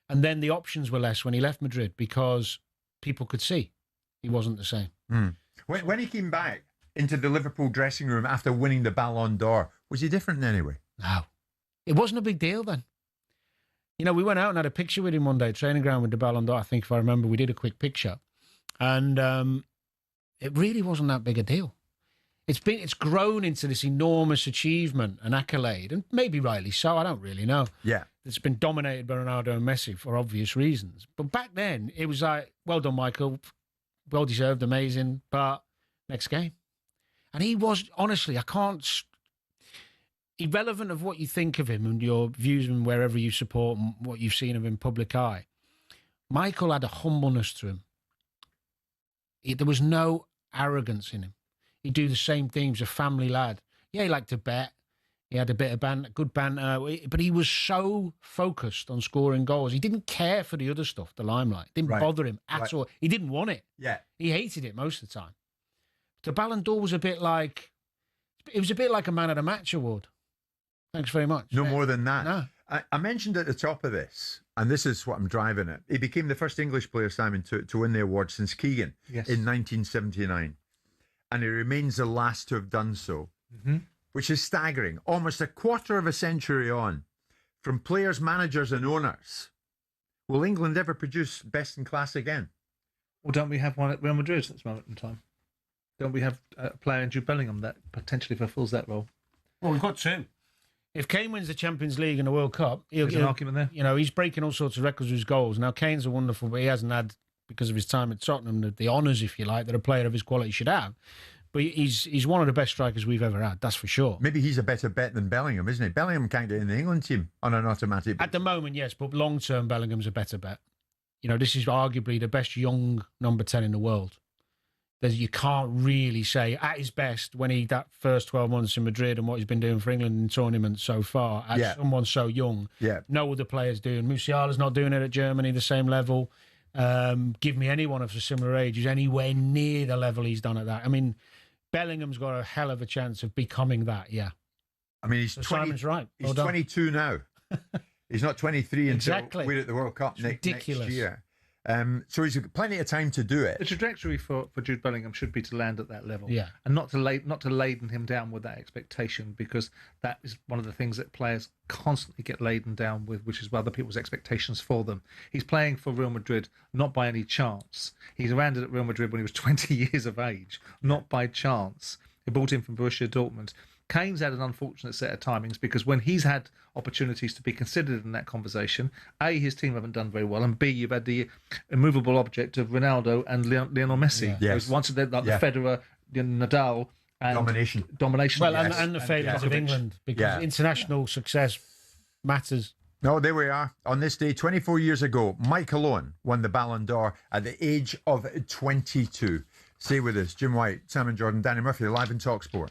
And then the options were less when he left Madrid because people could see he wasn't the same. When he came back into the Liverpool dressing room after winning the Ballon d'Or, was he different in any way? No. It wasn't a big deal then. We went out and had a picture with him one day, training ground with the Ballon d'Or. I think, if I remember, we did a quick picture. And it really wasn't that big a deal. It's grown into this enormous achievement, an accolade, and maybe rightly so, I don't really know. Yeah. It's been dominated by Ronaldo and Messi for obvious reasons. But back then, it was like, well done, Michael, well deserved, amazing, but next game. And he was, honestly, irrelevant of what you think of him and your views and wherever you support and what you've seen of him public eye, Michael had a humbleness to him. There was no arrogance in him. He'd do the same things, a family lad. Yeah, he liked to bet. He had a bit of good banter, but he was so focused on scoring goals. He didn't care for the other stuff, the limelight. It didn't bother him at all. He didn't want it. Yeah. He hated it most of the time. The Ballon d'Or was a bit like a man of the match award. Thanks very much. No more than that. No. I mentioned at the top of this, and this is what I'm driving at. He became the first English player, Simon, to win the award since Keegan in 1979. And he remains the last to have done so, which is staggering. Almost a quarter of a century on, from players, managers and owners. Will England ever produce best in class again? Well, don't we have one at Real Madrid at this moment in time? Don't we have a player in Jude Bellingham that potentially fulfills that role? Well, we've got two. If Kane wins the Champions League and the World Cup, there's an argument there. He's breaking all sorts of records with his goals. Now, Kane's a wonderful, but he hasn't had, because of his time at Tottenham, the honours, if you like, that a player of his quality should have. But he's one of the best strikers we've ever had, that's for sure. Maybe he's a better bet than Bellingham, isn't he? Bellingham can't get in the England team on an automatic basis. At the moment, yes, but long-term, Bellingham's a better bet. this is arguably the best young number 10 in the world. You can't really say at his best when that first 12 months in Madrid and what he's been doing for England in tournaments so far, as someone so young. Yeah. No other players doing. Musiala's not doing it at Germany the same level. Give me anyone of a similar age who's anywhere near the level he's done at that. I mean, Bellingham's got a hell of a chance of becoming that, yeah. I mean, he's Simon's right. He's 22 now. He's not 23 until we're at the World Cup next year. So he's got plenty of time to do it. The trajectory for Jude Bellingham should be to land at that level, yeah, and not to laden him down with that expectation, because that is one of the things that players constantly get laden down with, which is other people's expectations for them. He's playing for Real Madrid not by any chance. He's landed at Real Madrid when he was 20 years of age, not by chance. They bought him from Borussia Dortmund. Kane's had an unfortunate set of timings, because when he's had opportunities to be considered in that conversation, A, his team haven't done very well, and B, you've had the immovable object of Ronaldo and Lionel Messi. Yeah. Yes. Once the Federer, Nadal, and domination. Well, and the failures of England, because international success matters. No, there we are. On this day, 24 years ago, Michael Owen won the Ballon d'Or at the age of 22. Stay with us. Jim White, Simon Jordan, Danny Murphy, live in talkSPORT.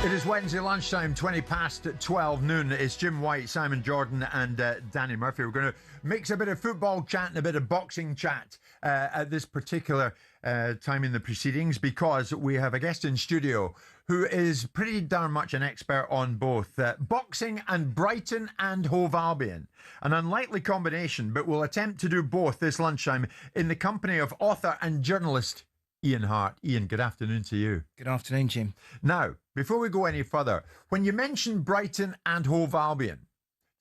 It is Wednesday lunchtime, 20 past 12 noon. It's Jim White, Simon Jordan and Danny Murphy. We're going to mix a bit of football chat and a bit of boxing chat at this particular time in the proceedings, because we have a guest in studio who is pretty darn much an expert on both boxing and Brighton and Hove Albion. An unlikely combination, but we'll attempt to do both this lunchtime in the company of author and journalist Ian Hart. Ian, good afternoon to you. Good afternoon, Jim. Now, before we go any further, when you mention Brighton and Hove Albion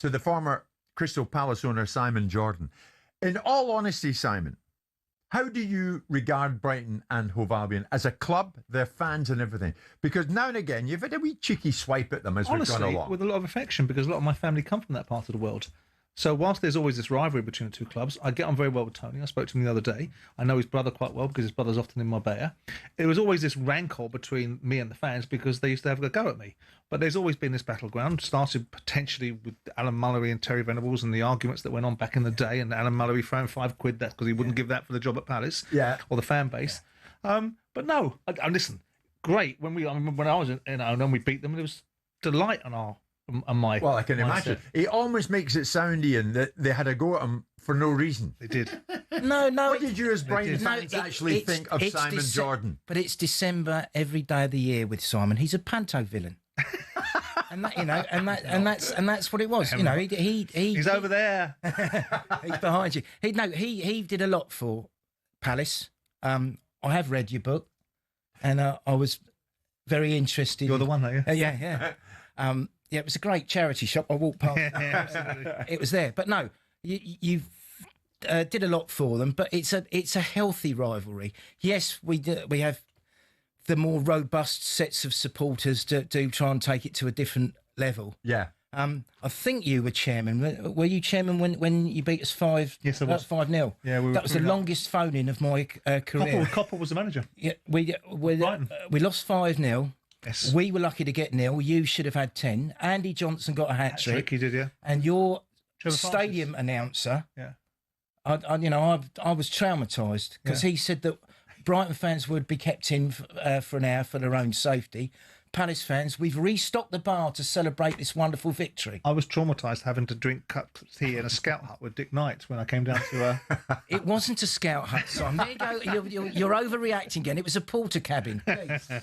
to the former Crystal Palace owner Simon Jordan, in all honesty, Simon, how do you regard Brighton and Hove Albion as a club, their fans and everything? Because now and again, you've had a wee cheeky swipe at them as we've gone along. With a lot of affection, because a lot of my family come from that part of the world. So whilst there's always this rivalry between the two clubs, I get on very well with Tony. I spoke to him the other day. I know his brother quite well because his brother's often in Marbella. There was always this rancor between me and the fans because they used to have a go at me. But there's always been this battleground, started potentially with Alan Mullery and Terry Venables and the arguments that went on back in the day, and Alan Mullery found £5, that's because he wouldn't give that for the job at Palace, or the fan base. But no, I listen, great. I remember when I was in Owen and we beat them, there was delight on my well, I can imagine. It almost makes it sound, Ian, that they had a go at him for no reason. They did. No. What did you as Brighton fans actually think of Simon Jordan? But it's December every day of the year with Simon. He's a panto villain. And that, and that's what it was. You know, he's over there. He's behind you. He did a lot for Palace. I have read your book, and I was very interested. You're the one, are you? Yeah. Yeah, it was a great charity shop. I walked past. It was there, but no, you did a lot for them. But it's a healthy rivalry. Yes, we have the more robust sets of supporters that do try and take it to a different level. Yeah. I think you were chairman. Were you chairman when you beat us 5? Yes, I was. 5-0. Yeah, that was the longest phone-in of my career. Copper was the manager. Yeah, we lost 5-0. Yes. We were lucky to get 0. You should have had 10. Andy Johnson got a hat trick. He did, yeah. And your Trevor stadium Francis. announcer, yeah, I was traumatised because he said that Brighton fans would be kept in for an hour for their own safety. Palace fans, we've restocked the bar to celebrate this wonderful victory. I was traumatised having to drink cup tea in a scout hut with Dick Knight when I came down to. It wasn't a scout hut, Simon. There you go. You're overreacting again. It was a porter cabin.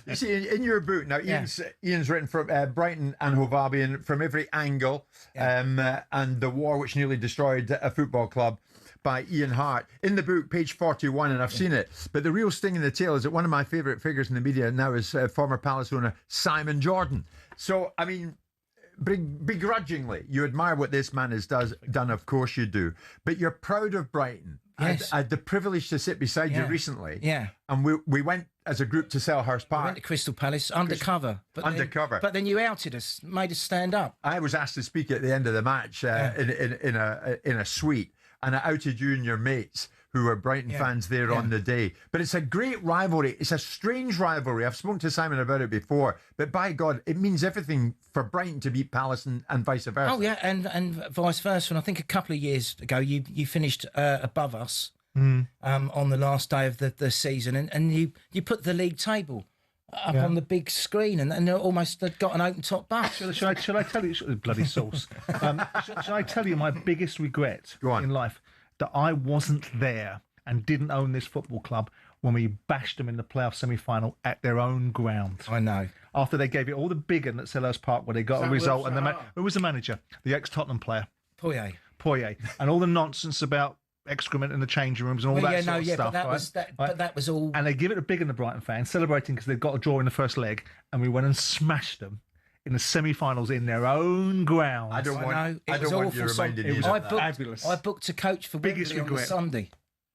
You see, in your book now, Ian's written from Brighton and Hove Albion from every angle, and the war which nearly destroyed a football club, by Ian Hart. In the book, page 41, and I've seen it, but the real sting in the tail is that one of my favourite figures in the media now is former Palace owner Simon Jordan. So, I mean, begrudgingly, you admire what this man has done, of course you do, but you're proud of Brighton. Yes. I had the privilege to sit beside you recently. Yeah. And we went as a group to Selhurst Park. We went to Crystal Palace undercover. But then you outed us, made us stand up. I was asked to speak at the end of the match in a suite. And I outed you and your mates who were Brighton fans there on the day. But it's a great rivalry. It's a strange rivalry. I've spoken to Simon about it before. But by God, it means everything for Brighton to beat Palace and vice versa. Oh, yeah, and vice versa. And I think a couple of years ago, you finished above us on the last day of the season. And you put the league table up on the big screen and almost got an open top bus. Shall I tell you, bloody sauce? Shall I tell you my biggest regret in life? That I wasn't there and didn't own this football club when we bashed them in the playoff semi-final at their own ground. I know. After they gave it all the big one at Selhurst Park where they got a result. And who was the manager? The ex-Tottenham player. Poyet. And all the nonsense about excrement in the changing rooms and all that sort of stuff. But that was all. And they give it a big in the Brighton fans, celebrating because they've got a draw in the first leg, and we went and smashed them in the semi-finals in their own ground. I don't want you reminding me of that. Fabulous. I booked a coach for Wembley on Sunday.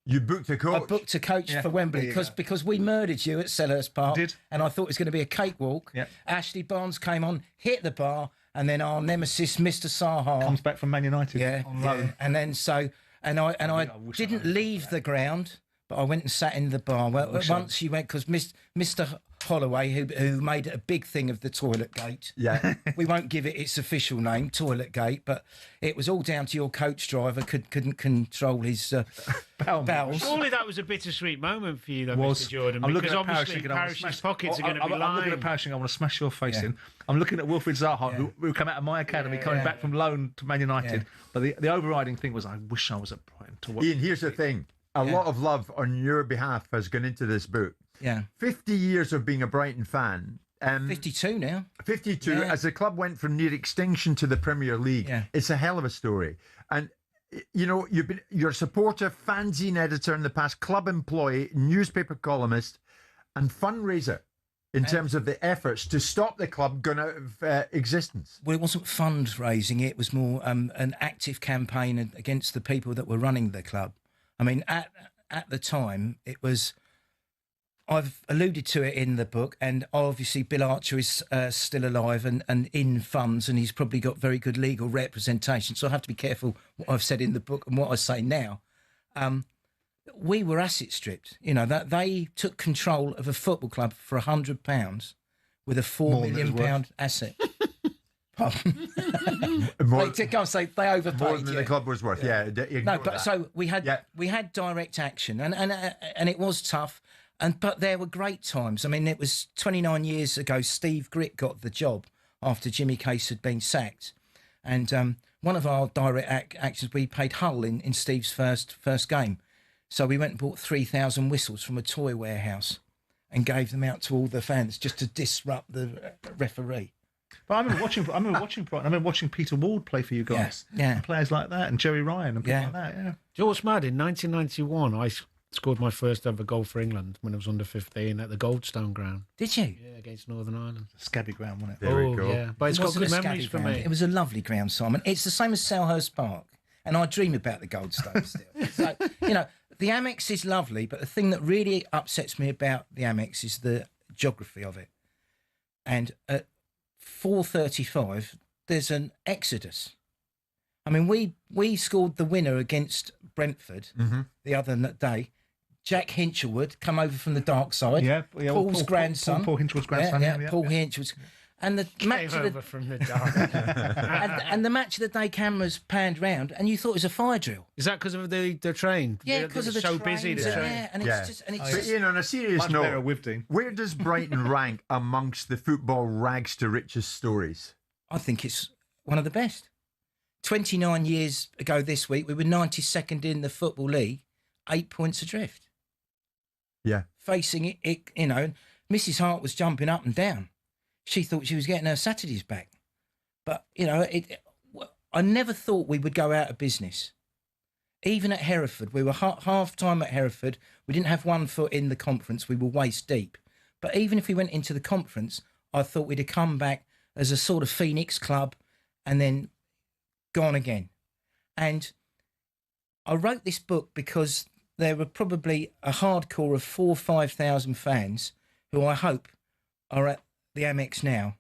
You booked a coach? I booked a coach for Wembley because we murdered you at Selhurst Park. And I thought it was going to be a cakewalk. Yep. Ashley Barnes came on, hit the bar, and then our nemesis, Mr. Sahar, comes back from Man United on loan. And then I didn't leave the ground, but I went and sat in the bar. Well, once you went, because Mr. Holloway, who made a big thing of the toilet gate. Yeah. We won't give it its official name, toilet gate, but it was all down to your coach driver couldn't control his bowels. Surely that was a bittersweet moment for you, though, Was. Mr. Jordan, I'm because looking at obviously Parrish, Parrish's pockets are going to be I'm looking at lined. Parrish, I want to smash your face in. I'm looking at Wilfried Zaha, who came out of my academy, coming back from loan to Man United. But the overriding thing was, I wish I was at Brighton to watch. Ian, here's the thing. A lot of love on your behalf has gone into this book. Yeah. 50 years of being a Brighton fan. 52 now. 52. Yeah. As the club went from near extinction to the Premier League. It's a hell of a story. And, you know, you're a supporter, fanzine editor in the past, club employee, newspaper columnist, and fundraiser in terms of the efforts to stop the club going out of existence. Well, it wasn't fundraising. It was more an active campaign against the people that were running the club. I mean, at the time, it was... I've alluded to it in the book, and obviously Bill Archer is still alive and in funds, and he's probably got very good legal representation. So I have to be careful what I've said in the book and what I say now. We were asset stripped. You know, that they took control of a football club for £100 with a £4 million asset. Pardon? They can't say they overpaid. More than the club was worth. Yeah. No, but so we had direct action, and it was tough. But there were great times. I mean, it was 29 years ago, Steve Gritt got the job after Jimmy Case had been sacked. And one of our direct actions, we paid Hull in Steve's first game. So we went and bought 3,000 whistles from a toy warehouse and gave them out to all the fans just to disrupt the referee. But I remember watching Brighton. I remember watching Peter Ward play for you guys. Yeah. And players like that, and Jerry Ryan and people like that. Yeah. Do you know what's mad? In 1991, I scored my first ever goal for England when I was under 15 at the Goldstone ground. Did you? Yeah, against Northern Ireland. Scabby ground, wasn't it? There we go. Yeah, but it's got good memories for me. It was a lovely ground, Simon. It's the same as Selhurst Park, and I dream about the Goldstone still. So, you know, the Amex is lovely, but the thing that really upsets me about the Amex is the geography of it. And at 4:35, there's an exodus. I mean, we scored the winner against Brentford the other day. Jack Hinchelwood come over from the dark side. Yeah, Paul's grandson. Paul Hinchelwood's grandson. Yeah, Paul Hinchelwood's. And the match of the, from the dark. and the match of the day cameras panned round, and you thought it was a fire drill. Is that because of the train? Yeah, because of the so trains, busy. The train. Yeah, and it's just. And it's But Ian, on a serious Much better note, with Dean. where does Brighton rank amongst the football rags to riches stories? I think it's one of the best. 29 years ago this week, we were 92nd in the Football League, 8 points adrift. Yeah. Facing it, you know, Mrs. Hart was jumping up and down. She thought she was getting her Saturdays back. But, you know, I never thought we would go out of business. Even at Hereford, we were half-time at Hereford. We didn't have one foot in the conference. We were waist deep. But even if we went into the conference, I thought we'd have come back as a sort of Phoenix club and then gone again. And I wrote this book because there were probably a hardcore of 4,000 or 5,000 fans who I hope are at the Amex now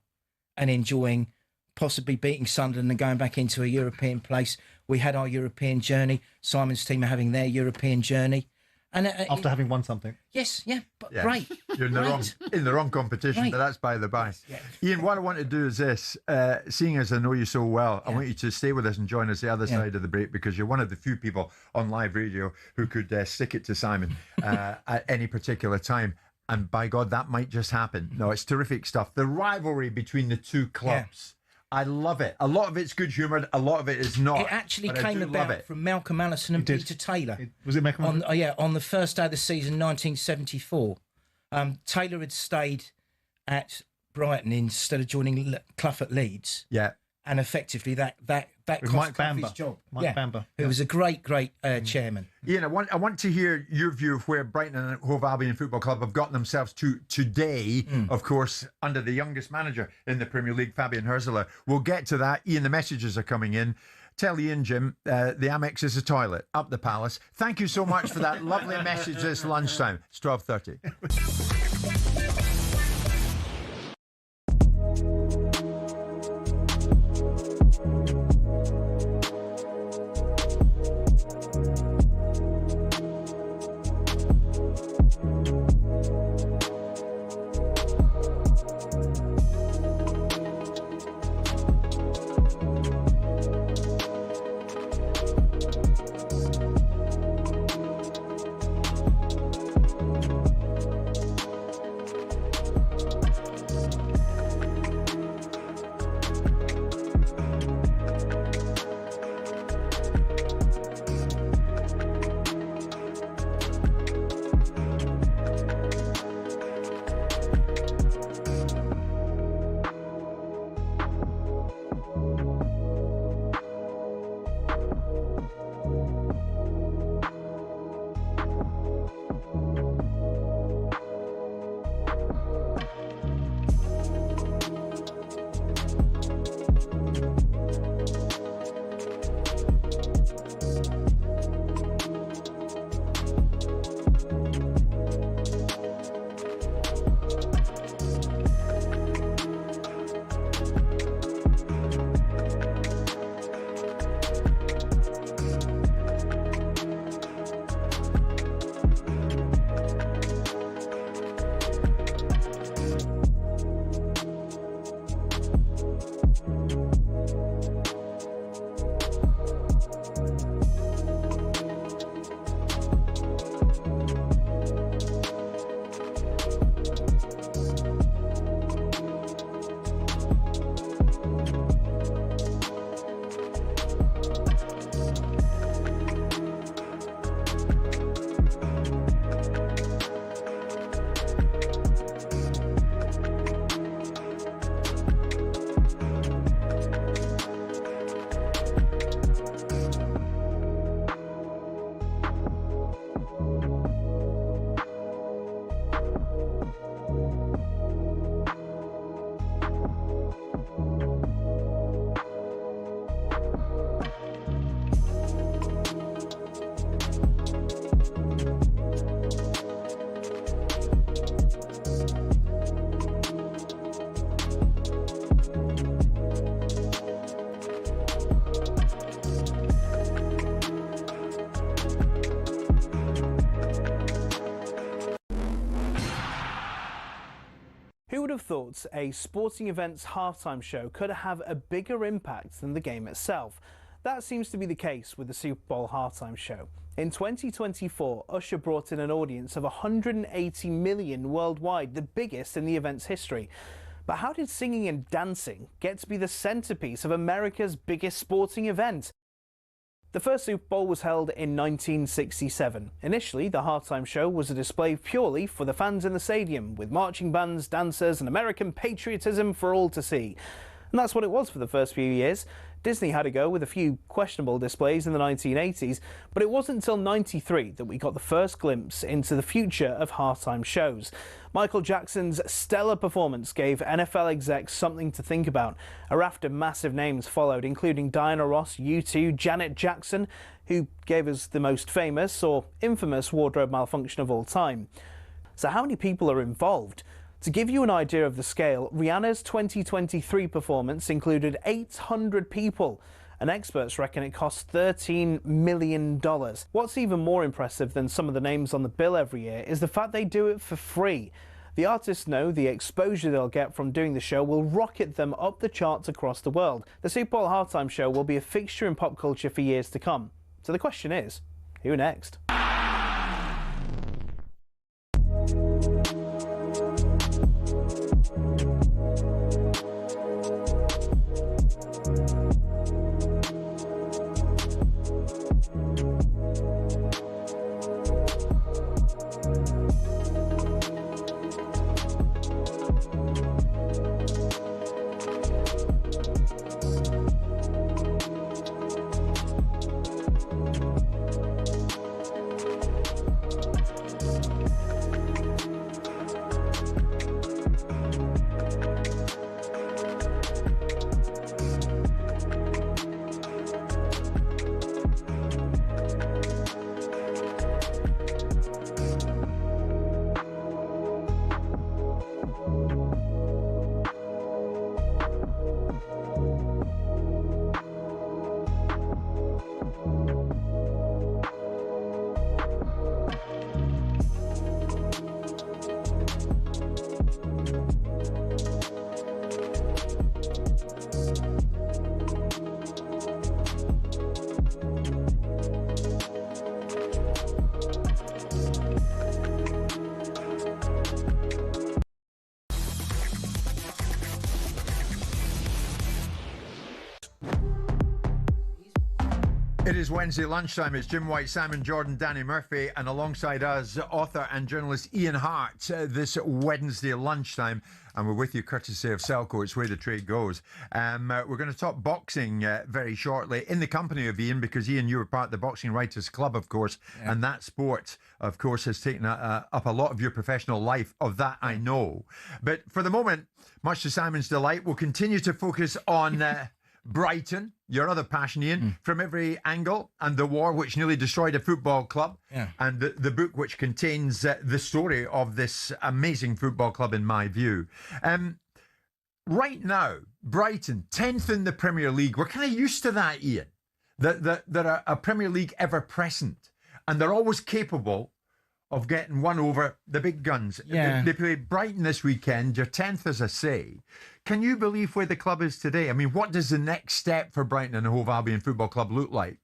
and enjoying possibly beating Sunderland and going back into a European place. We had our European journey. Simon's team are having their European journey. And after having won something. Yes, but Yeah. great. You're in the wrong competition, Right. but that's by the by. Ian, what I want to do is this. Seeing as I know you so well, I want you to stay with us and join us the other side of the break, because you're one of the few people on live radio who could stick it to Simon at any particular time. And by God, that might just happen. No, it's terrific stuff. The rivalry between the two clubs. I love it. A lot of it's good humoured, a lot of it is not. It actually but I came do love about it. from Malcolm Allison and Peter Taylor. Was it Malcolm? On the first day of the season, 1974. Taylor had stayed at Brighton instead of joining Clough at Leeds. Yeah. And effectively that With cost Mike Clough his Bamber. job. Mike Bamber. Who was a great chairman. Ian, I want to hear your view of where Brighton and Hove Albion Football Club have gotten themselves to today, of course, under the youngest manager in the Premier League, Fabian Hürzeler. We'll get to that. Ian, the messages are coming in. Tell Ian, Jim, the Amex is a toilet up the palace. Thank you so much for that lovely message this lunchtime. It's 12:30. thought a sporting event's halftime show could have a bigger impact than the game itself. That seems to be the case with the Super Bowl halftime show. In 2024, Usher brought in an audience of 180 million worldwide, the biggest in the event's history. But how did singing and dancing get to be the centrepiece of America's biggest sporting event? The first Super Bowl was held in 1967. Initially, the halftime show was a display purely for the fans in the stadium, with marching bands, dancers and American patriotism for all to see. And that's what it was for the first few years. Disney had a go with a few questionable displays in the 1980s, but it wasn't until '93 that we got the first glimpse into the future of halftime shows. Michael Jackson's stellar performance gave NFL execs something to think about. A raft of massive names followed, including Diana Ross, U2, Janet Jackson, who gave us the most famous or infamous wardrobe malfunction of all time. So how many people are involved? To give you an idea of the scale, Rihanna's 2023 performance included 800 people, and experts reckon it cost $13 million. What's even more impressive than some of the names on the bill every year is the fact they do it for free. The artists know the exposure they'll get from doing the show will rocket them up the charts across the world. The Super Bowl halftime show will be a fixture in pop culture for years to come. So the question is, who next? It is Wednesday lunchtime. It's Jim White, Simon Jordan, Danny Murphy, and alongside us, author and journalist Ian Hart this Wednesday lunchtime. And we're with you courtesy of Selco. It's where the trade goes. We're going to talk boxing very shortly in the company of Ian, because Ian, you were part of the Boxing Writers Club, of course, and that sport, of course, has taken up a lot of your professional life. Of that, I know. But for the moment, much to Simon's delight, we'll continue to focus on Brighton, your other passion, Ian, from every angle, and the war which nearly destroyed a football club, and the book which contains the story of this amazing football club, in my view. Right now, Brighton, 10th in the Premier League. We're kind of used to that, Ian, that are a Premier League ever present, and they're always capable of getting one over the big guns. They play Brighton this weekend. You're 10th, as I say. Can you believe where the club is today? I mean, what does the next step for Brighton and the Hove Albion Football Club look like?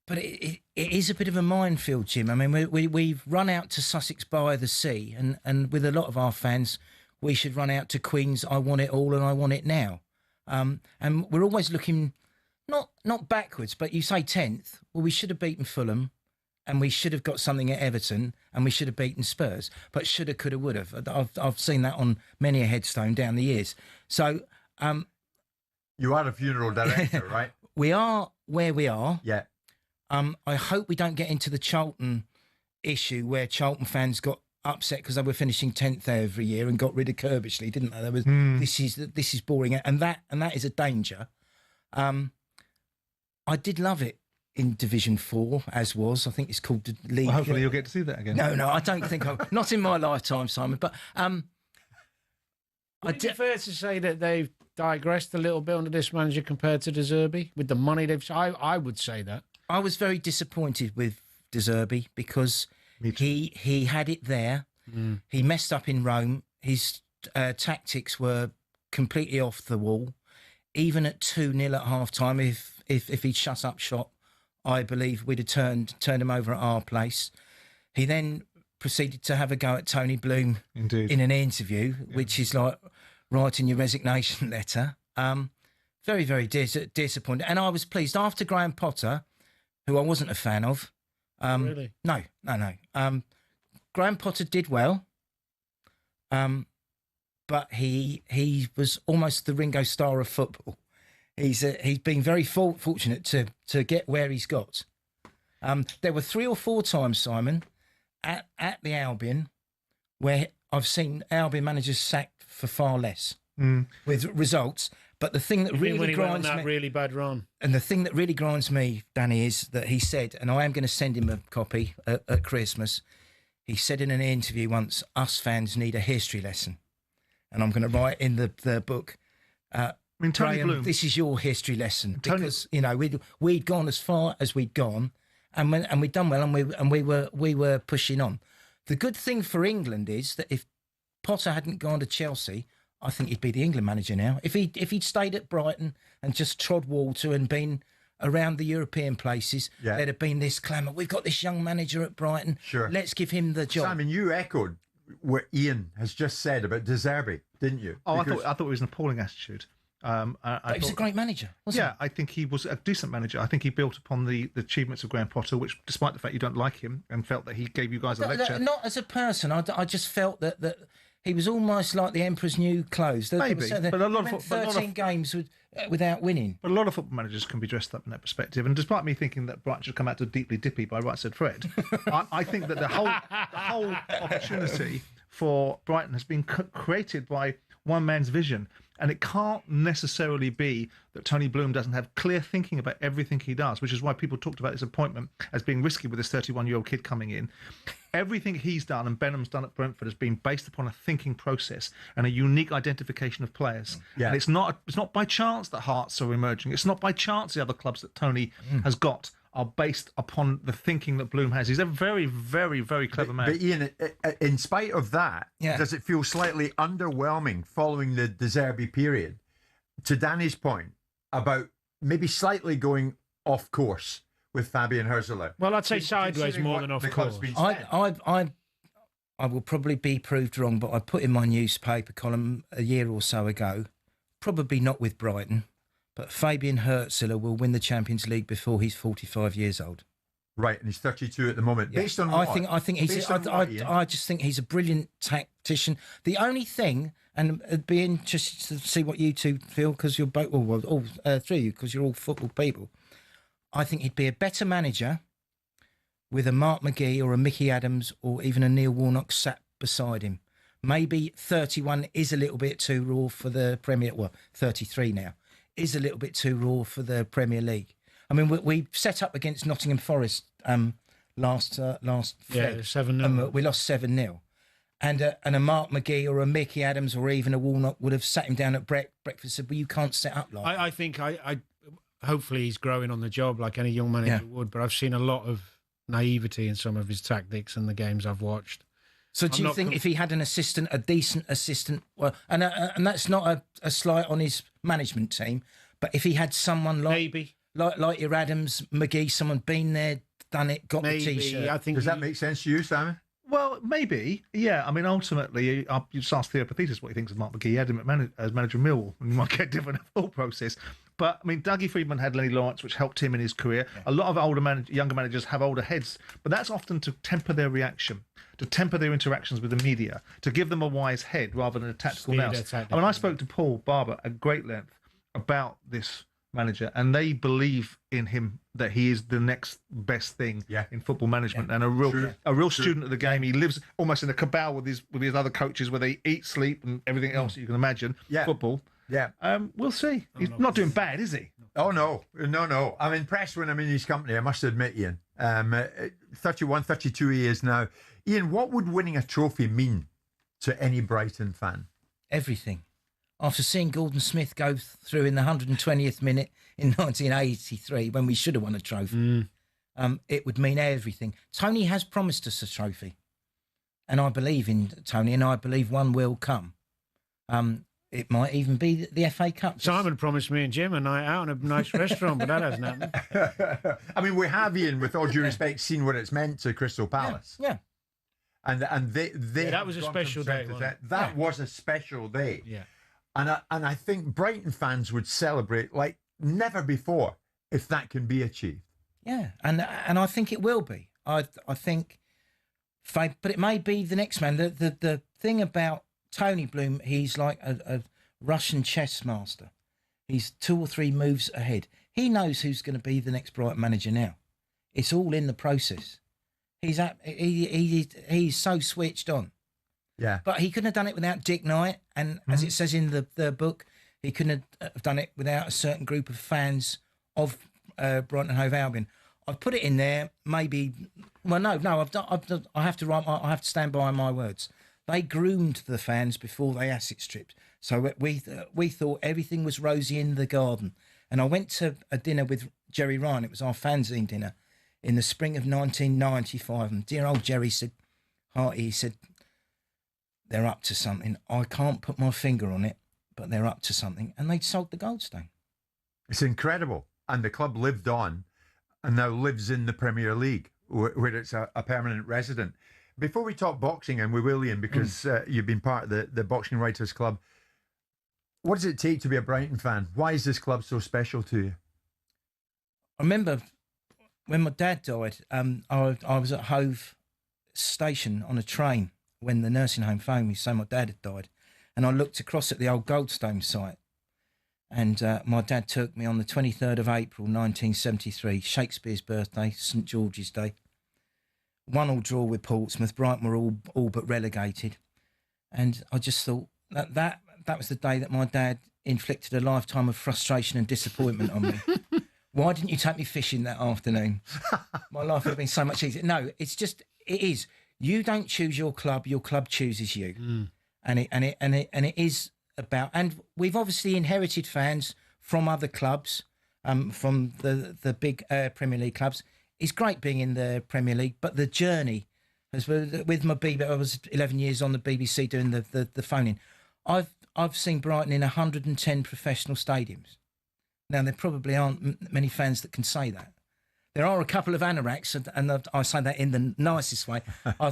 But it is a bit of a minefield, Jim. I mean, we've run out to Sussex by the sea, and with a lot of our fans, we should run out to Queen's I want it all and I want it now. And we're always looking, not backwards, but you say 10th. Well, we should have beaten Fulham, and we should have got something at Everton, and we should have beaten Spurs. But shoulda, coulda, woulda. I've seen that on many a headstone down the years. So you are a funeral director, right? We are where we are. Yeah. I hope we don't get into the Charlton issue where Charlton fans got upset because they were finishing 10th every year and got rid of Kirbishley, didn't they? There was this is boring, and that is a danger. I did love it in Division 4, as was. I think it's called the League. Well, hopefully you'll get to see that again. No, I don't think not in my lifetime, Simon. But would it be fair to say that they've digressed a little bit under this manager compared to De Zerbi with the money they've? I would say that. I was very disappointed with De Zerbi because he had it there. He messed up in Rome. He's tactics were completely off the wall. Even at 2-0 at half-time, if he'd shut up shop, I believe we'd have turned him over at our place. He then proceeded to have a go at Tony Bloom in an interview, which is like writing your resignation letter. Very, very disappointed. And I was pleased after Graham Potter, who I wasn't a fan of. Really? No. Graham Potter did well, but he was almost the Ringo Starr of football. He's been very fortunate to get where he's got. There were 3 or 4 times, Simon, at the Albion, where I've seen Albion managers sacked for far less with results. But the thing that really grinds me, really bad run, and the thing that really grinds me, Danny, is that he said, and I am going to send him a copy at Christmas. He said in an interview once, "Us fans need a history lesson," and I'm going to write in the book. I mean, Tony Graham, Bloom. this is your history lesson, because we'd gone as far as we'd gone, and we'd done well, and we were pushing on. The good thing for England is that if Potter hadn't gone to Chelsea, I think he'd be the England manager now. If he'd stayed at Brighton and just trod water and been around the European places, there'd have been this clamour. We've got this young manager at Brighton. Sure. Let's give him the job. Simon, you echoed what Ian has just said about De Zerbi, didn't you? Oh, I thought it was an appalling attitude. But he was a great manager, wasn't he? Yeah, I think he was a decent manager. I think he built upon the achievements of Graham Potter, which, despite the fact you don't like him, and felt that he gave you guys a lecture. Not as a person. I just felt that he was almost like the Emperor's new clothes. Maybe, but a lot of 13 games without winning. But a lot of football managers can be dressed up in that perspective. And despite me thinking that Brighton should come out to Deeply Dippy by Right Said Fred, I think that the whole opportunity for Brighton has been created by one man's vision. And it can't necessarily be that Tony Bloom doesn't have clear thinking about everything he does, which is why people talked about his appointment as being risky with this 31-year-old kid coming in. Everything he's done and Benham's done at Brentford has been based upon a thinking process and a unique identification of players. Yeah. And it's not by chance that Hearts are emerging. It's not by chance the other clubs that Tony has got are based upon the thinking that Bloom has. He's a very, very, very clever man. But Ian, in spite of that, does it feel slightly underwhelming following the De Zerbi period? To Danny's point about maybe slightly going off course with Fabian Hürzeler. Well, I'd say sideways more than off course. I will probably be proved wrong, but I put in my newspaper column a year or so ago, probably not with Brighton, but Fabian Hürzeler will win the Champions League before he's 45 years old. Right, and he's 32 at the moment. Yeah. Based on what? I think he's. I just think he's a brilliant tactician. The only thing, and it'd be interesting to see what you two feel, because you're both, all three of you, because you're all football people. I think he'd be a better manager with a Mark McGee or a Mickey Adams or even a Neil Warnock sat beside him. Maybe 31 is a little bit too raw for the Premier. Well, 33 now is a little bit too raw for the Premier League. I mean, we set up against Nottingham Forest last Feb. 7-0. We lost 7-0. And a Mark McGee or a Mickey Adams or even a Warnock would have sat him down at breakfast and said, well, you can't set up like that. I think hopefully he's growing on the job like any young manager would, but I've seen a lot of naivety in some of his tactics in the games I've watched. So do you think if he had an assistant, a decent assistant, well, and that's not a slight on his management team, but if he had someone like your Adams, McGee, someone been there, done it, got the T-shirt. I think Does that make sense to you, Simon? Well, maybe, yeah. I mean, ultimately, you just ask Theo Pathetis what he thinks of Mark McGee. He had him as manager of Millwall, and you might get a different thought process. But, I mean, Dougie Freedman had Lenny Lawrence, which helped him in his career. Yeah. A lot of younger managers have older heads, but that's often to temper their reaction, to temper their interactions with the media, to give them a wise head rather than a tactical nous. I mean, I spoke to Paul Barber at great length about this manager, and they believe in him that he is the next best thing in football management and a real student of the game. He lives almost in a cabal with his other coaches where they eat, sleep and everything else that you can imagine. Football. Yeah. We'll see. He's not doing bad, is he? Oh, no. I'm impressed when I'm in his company, I must admit, Ian. 31, 32 he is now. Ian, what would winning a trophy mean to any Brighton fan? Everything. After seeing Gordon Smith go through in the 120th minute in 1983 when we should have won a trophy, it would mean everything. Tony has promised us a trophy. And I believe in Tony, and I believe one will come. It might even be the FA Cup. Simon promised me and Jim a night out in a nice restaurant, but that hasn't happened. I mean, we have, Ian, with all due respect, seen what it's meant to Crystal Palace. Yeah. And they that was a special day. That was a special day. Yeah. And I think Brighton fans would celebrate like never before if that can be achieved. Yeah, and I think it will be. I think, but it may be the next man. The thing about Tony Bloom, he's like a Russian chess master. He's 2 or 3 moves ahead. He knows who's going to be the next Brighton manager now. It's all in the process. He's so switched on. Yeah. But he couldn't have done it without Dick Knight, and as it says in the book, he couldn't have done it without a certain group of fans of Brighton and Hove Albion. I've put it in there. Maybe. Well, no. I have to stand by my words. They groomed the fans before they asset stripped. So we thought everything was rosy in the garden. And I went to a dinner with Jerry Ryan. It was our fanzine dinner in the spring of 1995. And dear old Jerry said, Harty, he said, they're up to something. I can't put my finger on it, but they're up to something. And they'd sold the Goldstone. It's incredible. And the club lived on and now lives in the Premier League, where it's a permanent resident. Before we talk boxing, and we will, Ian, because you've been part of the Boxing Writers Club, what does it take to be a Brighton fan? Why is this club so special to you? I remember when my dad died, I was at Hove station on a train when the nursing home phoned me saying my dad had died. And I looked across at the old Goldstone site. And my dad took me on the 23rd of April, 1973, Shakespeare's birthday, St George's Day. 1-1 draw with Portsmouth. Brighton were all but relegated. And I just thought that was the day that my dad inflicted a lifetime of frustration and disappointment on me. Why didn't you take me fishing that afternoon? My life would have been so much easier. No, it is. You don't choose your club chooses you. And it is about, and we've obviously inherited fans from other clubs, from the big Premier League clubs. It's great being in the Premier League, but the journey, as with my BBC, I was 11 years on the BBC doing the phoning. I've seen Brighton in 110 professional stadiums. Now there probably aren't many fans that can say that. There are a couple of anoraks, and I say that in the nicest way. I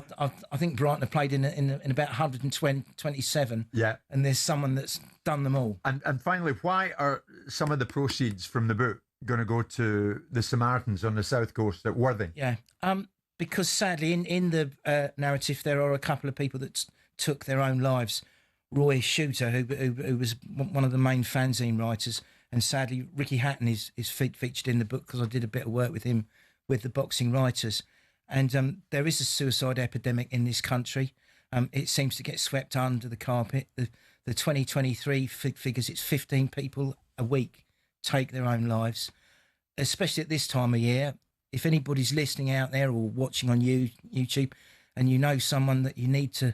think Brighton have played in about 127. Yeah. And there's someone that's done them all. And finally, why are some of the proceeds from the book going to go to the Samaritans on the south coast at Worthing? Yeah. Because sadly, in the narrative, there are a couple of people that took their own lives. Roy Shooter, who was one of the main fanzine writers. And sadly, Ricky Hatton is featured in the book because I did a bit of work with him with the Boxing Writers. And there is a suicide epidemic in this country. It seems to get swept under the carpet. The 2023 figures, it's 15 people a week take their own lives, especially at this time of year. If anybody's listening out there or watching on YouTube and you know someone that you need to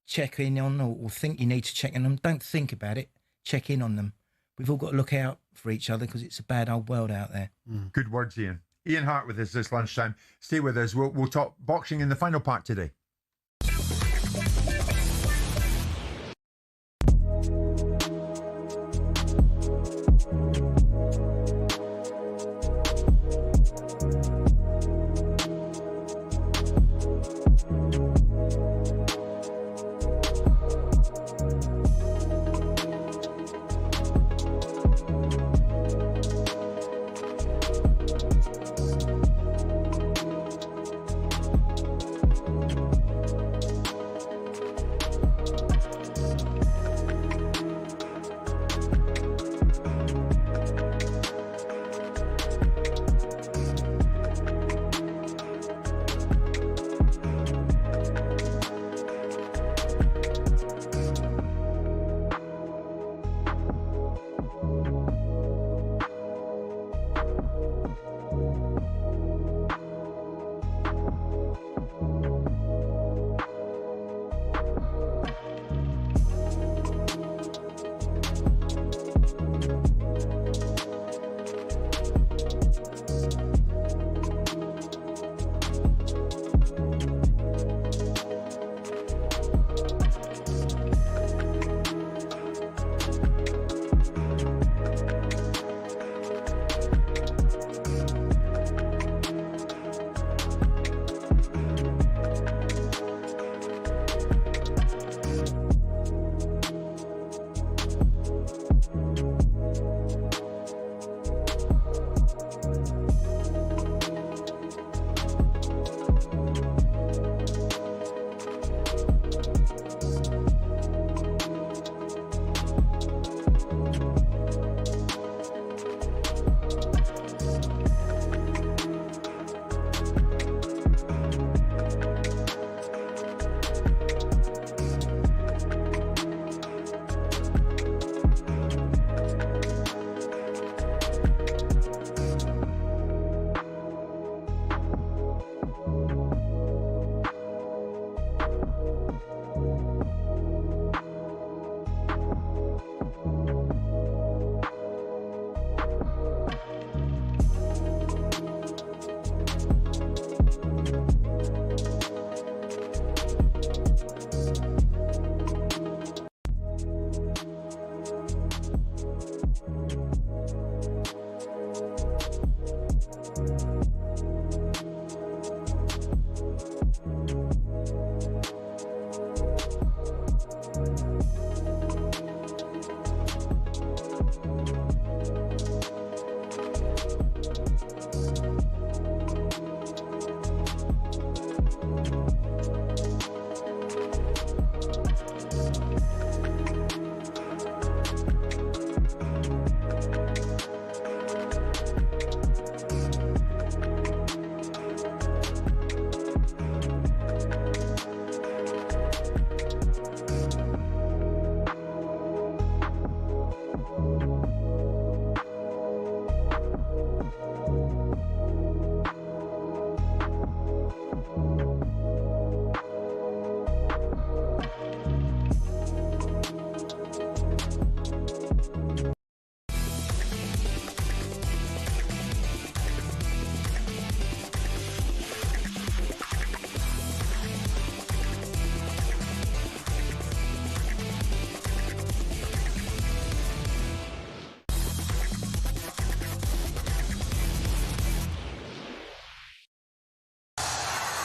check in on or think you need to check in on, don't think about it. Check in on them. We've all got to look out for each other because it's a bad old world out there. Good words, Ian. Ian Hart with us this lunchtime. Stay with us. We'll talk boxing in the final part today.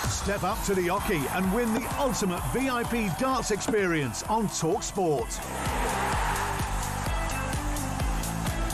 Step up to the hockey and win the ultimate VIP darts experience on talkSPORT.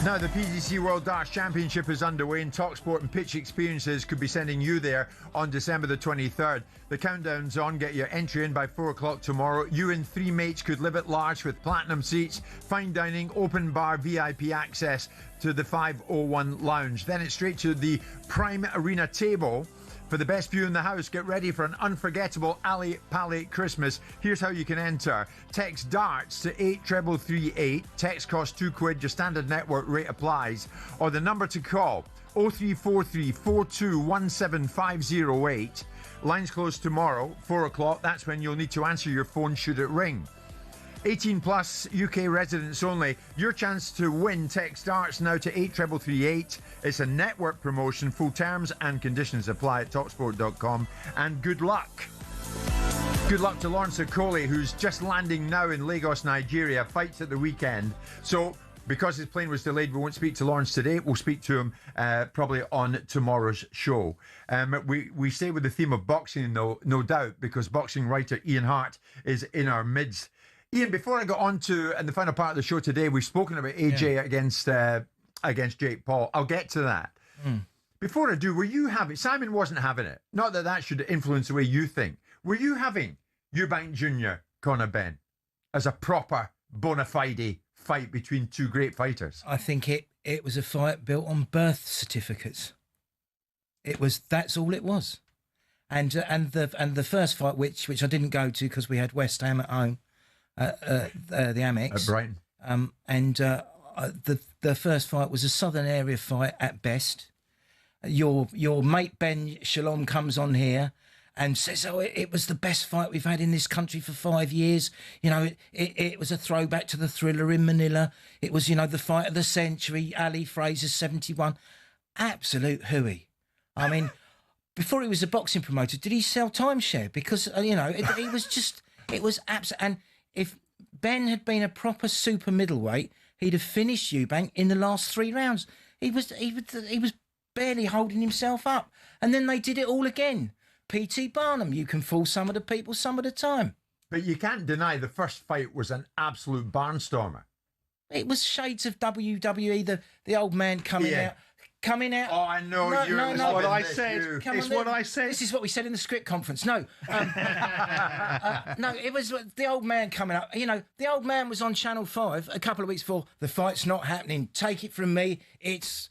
Now, the PDC World Darts Championship is underway, and talkSPORT and Pitch Experiences could be sending you there on December the 23rd. The countdown's on. Get your entry in by 4 o'clock tomorrow. You and 3 mates could live at large with platinum seats, fine dining, open bar, VIP access to the 501 lounge. Then it's straight to the Prime Arena table. For the best view in the house, get ready for an unforgettable Ali Pali Christmas. Here's how you can enter. Text DARTS to 83338. Text costs £2. Your standard network rate applies. Or the number to call, 0343 4217508. Lines close tomorrow, 4 o'clock. That's when you'll need to answer your phone should it ring. 18 plus UK residents only. Your chance to win. Text DARTS now to 83338. It's a network promotion. Full terms and conditions apply at talksport.com. And good luck. Good luck to Lawrence Okoli, who's just landing now in Lagos, Nigeria. Fights at the weekend. So, because his plane was delayed, we won't speak to Lawrence today. We'll speak to him probably on tomorrow's show. We stay with the theme of boxing, though, no doubt, because boxing writer Ian Hart is in our midst. Ian, before I go on to the final part of the show today, we've spoken about AJ against Jake Paul. I'll get to that. Before I do, were you having... Simon wasn't having it. Not that that should influence the way you think. Were you having Eubank Jr., Conor Benn, as a proper bona fide fight between two great fighters? I think it was a fight built on birth certificates. That's all it was. And the first fight, which I didn't go to because we had West Ham at home, the Amex at Brighton, the first fight was a Southern area fight at best. Your mate Ben Shalom comes on here and says, "Oh, it was the best fight we've had in this country for 5 years. You know, it was a throwback to the Thriller in Manila. It was, you know, the fight of the century. Ali Fraser 71, absolute hooey. I mean, before he was a boxing promoter, did he sell timeshare? Because you know, it was just, it was absolute. And if Ben had been a proper super middleweight, he'd have finished Eubank in the last 3 rounds. He was barely holding himself up. And then they did it all again. P.T. Barnum, you can fool some of the people some of the time. But you can't deny the first fight was an absolute barnstormer. It was shades of WWE, the old man coming out. Oh, I know. No, It's what I said. It's what I said. This is what we said in the script conference. No, no, it was the old man coming up. You know, the old man was on Channel 5 a couple of weeks before. The fight's not happening. Take it from me. It's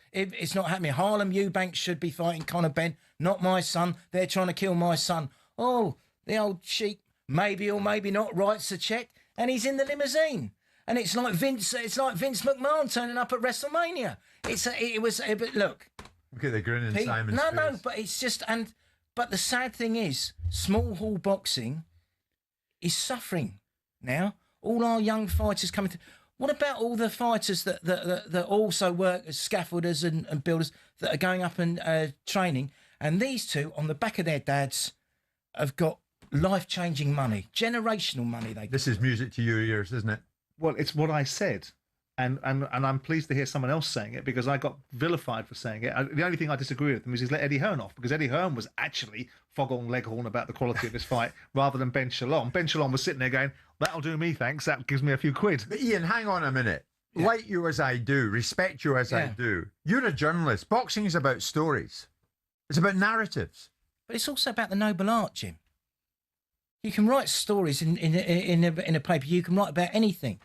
not happening. Harlem Eubank should be fighting Conor Benn, not my son. They're trying to kill my son. Oh, the old sheik, maybe or maybe not, writes a check, and he's in the limousine. And it's like Vince McMahon turning up at WrestleMania. But look. Look at the grin in Simon's face. No, but it's just, but the sad thing is, small hall boxing is suffering now. All our young fighters coming through. What about all the fighters that also work as scaffolders and builders that are going up and training? And these two, on the back of their dads, have got life-changing money, generational money. This is music to your ears, isn't it? Well, it's what I said. And I'm pleased to hear someone else saying it, because I got vilified for saying it. The only thing I disagree with them is he's let Eddie Hearn off, because Eddie Hearn was actually foghorn leghorn about the quality of this fight rather than Ben Shalom. Ben Shalom was sitting there going, "That'll do me, thanks. That gives me a few quid." But Ian, hang on a minute. Yeah. Like you as I do, respect you as I do. You're a journalist. Boxing is about stories. It's about narratives. But it's also about the noble art, Jim. You can write stories in a paper. You can write about anything.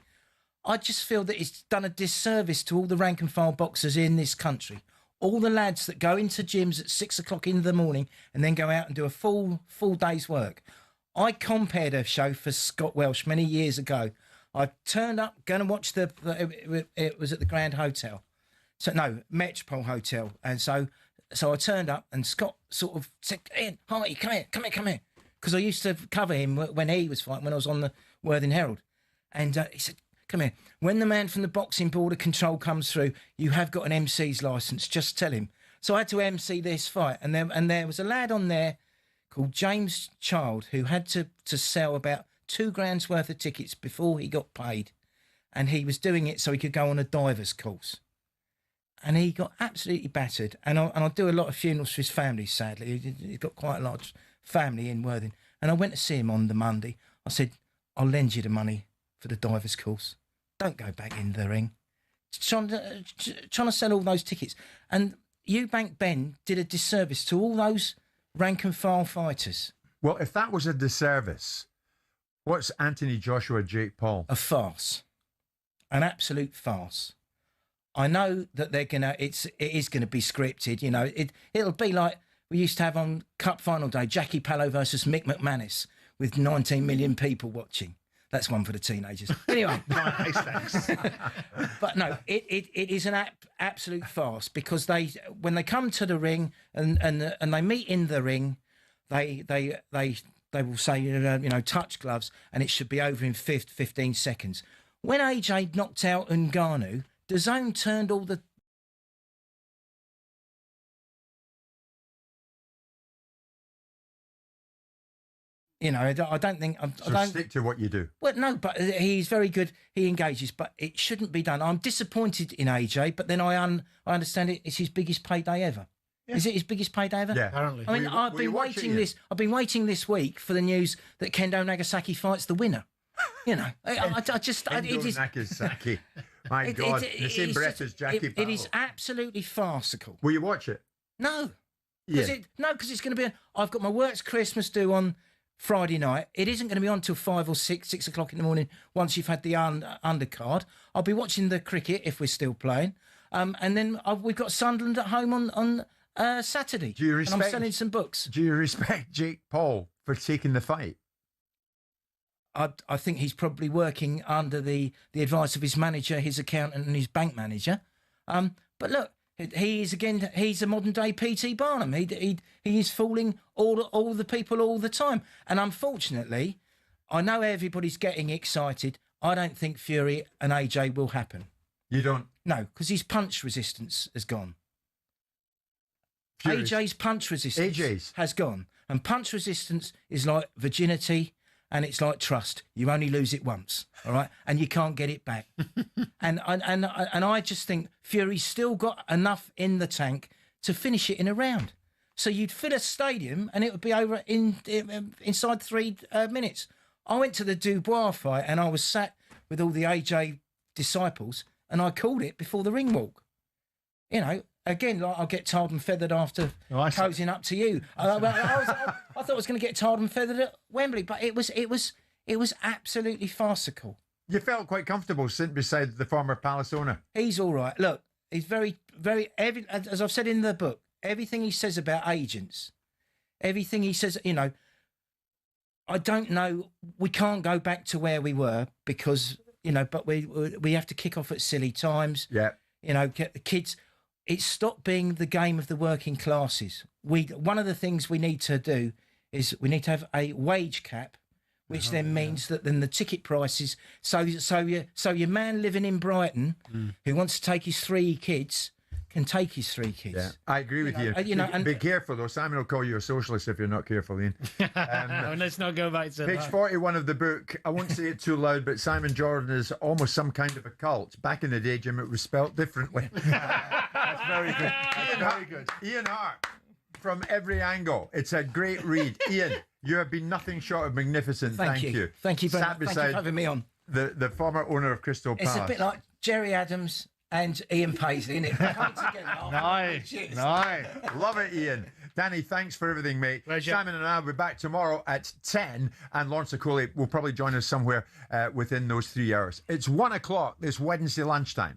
I just feel that it's done a disservice to all the rank and file boxers in this country. All the lads that go into gyms at 6 o'clock in the morning and then go out and do a full day's work. I compared a show for Scott Welsh many years ago. I turned up, going to watch it was at the Grand Hotel. So, no, Metropole Hotel. And so I turned up and Scott sort of said, "Ian, Harty, come here. Because I used to cover him when he was fighting, when I was on the Worthing Herald. And he said, "Come here. When the man from the Boxing Board of Control comes through, you have got an MC's licence. Just tell him." So I had to MC this fight. And there was a lad on there called James Child who had to sell about £2,000 worth of tickets before he got paid. And he was doing it so he could go on a diver's course. And he got absolutely battered. And I do a lot of funerals for his family, sadly. He's got quite a large family in Worthing. And I went to see him on the Monday. I said, I'll lend you the money for the divers course. Don't go back in the ring. Trying to sell all those tickets. And Eubank Ben did a disservice to all those rank and file fighters. Well, if that was a disservice, what's Anthony Joshua, Jake Paul? A farce. An absolute farce. I know that it is gonna be scripted, you know. It'll be like we used to have on Cup Final Day, Jackie Pallow versus Mick McManus with 19 million people watching. That's one for the teenagers. Anyway. Nice, thanks. But no, it is an absolute farce, because when they come to the ring and they meet in the ring, they will say, you know, touch gloves, and it should be over in 15 seconds. When AJ knocked out Ngannou, DAZN turned all the... You know, I don't think... Stick to what you do. Well, no, but he's very good. He engages, but it shouldn't be done. I'm disappointed in AJ, but then I understand it's his biggest payday ever. Yeah. Is it his biggest payday ever? Yeah, apparently. I mean, I've been waiting this week for the news that Kendo Nagasaki fights the winner. You know, I just... Kendo Nagasaki. My God, the same breath as Jackie Pallow. It is absolutely farcical. Will you watch it? No. Yeah. Because it's going to be... I've got my works Christmas do on Friday night. It isn't going to be on till 5 or 6 o'clock in the morning once you've had the undercard. I'll be watching the cricket if we're still playing. And then we've got Sunderland at home on Saturday. Do you respect... And I'm selling some books. Do you respect Jake Paul for taking the fight? I think he's probably working under the advice of his manager, his accountant and his bank manager. But look, he's a modern day P.T. Barnum. He is fooling all the people all the time. And unfortunately, I know everybody's getting excited. I don't think Fury and AJ will happen. You don't? No, because his punch resistance has gone. Fury's. AJ's punch resistance has gone. And punch resistance is like virginity, and it's like trust. You only lose it once, all right? And you can't get it back. and I just think Fury's still got enough in the tank to finish it in a round. So you'd fill a stadium and it would be over inside 3 minutes. I went to the Dubois fight and I was sat with all the AJ disciples and I called it before the ring walk. You know, again, like I'll get tarred and feathered after cozying up to you. I thought I was going to get tarred and feathered at Wembley, but it was absolutely farcical. You felt quite comfortable sitting beside the former Palace owner. He's all right. Look, he's very, as I've said in the book, everything he says about agents, everything he says, you know, I don't know. We can't go back to where we were because, you know, but we have to kick off at silly times. Yeah. You know, get the kids. It stopped being the game of the working classes. One of the things we need to do is we need to have a wage cap, which then means that then the ticket prices. So your man living in Brighton who wants to take his 3 kids can take his 3 kids. Yeah, I agree with you. You know, and be careful though. Simon will call you a socialist if you're not careful, Ian. Let's not go back to page that. 41 of the book. I won't say it too loud, but Simon Jordan is almost some kind of a cult. Back in the day, Jim, it was spelt differently. That's very good. That's very good. Ian Hart, from every angle. It's a great read. Ian, you have been nothing short of magnificent. Thank you. Thank you very much. Thank you for having me on. The former owner of Crystal Palace. It's a bit like Jerry Adams and Ian Paisley, isn't it? Come together. Nice. Love it, Ian. Danny, thanks for everything, mate. Pleasure. Simon and I will be back tomorrow at 10, and Lawrence Okoli will probably join us somewhere within those 3 hours. It's 1 o'clock this Wednesday lunchtime.